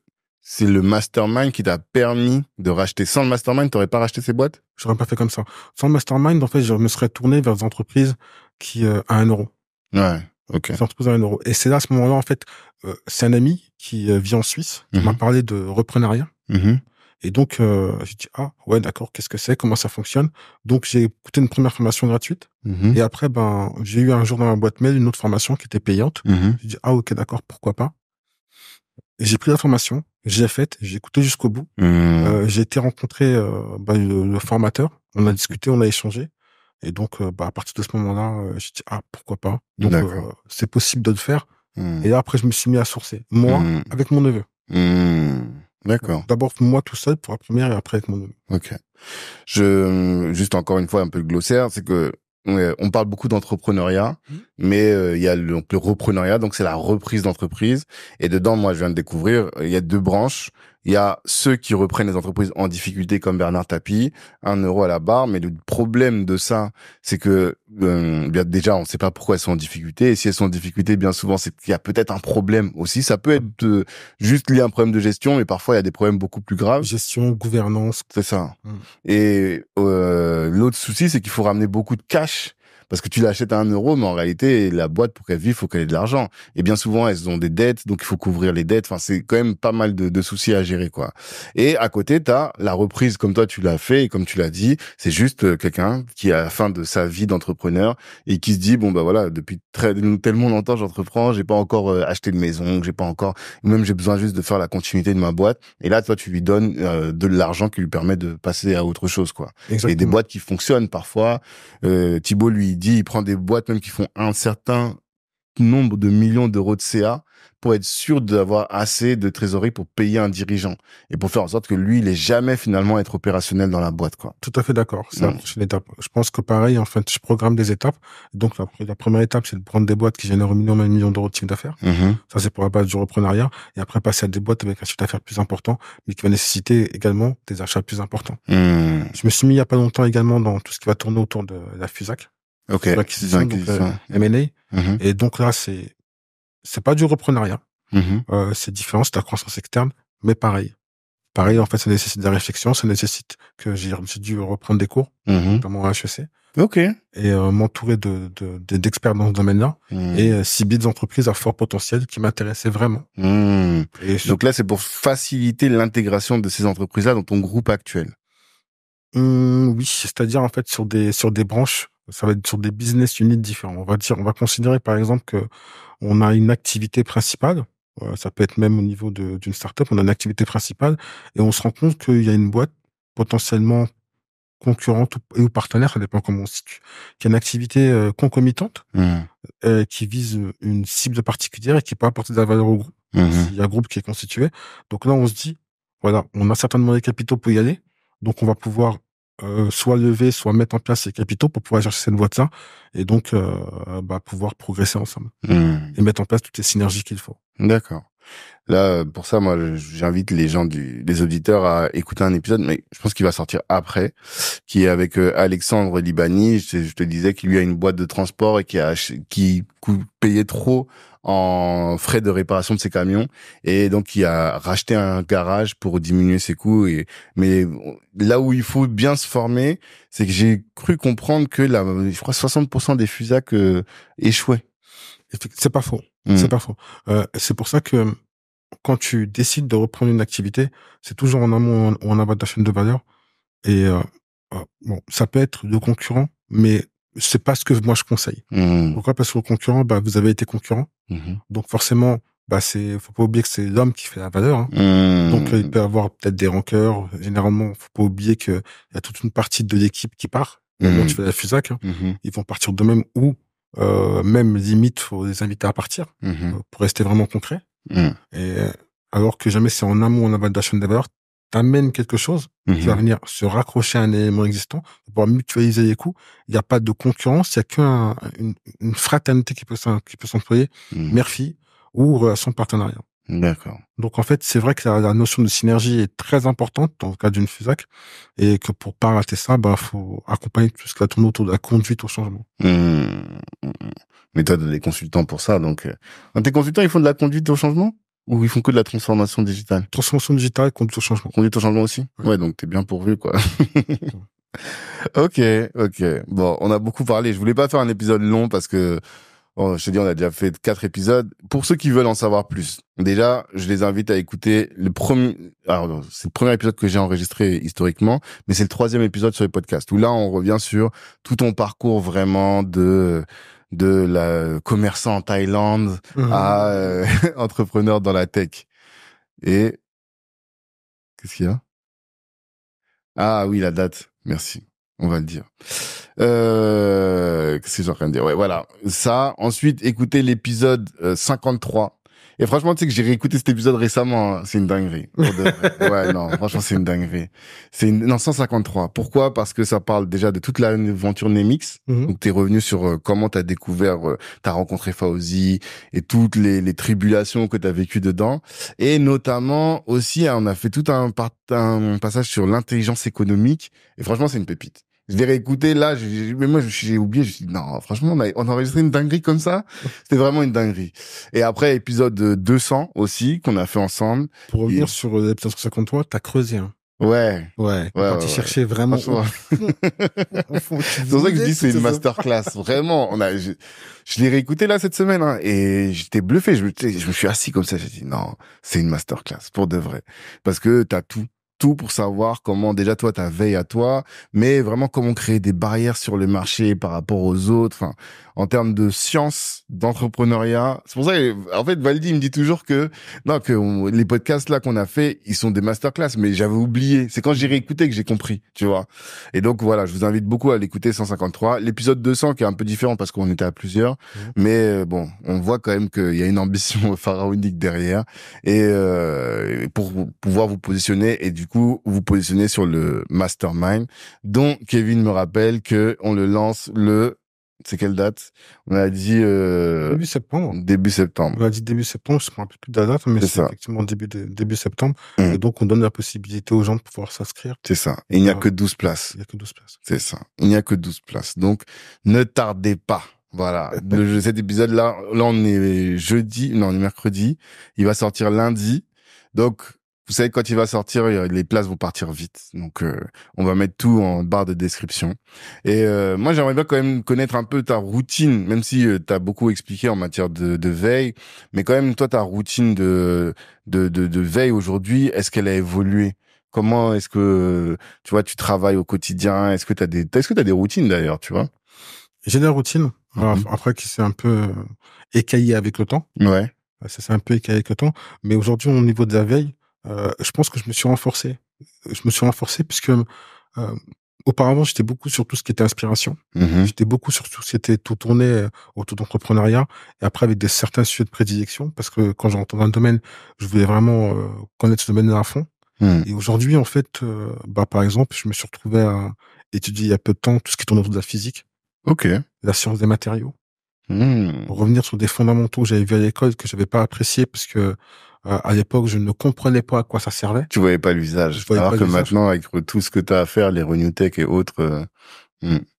c'est le mastermind qui t'a permis de racheter. Sans le mastermind, t'aurais pas racheté ces boîtes? J'aurais pas fait comme ça. Sans le mastermind, en fait, je me serais tourné vers des entreprises qui, à 1 euro. Ouais. Ok. Des entreprises à 1 euro. Et c'est là, à ce moment-là, en fait, c'est un ami qui vit en Suisse, qui m'a parlé de reprenariat. Et donc, j'ai dit, ah, ouais, d'accord, qu'est-ce que c'est? Comment ça fonctionne? Donc, j'ai écouté une première formation gratuite. Et après, j'ai eu un jour dans ma boîte mail une autre formation qui était payante. J'ai dit, ah, ok, d'accord, pourquoi pas? Et j'ai pris la formation, j'ai faite, j'ai écouté jusqu'au bout. J'ai été rencontrer le formateur. On a discuté, on a échangé. Et donc, à partir de ce moment-là, j'ai dit, ah, pourquoi pas? Donc, c'est possible de le faire. Et là, après, je me suis mis à sourcer. Moi, avec mon neveu. D'accord. D'abord, moi tout seul pour la première et après avec mon neveu. Ok. Juste encore une fois, un peu le glossaire, c'est que on parle beaucoup d'entrepreneuriat, mais il y a le repreneuriat, donc c'est la reprise d'entreprise. Et dedans, moi, je viens de découvrir, il y a 2 branches. Il y a ceux qui reprennent les entreprises en difficulté, comme Bernard Tapie, 1 euro à la barre. Mais le problème de ça, c'est que bien déjà, on ne sait pas pourquoi elles sont en difficulté. Et si elles sont en difficulté, bien souvent, c'est qu'il y a peut-être un problème aussi. Ça peut être juste lié à un problème de gestion, mais parfois il y a des problèmes beaucoup plus graves. Gestion, gouvernance. C'est ça. Et l'autre souci, c'est qu'il faut ramener beaucoup de cash. Parce que tu l'achètes à 1 euro, mais en réalité, la boîte, pour qu'elle vive, il faut qu'elle ait de l'argent. Et bien souvent, elles ont des dettes, donc il faut couvrir les dettes. Enfin, c'est quand même pas mal de soucis à gérer, quoi. Et à côté, t'as la reprise, comme toi, tu l'as fait, et comme tu l'as dit, c'est juste quelqu'un qui, à la fin de sa vie d'entrepreneur, et qui se dit, bon, bah voilà, depuis tellement longtemps, j'entreprends, j'ai pas encore acheté de maison, j'ai pas encore, même j'ai besoin juste de faire la continuité de ma boîte. Et là, toi, tu lui donnes de l'argent qui lui permet de passer à autre chose, quoi. Exactement. Et des boîtes qui fonctionnent parfois. Thibaut, lui, il prend des boîtes même qui font un certain nombre de millions d'euros de CA pour être sûr d'avoir assez de trésorerie pour payer un dirigeant et pour faire en sorte que lui, il ait jamais finalement être opérationnel dans la boîte, quoi. Tout à fait d'accord. C'est la prochaine étape. Je pense que pareil, en fait, je programme des étapes. Donc, la première étape, c'est de prendre des boîtes qui génèrent 1 million d'euros de chiffre d'affaires. Ça, c'est pour la base du reprenariat. Et après, passer à des boîtes avec un chiffre d'affaires plus important, mais qui va nécessiter également des achats plus importants. Je me suis mis il y a pas longtemps également dans tout ce qui va tourner autour de la FUSAC. Ok. L'acquisition, donc, M&A. Et donc là, c'est pas du reprenariat. C'est différent, c'est de la croissance externe, mais pareil. Pareil, en fait, ça nécessite des réflexions, ça nécessite que j'ai dû reprendre des cours, notamment à HEC. Ok. Et m'entourer d'experts dans ce domaine-là et cibler des entreprises à fort potentiel qui m'intéressaient vraiment. Et donc là, c'est pour faciliter l'intégration de ces entreprises-là dans ton groupe actuel. Oui, c'est-à-dire en fait sur des branches, ça va être sur des business units différents. On va considérer par exemple que on a une activité principale. Ça peut être même au niveau d'une startup, on a une activité principale et on se rend compte qu'il y a une boîte potentiellement concurrente ou partenaire, ça dépend comment on se situe, qui a une activité concomitante, qui vise une cible particulière et qui peut apporter de la valeur au groupe. Il y a un groupe qui est constitué. Donc là, on se dit, voilà, on a certainement les capitaux pour y aller. Donc on va pouvoir soit lever, soit mettre en place ces capitaux pour pouvoir chercher cette boîte-là et donc pouvoir progresser ensemble et mettre en place toutes les synergies qu'il faut. D'accord. Là, pour ça, moi, j'invite les gens les auditeurs à écouter un épisode, mais je pense qu'il va sortir après, qui est avec Alexandre Libani. Je te disais qu'il lui a une boîte de transport et qui payait trop en frais de réparation de ses camions et donc il a racheté un garage pour diminuer ses coûts. Mais là où il faut bien se former, c'est que j'ai cru comprendre que je crois 60% des FUSAC échouaient. C'est pas faux. C'est pas faux. C'est pour ça que quand tu décides de reprendre une activité, c'est toujours en amont ou en aval de la chaîne de valeur. Et bon, ça peut être de concurrents, mais c'est pas ce que moi je conseille. Pourquoi? Parce que le concurrent, vous avez été concurrent, donc forcément, faut pas oublier que c'est l'homme qui fait la valeur. Donc il peut avoir peut-être des rancœurs. Généralement, faut pas oublier que il y a toute une partie de l'équipe qui part. Quand tu fais la FUSAC, ils vont partir d'eux-mêmes ou même limite, faut les inviter à partir pour rester vraiment concret. Et alors que jamais c'est en amont, en aval de la chaîne de valeur, t'amènes quelque chose qui va venir se raccrocher à un élément existant pour pouvoir mutualiser les coûts. Il n'y a pas de concurrence, il y a une fraternité qui peut s'employer, mère-fille ou relation de partenariat. D'accord. Donc en fait, c'est vrai que la notion de synergie est très importante dans le cas d'une FUSAC et que pour pas rater ça, faut accompagner tout ce qui va tourner autour de la conduite au changement. Mais toi, t'as des consultants pour ça, donc tes consultants, ils font de la conduite au changement? Ou ils font que de la transformation digitale? Transformation digitale, conduite au changement. Conduite au changement aussi? Ouais, donc t'es bien pourvu, quoi. Ok, ok. Bon, on a beaucoup parlé. Je voulais pas faire un épisode long parce que, je te dis, on a déjà fait 4 épisodes. Pour ceux qui veulent en savoir plus, déjà, je les invite à écouter le premier. Alors, non, c'est le premier épisode que j'ai enregistré historiquement, mais c'est le 3e épisode sur les podcasts où là, on revient sur tout ton parcours vraiment de la commerçant en Thaïlande à entrepreneur dans la tech. Et qu'est-ce qu'il y a? Ah oui, la date. Merci. On va le dire. Qu'est-ce que j'ai en train de dire? Ouais, voilà. Ça. Ensuite, écoutez l'épisode 53. Et franchement, tu sais que j'ai réécouté cet épisode récemment. Hein. C'est une dinguerie. Pour de vrai. Ouais, non. Franchement, c'est une dinguerie. Non, 153. Pourquoi? Parce que ça parle déjà de toute l'aventure Nemix. Donc, t'es revenu sur comment t'as découvert, t'as rencontré Fauzi et toutes les tribulations que t'as vécues dedans. Et notamment aussi, on a fait tout un passage sur l'intelligence économique. Et franchement, c'est une pépite. Je l'ai réécouté là, mais moi j'ai oublié, je me suis dit non, franchement on a enregistré une dinguerie comme ça, c'était vraiment une dinguerie. Et après épisode 200 aussi qu'on a fait ensemble. Pour revenir sur l'épisode 153, t'as creusé hein. Ouais. Quand tu cherchais vraiment au fond, c'est pour ça que je dis c'est une masterclass, vraiment. Je l'ai réécouté là cette semaine hein, et j'étais bluffé, je me suis assis comme ça, j'ai dit non, c'est une masterclass pour de vrai parce que t'as tout pour savoir comment déjà toi ta veille à toi, mais vraiment comment créer des barrières sur le marché par rapport aux autres, enfin en termes de science, d'entrepreneuriat. C'est pour ça que en fait Valdi il me dit toujours que les podcasts là qu'on a fait, ils sont des masterclass, mais j'avais oublié. C'est quand j'ai réécouté que j'ai compris, tu vois. Et donc voilà, je vous invite beaucoup à l'écouter 153, l'épisode 200 qui est un peu différent parce qu'on était à plusieurs, mais bon, on voit quand même qu'il y a une ambition pharaonique derrière et pour pouvoir vous positionner et du coup vous positionnez sur le mastermind dont Kevin me rappelle que on le lance c'est quelle date? On a dit début septembre. Début septembre. On a dit début septembre, je ne me rappelle plus de la date, mais c'est effectivement début septembre. Et donc on donne la possibilité aux gens de pouvoir s'inscrire. C'est ça. Et il n'y a que 12 places. Il n'y a que 12 places. C'est ça. Il n'y a que 12 places. Donc ne tardez pas. Voilà. Cet épisode-là, on est on est mercredi. Il va sortir lundi. Donc, vous savez, quand il va sortir, les places vont partir vite. Donc, on va mettre tout en barre de description. Et moi, j'aimerais bien quand même connaître un peu ta routine, même si tu as beaucoup expliqué en matière de veille. Mais quand même, toi, ta routine de veille aujourd'hui, est-ce qu'elle a évolué? Comment est-ce que, tu vois, tu travailles au quotidien? Est-ce que tu as des routines d'ailleurs, tu vois? J'ai des routines. Après, qui s'est un peu écaillé avec le temps. Ouais. Ça s'est un peu écaillé avec le temps. Mais aujourd'hui, au niveau de la veille, je pense que je me suis renforcé. Je me suis renforcé puisque auparavant, j'étais beaucoup sur tout ce qui était inspiration. J'étais beaucoup sur tout ce qui était tout tourné autour d'entrepreneuriat. Et après, avec certains sujets de prédilection, parce que quand je rentre dans un domaine, je voulais vraiment connaître ce domaine à fond. Et aujourd'hui, en fait, par exemple, je me suis retrouvé à étudier il y a peu de temps tout ce qui tourne autour de la physique. Ok. La science des matériaux. Revenir sur des fondamentaux que j'avais vus à l'école, que j'avais pas apprécié parce que à l'époque, je ne comprenais pas à quoi ça servait. Tu voyais pas l'usage. Alors que maintenant, avec tout ce que tu as à faire, les RenewTech et autres...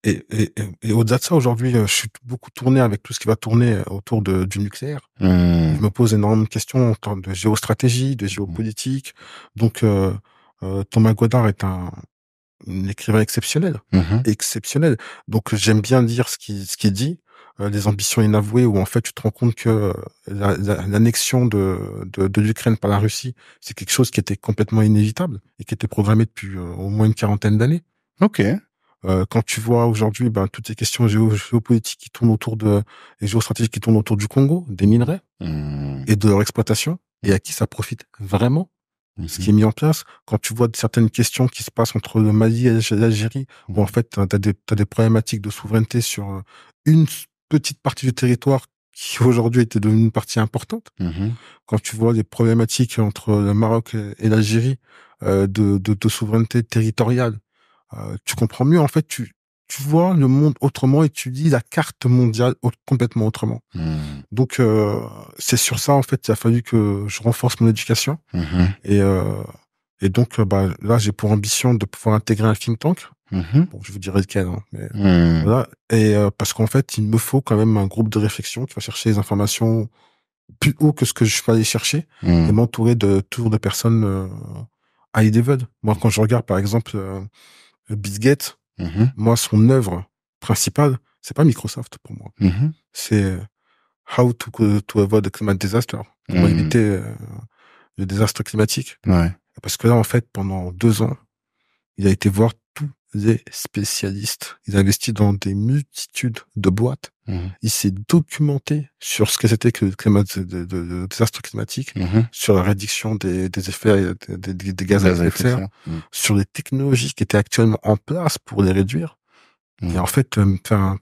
Et au-delà de ça, aujourd'hui, je suis beaucoup tourné avec tout ce qui va tourner autour du nucléaire. Je me pose énormément de questions en termes de géostratégie, de géopolitique. Donc, Thomas Godard est un écrivain exceptionnel. Exceptionnel. Donc, j'aime bien lire ce qu'il dit. Les ambitions inavouées où en fait tu te rends compte que l'annexion de l'Ukraine par la Russie, c'est quelque chose qui était complètement inévitable et qui était programmé depuis au moins une 40aine d'années. Ok. Quand tu vois aujourd'hui toutes ces questions géopolitiques qui tournent autour et géostratégiques qui tournent autour du Congo, des minerais et de leur exploitation, et à qui ça profite vraiment, ce qui est mis en place, quand tu vois certaines questions qui se passent entre le Mali et l'Algérie, où en fait t'as des problématiques de souveraineté sur une petite partie du territoire qui aujourd'hui était devenue une partie importante. Quand tu vois les problématiques entre le Maroc et l'Algérie de souveraineté territoriale, tu comprends mieux. En fait, tu vois le monde autrement et tu lis la carte mondiale complètement autrement. Donc, c'est sur ça, en fait, il a fallu que je renforce mon éducation. Et donc, là, j'ai pour ambition de pouvoir intégrer un think tank. Bon, je vous dirai lequel, hein, mais voilà. Et parce qu'en fait, il me faut quand même un groupe de réflexion qui va chercher les informations plus haut que ce que je peux aller chercher et m'entourer toujours de personnes high level. Moi, quand je regarde, par exemple, Bill Gates, moi, son œuvre principale, c'est pas Microsoft pour moi. C'est How to Avoid the Climate Disaster. Comment éviter le désastre climatique. Ouais. Parce que là, en fait, pendant 2 ans, il a été voir tous les spécialistes. Il a investi dans des multitudes de boîtes. Il s'est documenté sur ce que c'était que le désastre climatique, sur la réduction des effets des gaz à effet de serre, sur les technologies qui étaient actuellement en place pour les réduire. Et en fait, faire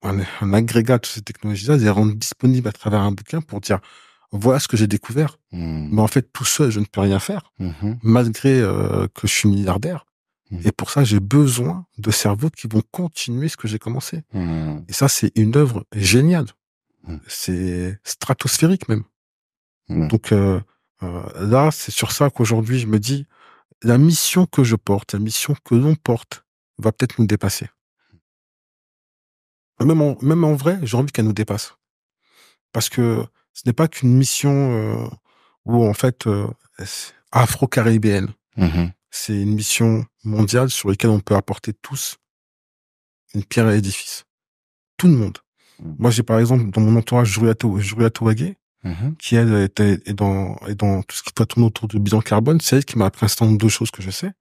un agrégat de ces technologies-là, les rendre disponibles à travers un bouquin pour dire voilà ce que j'ai découvert. Mais en fait, tout seul, je ne peux rien faire, malgré que je suis milliardaire. Et pour ça, j'ai besoin de cerveaux qui vont continuer ce que j'ai commencé. Et ça, c'est une œuvre géniale. C'est stratosphérique même. Donc là, c'est sur ça qu'aujourd'hui, je me dis, la mission que je porte, la mission que l'on porte, va peut-être nous dépasser. Même en vrai, j'ai envie qu'elle nous dépasse. Parce que ce n'est pas qu'une mission où, en fait, afro-caribéenne. C'est une mission mondiale sur laquelle on peut apporter tous une pierre à l'édifice. Tout le monde. Moi, j'ai par exemple, dans mon entourage, Julia Touagé, qui elle est dans tout ce qui doit tourner autour du bilan carbone. C'est elle qui m'a appris un certain nombre de choses que je sais.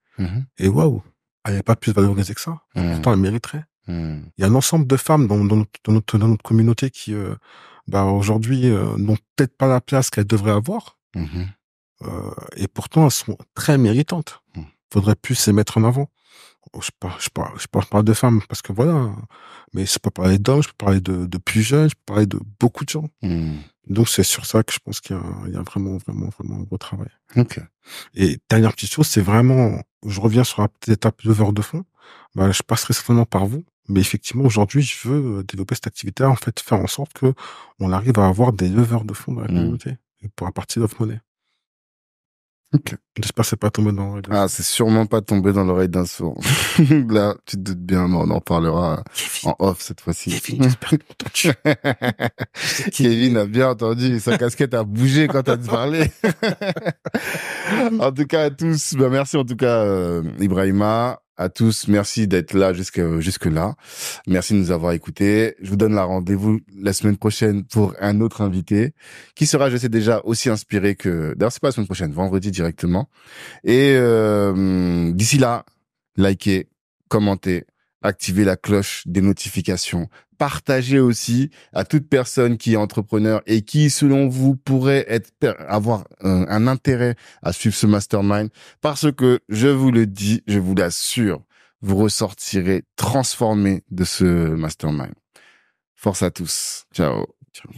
Et waouh, elle n'est pas plus valorisée que ça. Pourtant, elle mériterait. Il y a un ensemble de femmes dans notre communauté qui, aujourd'hui, n'ont peut-être pas la place qu'elles devraient avoir. Et pourtant, elles sont très méritantes. Faudrait plus les mettre en avant. Je parle de femmes parce que voilà, mais je peux parler d'hommes, je peux parler de plus jeunes, je peux parler de beaucoup de gens. Donc c'est sur ça que je pense qu'il y a vraiment un gros travail. Et dernière petite chose, c'est vraiment, je reviens sur la petite étape leveur de fonds. Je passerai certainement par vous, mais effectivement aujourd'hui, je veux développer cette activité, en fait, faire en sorte que on arrive à avoir des leveurs de fonds dans la communauté pour la partie d'off money. J'espère que c'est pas tombé dans l'oreille d'un sourd. C'est sûrement pas tombé dans l'oreille d'un sourd. Là, tu te doutes bien, mais on en parlera en off cette fois-ci. Kevin, j'espère que t'as entendu. Kevin a bien entendu. Sa casquette a bougé quand t'as parlé. En tout cas, à tous, merci en tout cas, Ibrahima. À tous, merci d'être là jusque là. Merci de nous avoir écoutés. Je vous donne la rendez-vous la semaine prochaine pour un autre invité qui sera, je sais déjà, aussi inspiré que... D'ailleurs, c'est pas la semaine prochaine, vendredi directement. Et d'ici là, likez, commentez, activez la cloche des notifications. Partagez aussi à toute personne qui est entrepreneur et qui, selon vous, pourrait avoir un intérêt à suivre ce mastermind. Parce que, je vous le dis, je vous l'assure, vous ressortirez transformé de ce mastermind. Force à tous. Ciao. Ciao.